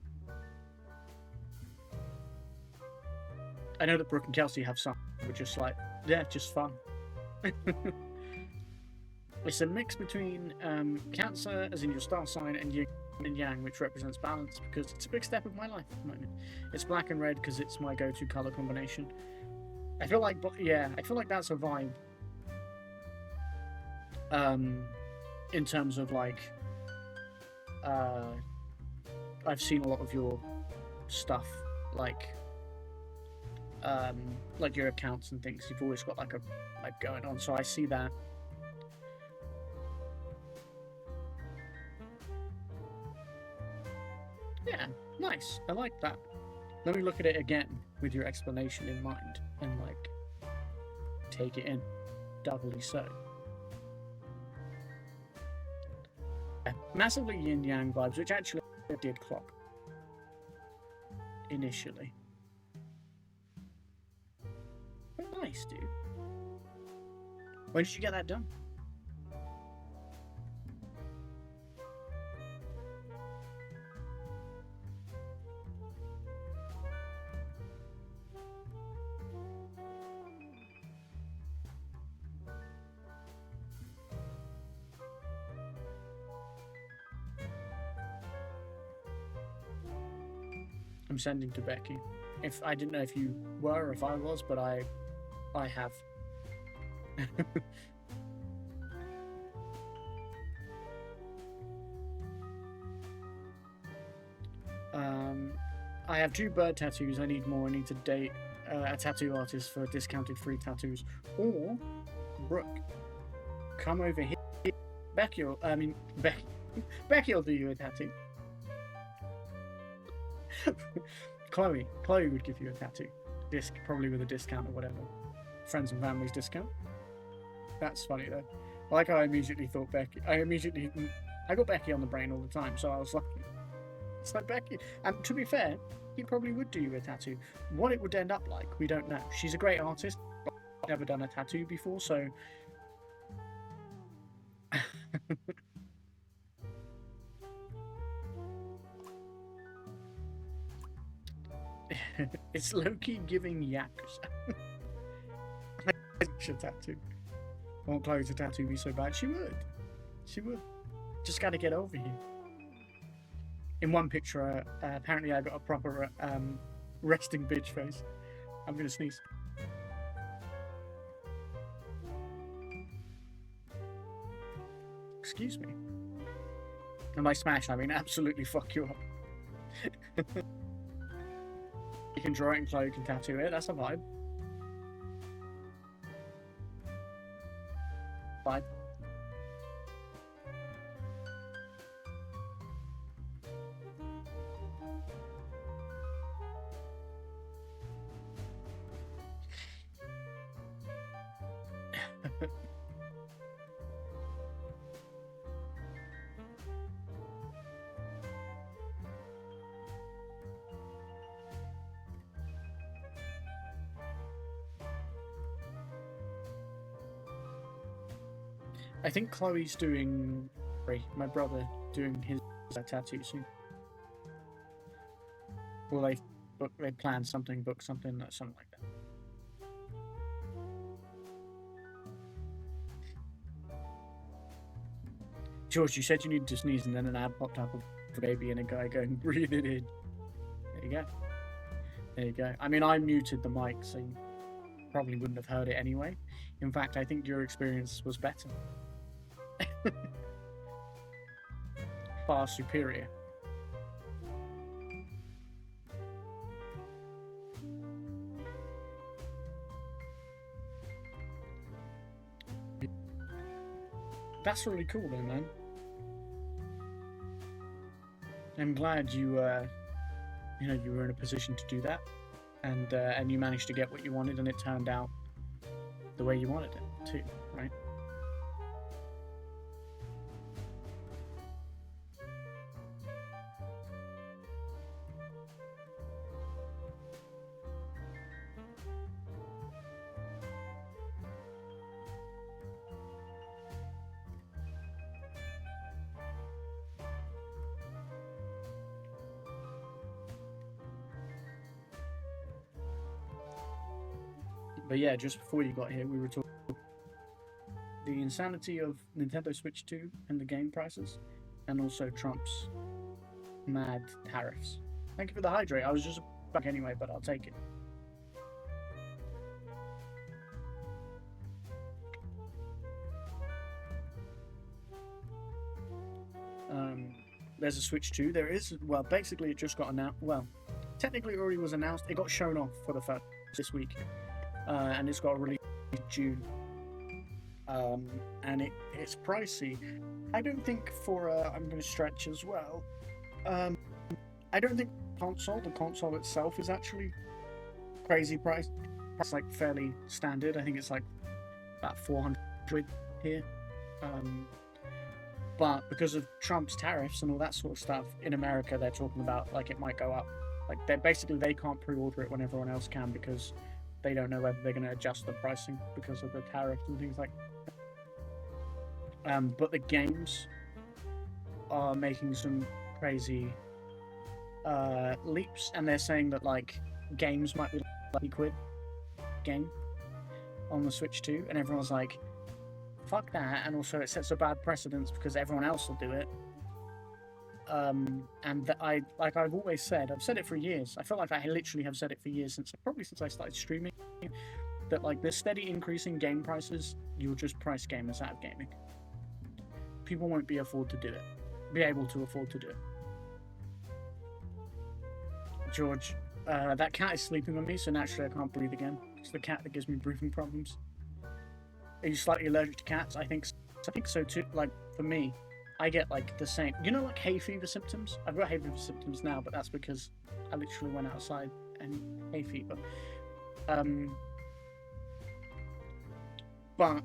I know that Brooke and Kelsey have some, but just like, yeah, just fun. It's a mix between Cancer, as in your star sign, and Yin and Yang, which represents balance, because it's a big step of my life at the moment. It's black and red because it's my go-to color combination. I feel like that's a vibe. In terms of like, I've seen a lot of your stuff, like your accounts and things. You've always got like a going on, so I see that. Yeah, nice. I like that. Let me look at it again with your explanation in mind and like take it in, doubly so. Massively yin yang vibes, which actually I did clock initially. But nice, dude. When did you get that done? I'm sending to Becky. If I didn't know if you were or if I was, but I have. I have 2 bird tattoos. I need more. I need to date a tattoo artist for discounted free tattoos. Or, Brooke, come over here. Becky will do you a tattoo. Chloe would give you a tattoo. Probably with a discount or whatever. Friends and families discount. That's funny though. Like I immediately thought Becky. I got Becky on the brain all the time, so I was like, it's like Becky. And to be fair, he probably would do you a tattoo. What it would end up like, we don't know. She's a great artist, but I've never done a tattoo before, so. It's low-key giving yaks. A tattoo. I want Chloe to tattoo me so bad. She would. Just gotta get over here. In one picture, apparently I got a proper resting bitch face. I'm gonna sneeze. Excuse me. And by smash, I mean absolutely fuck you up. You can draw it and Chloe can tattoo it. That's a vibe. Vibe. I think Chloe's doing, my brother, doing his tattoo soon. Well, they planned something, booked something, something like that. George, you said you needed to sneeze, and then an ad popped up of a baby and a guy going, breathe it in. There you go. There you go. I mean, I muted the mic, so you probably wouldn't have heard it anyway. In fact, I think your experience was better. Far superior. That's really cool though, man. I'm glad you you were in a position to do that, and you managed to get what you wanted, and it turned out the way you wanted it too, right? But yeah, just before you got here, we were talking the insanity of Nintendo Switch 2 and the game prices, and also Trump's mad tariffs. Thank you for the hydrate. I was just back anyway, but I'll take it. There's a Switch 2. There is, well, basically it just got announced. Well, technically it already was announced. It got shown off for the first this week. And it's got a release in June, and it's pricey. I don't think for I'm going to stretch as well. I don't think the console itself is actually crazy price. It's like fairly standard. I think it's like about 400 here. But because of Trump's tariffs and all that sort of stuff in America, they're talking about like it might go up. Like they can't pre-order it when everyone else can because they don't know whether they're going to adjust the pricing because of the tariffs and things like that. But the games are making some crazy leaps, and they're saying that like games might be like £30 game on the Switch 2, and everyone's like, fuck that, and also it sets a bad precedence because everyone else will do it. And that I've always said, I've said it for years. I feel like I literally have said it for years probably since I started streaming, that like the steady increase in game prices, you'll just price gamers out of gaming. People won't be able to afford to do it. George, that cat is sleeping on me, so naturally I can't breathe again. It's the cat that gives me breathing problems. Are you slightly allergic to cats? I think so too. Like for me, I get like the same, you know, like hay fever symptoms. I've got hay fever symptoms now, but that's because I literally went outside and hay fever. But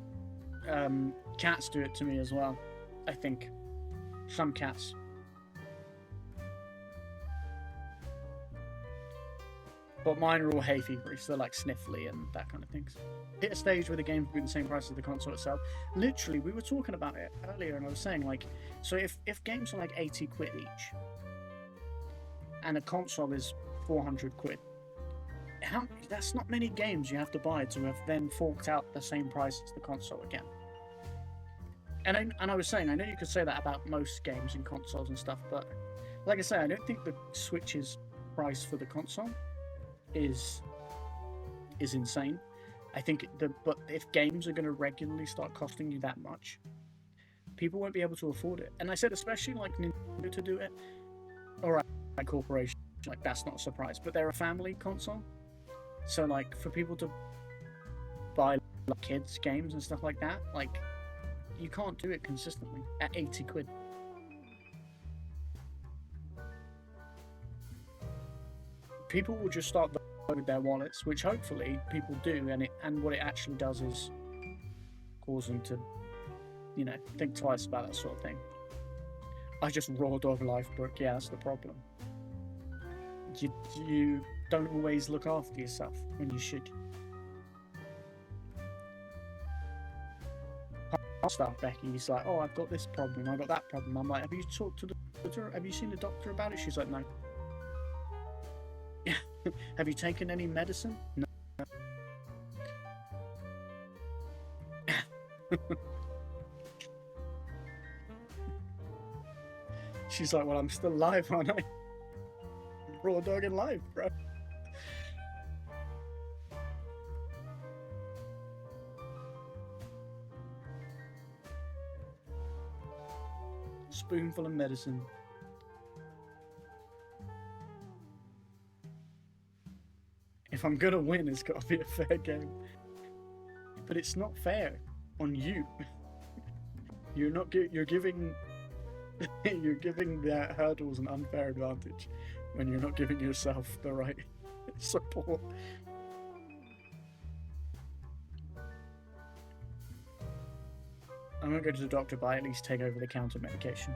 cats do it to me as well. I think some cats. But mine are all hay fevery, so they're like sniffly and that kind of things. Hit a stage where the game would be the same price as the console itself. Literally, we were talking about it earlier, and I was saying, like, so if games are like 80 quid each, and a console is 400 quid, that's not many games you have to buy to have then forked out the same price as the console again. And I was saying, I know you could say that about most games and consoles and stuff, but like I say, I don't think the Switch's price for the console is insane. I think but if games are going to regularly start costing you that much, people won't be able to afford it. And I said, especially like Nintendo to do it, all right, like corporation, like that's not a surprise, but they're a family console, so like for people to buy like kids games and stuff like that, like you can't do it consistently at 80 quid. People will just start with their wallets, which hopefully people do, and what it actually does is cause them to, you know, think twice about that sort of thing. I just raw dog life book. Yeah, that's the problem. You don't always look after yourself when you should. Stuff Becky's like, oh, I've got this problem, I've got that problem. I'm like, have you talked to the doctor? Have you seen the doctor about it? She's like, no. Have you taken any medicine? No. She's like, well, I'm still alive, aren't I? Raw dog in life, bro. Spoonful of medicine. If I'm gonna win, it's gotta be a fair game. But it's not fair on you. You're giving you're giving the hurdles an unfair advantage when you're not giving yourself the right support. I'm gonna go to the doctor, but I at least take over the counter medication.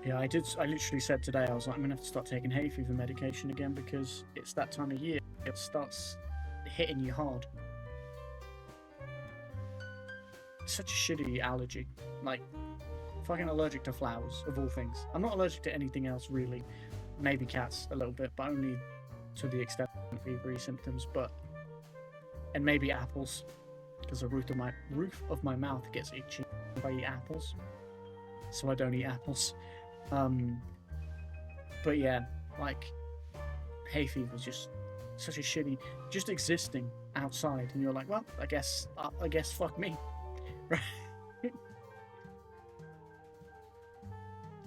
Yeah, I literally said today, I was like, I'm gonna have to start taking hay fever medication again because it's that time of year. It starts hitting you hard. It's such a shitty allergy. Like, fucking allergic to flowers, of all things. I'm not allergic to anything else, really. Maybe cats a little bit, but only to the extent of fevery symptoms, and maybe apples, because the roof of my mouth gets itchy if I eat apples, so I don't eat apples. But yeah, like, hay fever is just such a shitty, just existing outside, and you're like, well, I guess fuck me, right?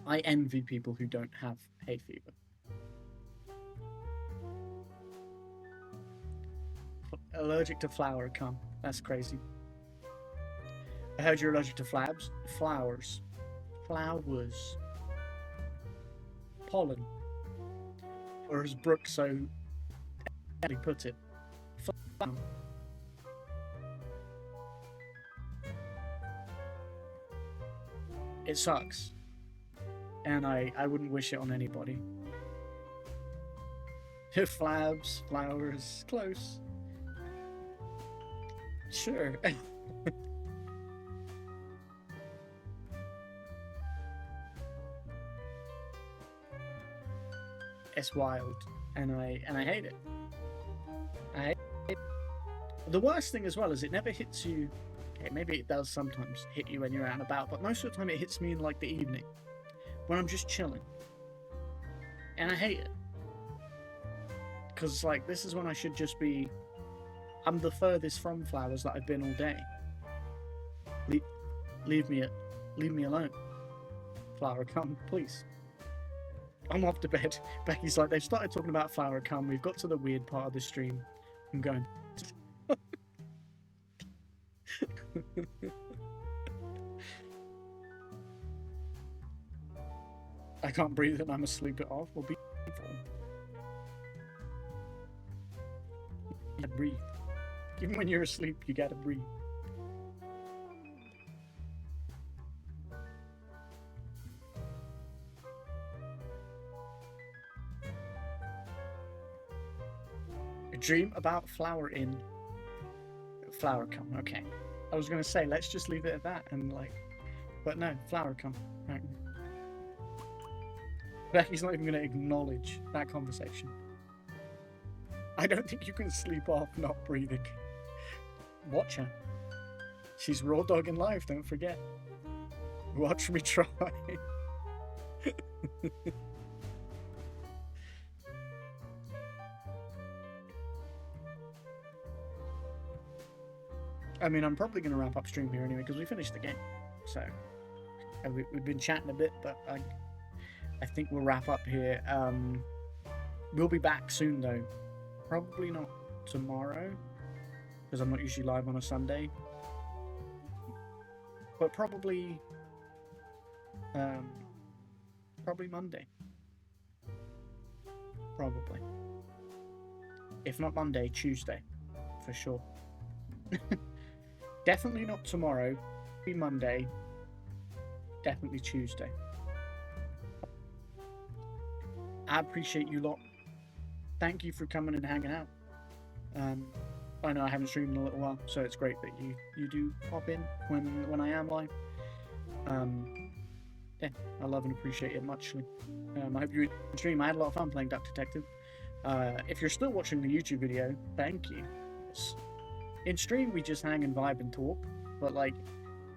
I envy people who don't have hay fever. Allergic to flower cum. That's crazy. I heard you're allergic to flowers. Pollen. Or as Brooke so put it, phlegm. It sucks. And I wouldn't wish it on anybody. Flowers, close. Sure. It's wild, and I hate it. The worst thing as well is it never hits you. Okay, maybe it does sometimes hit you when you're out and about, but most of the time it hits me in like the evening when I'm just chilling, and I hate it because like this is when I should just be. I'm the furthest from flowers that I've been all day. Leave me alone. Flower, come, please. I'm off to bed. Becky's like, they've started talking about flower, come. We've got to the weird part of the stream. I'm going. I can't breathe and I'm asleep. It off will be. You gotta breathe. Even when you're asleep, you gotta breathe. A dream about flower come. Okay. I was gonna say, let's just leave it at that and like, but no, flower come. Right. Becky's not even gonna acknowledge that conversation. I don't think you can sleep off not breathing. Watch her. She's raw dogging life, don't forget. Watch me try. I mean, I'm probably going to wrap up stream here anyway, because we finished the game. So, we've been chatting a bit, but I think we'll wrap up here. We'll be back soon, though. Probably not tomorrow, because I'm not usually live on a Sunday. But probably Monday. Probably. If not Monday, Tuesday. For sure. Definitely not tomorrow. Be Monday. Definitely Tuesday. I appreciate you lot. Thank you for coming and hanging out. I know I haven't streamed in a little while, so it's great that you do pop in when I am live. Yeah, I love and appreciate it muchly. I hope you enjoyed the stream. I had a lot of fun playing Duck Detective. If you're still watching the YouTube video, thank you. In stream, we just hang and vibe and talk, but like,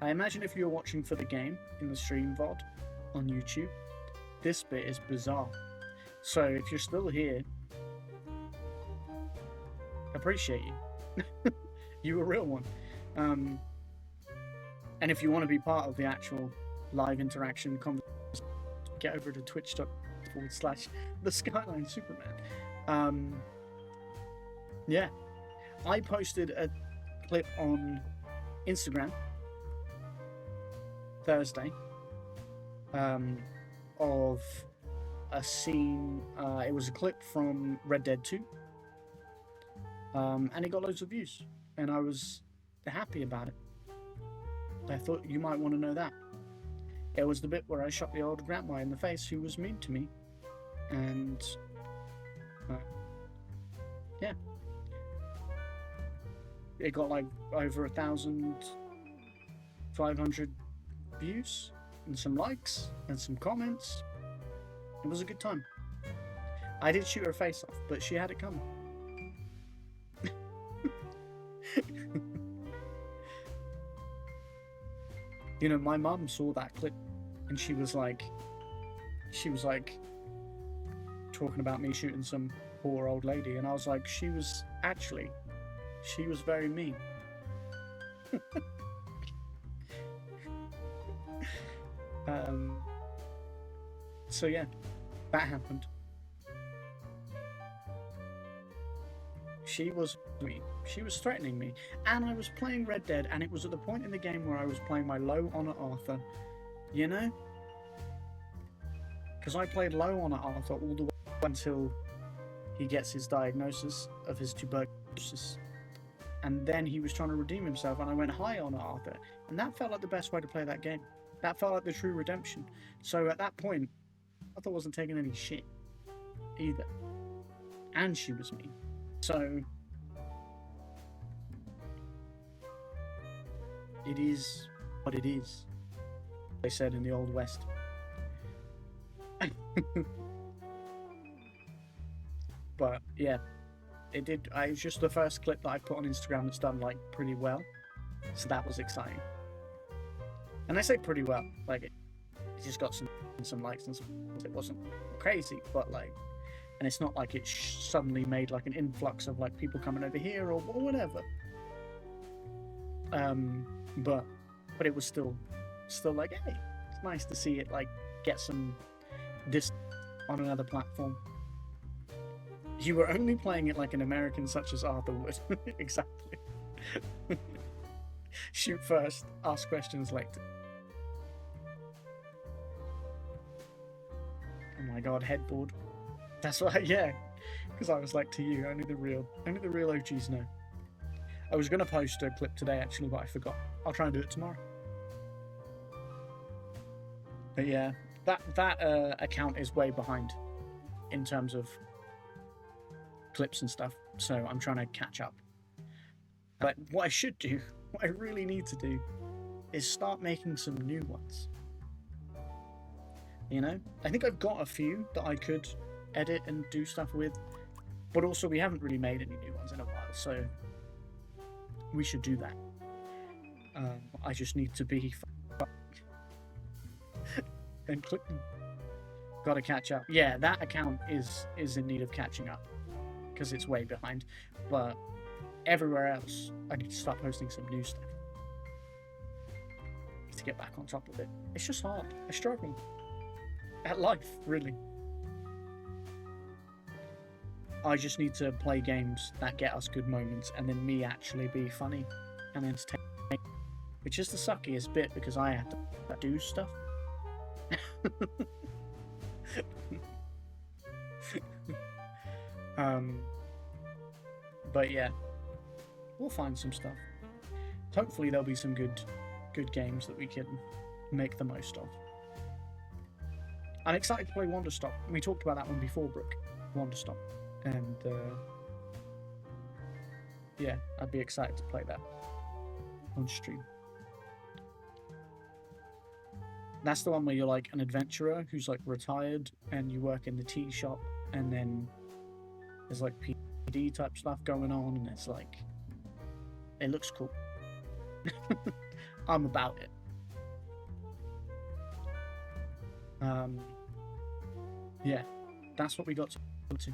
I imagine if you're watching for the game in the stream VOD on YouTube, this bit is bizarre. So if you're still here, appreciate you. You a real one. And if you want to be part of the actual live interaction conversation, get over to twitch.tv/the Skyline Superman. Yeah, I posted a clip on Instagram Thursday of a scene. It was a clip from Red Dead 2, and it got loads of views, and I was happy about it. I thought you might want to know that. It was the bit where I shot the old grandma in the face who was mean to me, and yeah, it got like over 1,500 views and some likes and some comments. It was a good time. I did shoot her face off, but she had it coming. You know, my mum saw that clip and she was like talking about me shooting some poor old lady, and I was like, she was very mean. So yeah, that happened. She was mean. She was threatening me, and I was playing Red Dead, and it was at the point in the game where I was playing my low honor Arthur, you know, because I played low honor Arthur all the way until he gets his diagnosis of his tuberculosis, and then he was trying to redeem himself, and I went high honor Arthur, and that felt like the best way to play that game. That felt like the true redemption. So at that point, Arthur wasn't taking any shit either, and she was mean. So it is what it is, they said in the Old West. But yeah, It did. It's just the first clip that I put on Instagram that's done like pretty well, so that was exciting. And I say pretty well, like it just got some likes and some. It wasn't crazy, but like, and it's not like it suddenly made like an influx of like people coming over here or whatever. But it was still like, hey, it's nice to see it like get some this on another platform. You were only playing it like an American such as Arthur would. Exactly. Shoot first, ask questions later. Oh my god, headboard. That's right, yeah. Because I was like to you, only the real OGs know. I was gonna post a clip today actually, but I forgot. I'll try and do it tomorrow. But yeah, that account is way behind in terms of clips and stuff, so I'm trying to catch up. But what I should do, what I really need to do, is start making some new ones. You know, I think I've got a few that I could edit and do stuff with, but also we haven't really made any new ones in a while, so we should do that. I just need to be and click. Gotta catch up. Yeah, that account is in need of catching up because it's way behind. But everywhere else, I need to start posting some new stuff. Need to get back on top of it. It's just hard. I struggle at life, really. I just need to play games that get us good moments, and then me actually be funny and entertaining, which is the suckiest bit because I have to do stuff. But yeah, we'll find some stuff. Hopefully there'll be some good games that we can make the most of. I'm excited to play Wanderstop. We talked about that one before, Brooke. Wanderstop. And yeah, I'd be excited to play that on stream. That's the one where you're like an adventurer who's like retired and you work in the tea shop, and then there's like PD type stuff going on, and it's like, it looks cool. I'm about it. Yeah, that's what we got to do.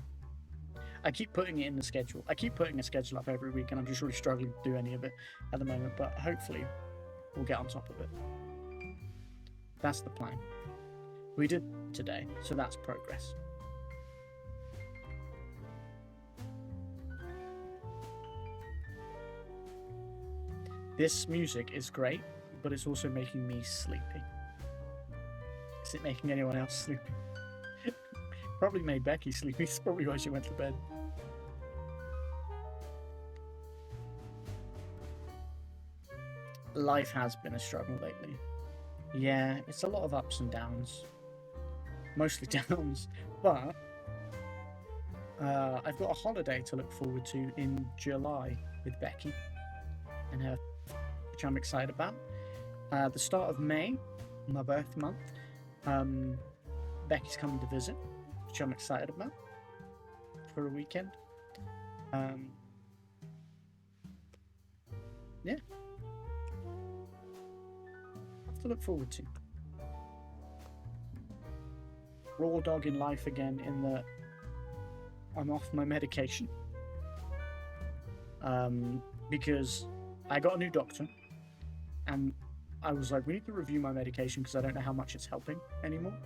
I keep putting it in the schedule. I keep putting a schedule up every week, and I'm just really struggling to do any of it at the moment, but hopefully we'll get on top of it. That's the plan. We did today, so that's progress. This music is great, but it's also making me sleepy. Is it making anyone else sleepy? Probably made Becky sleepy. It's probably why she went to bed. Life has been a struggle lately. Yeah, it's a lot of ups and downs. Mostly downs. But I've got a holiday to look forward to in July with Becky and her, which I'm excited about. The start of May, my birth month, Becky's coming to visit, which I'm excited about, for a weekend. Yeah. To look forward to. Raw dog in life again, in that I'm off my medication. Because I got a new doctor, and I was like, we need to review my medication because I don't know how much it's helping anymore.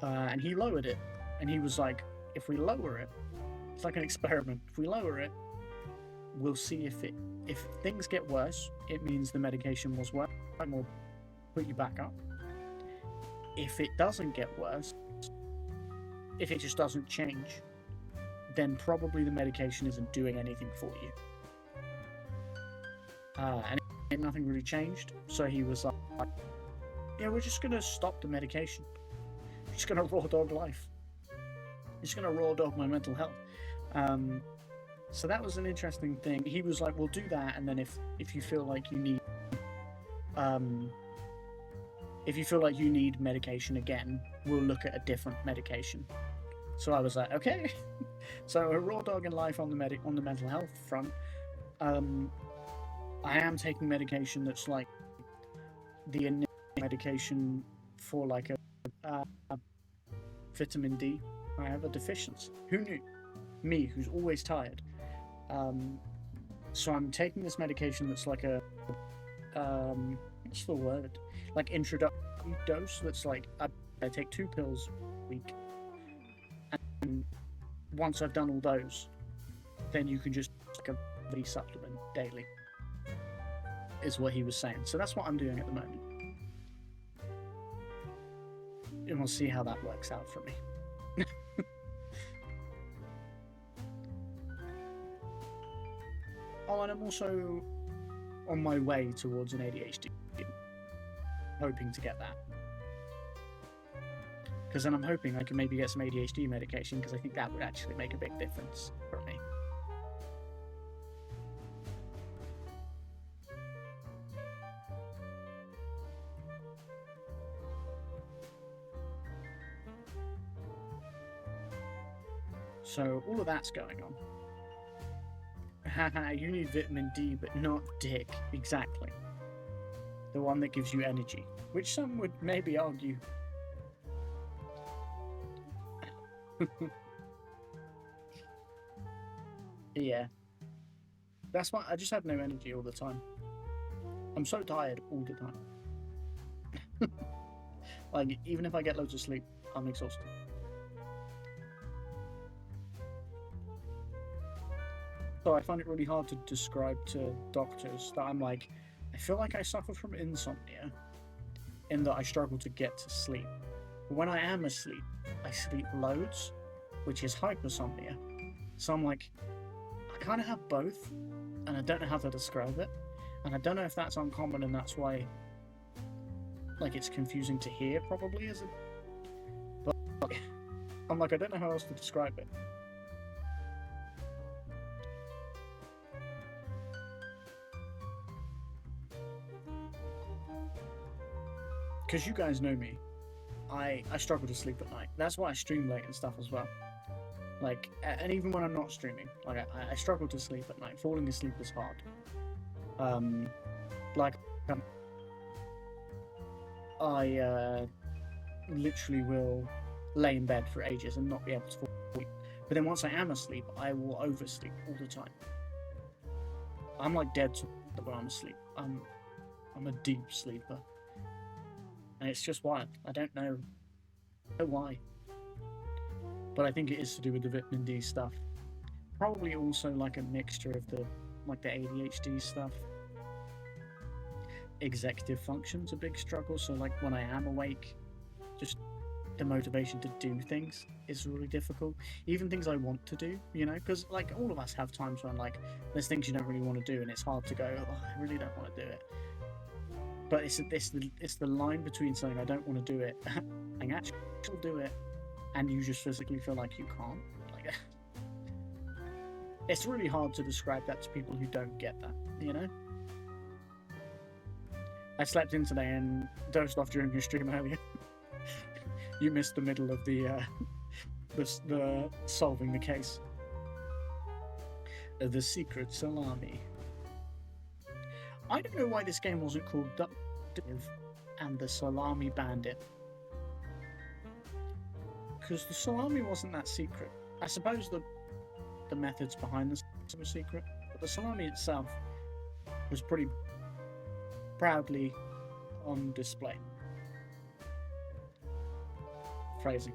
And he lowered it, and he was like, if we lower it, it's like an experiment. If we lower it, we'll see if things get worse, it means the medication was working, and we'll put you back up. If it doesn't get worse, if it just doesn't change, then probably the medication isn't doing anything for you. And nothing really changed, so he was like, yeah, we're just gonna stop the medication. We're just gonna raw dog life. We're just gonna raw dog my mental health. So that was an interesting thing. He was like, we'll do that, and then if you feel like you need medication again, we'll look at a different medication. So I was like, okay. So a raw dog in life on the mental health front. I am taking medication that's like the initial medication for like a vitamin D. I have a deficiency. Who knew? Me, who's always tired. So I'm taking this medication that's like a what's the word? Like introductory dose. That's like I take 2 pills a week, and once I've done all those, then you can just take a V supplement daily. Is what he was saying. So that's what I'm doing at the moment, and we'll see how that works out for me. Oh, and I'm also on my way towards an ADHD, hoping to get that. Because then I'm hoping I can maybe get some ADHD medication, because I think that would actually make a big difference for me. So all of that's going on. Haha, you need vitamin D, but not dick. Exactly. The one that gives you energy. Which some would maybe argue. Yeah. That's why I just have no energy all the time. I'm so tired all the time. Like, even if I get loads of sleep, I'm exhausted. So I find it really hard to describe to doctors that I'm like, I feel like I suffer from insomnia, in that I struggle to get to sleep. But when I am asleep, I sleep loads, which is hypersomnia. So I'm like, I kind of have both, and I don't know how to describe it. And I don't know if that's uncommon, and that's why, like, it's confusing to hear, probably, is it? But I'm like, I don't know how else to describe it. Because you guys know me, I struggle to sleep at night. That's why I stream late and stuff as well. Like, and even when I'm not streaming, like I struggle to sleep at night. Falling asleep is hard. I literally will lay in bed for ages and not be able to fall asleep. But then once I am asleep, I will oversleep all the time. I'm like dead when I'm asleep. I'm a deep sleeper. And it's just wild. I don't know why. But I think it is to do with the vitamin D stuff. Probably also like a mixture of the ADHD stuff. Executive function's a big struggle. So like when I am awake, just the motivation to do things is really difficult. Even things I want to do, you know, because like all of us have times when like there's things you don't really want to do, and it's hard to go, oh, I really don't want to do it. But it's the line between saying I don't want to do it and actually do it, and you just physically feel like you can't. Like, it's really hard to describe that to people who don't get that, you know? I slept in today and dozed off during your stream earlier. You missed the middle of the solving the case. The secret salami. I don't know why this game wasn't called Detective and the Salami Bandit. Because the salami wasn't that secret. I suppose the methods behind this were secret, but the salami itself was pretty proudly on display. Phrasing.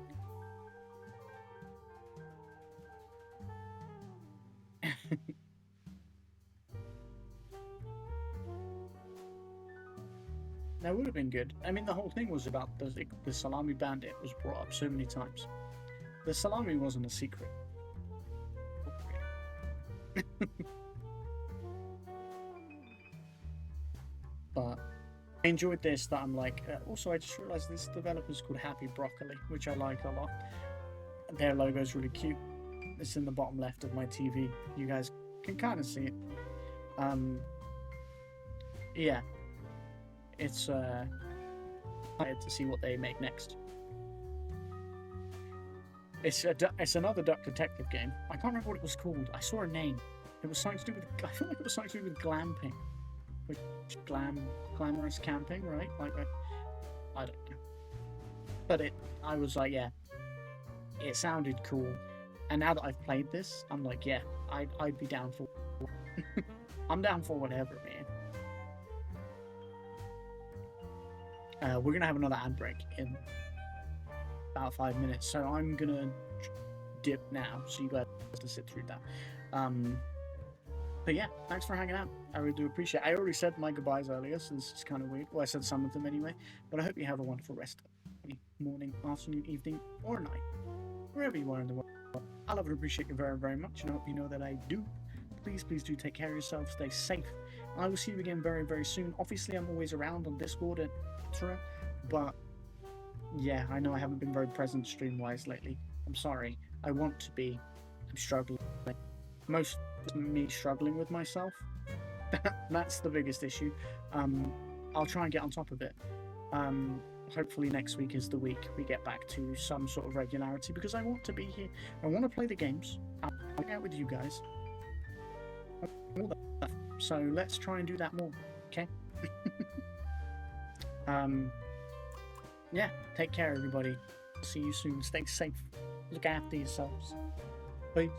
That would have been good. I mean, the whole thing was about the Salami Bandit was brought up so many times. The salami wasn't a secret. But I enjoyed this, that I'm like, also I just realised this developer's called Happy Broccoli, which I like a lot. Their logo's really cute. It's in the bottom left of my TV. You guys can kind of see it. Yeah. It's excited to see what they make next. It's another duck detective game. I can't remember what it was called. I saw a name. It was something to do with. I feel like it was something to do with glamping, which glamorous camping, right? Like I don't know. But I was like, yeah, it sounded cool. And now that I've played this, I'm like, yeah, I'd be down for. I'm down for whatever, man. We're gonna have another ad break in about 5 minutes, so I'm gonna dip now, so you guys have to sit through that. But yeah, thanks for hanging out. I really do appreciate it. I already said my goodbyes earlier, so this is kind of weird. Well, I said some of them anyway, but I hope you have a wonderful rest of the morning, afternoon, evening, or night, wherever you are in the world. I love and appreciate you very, very much, and I hope you know that I do. Please do take care of yourself, stay safe. I will see you again very, very soon. Obviously, I'm always around on Discord, etc. But yeah, I know I haven't been very present stream-wise lately. I'm sorry. I want to be. I'm struggling. Most me struggling with myself. That's the biggest issue. I'll try and get on top of it. Hopefully next week is the week we get back to some sort of regularity, because I want to be here. I want to play the games. I'll hang out with you guys. All that stuff. So let's try and do that more, okay? Yeah, take care, everybody. See you soon. Stay safe. Look after yourselves. Bye.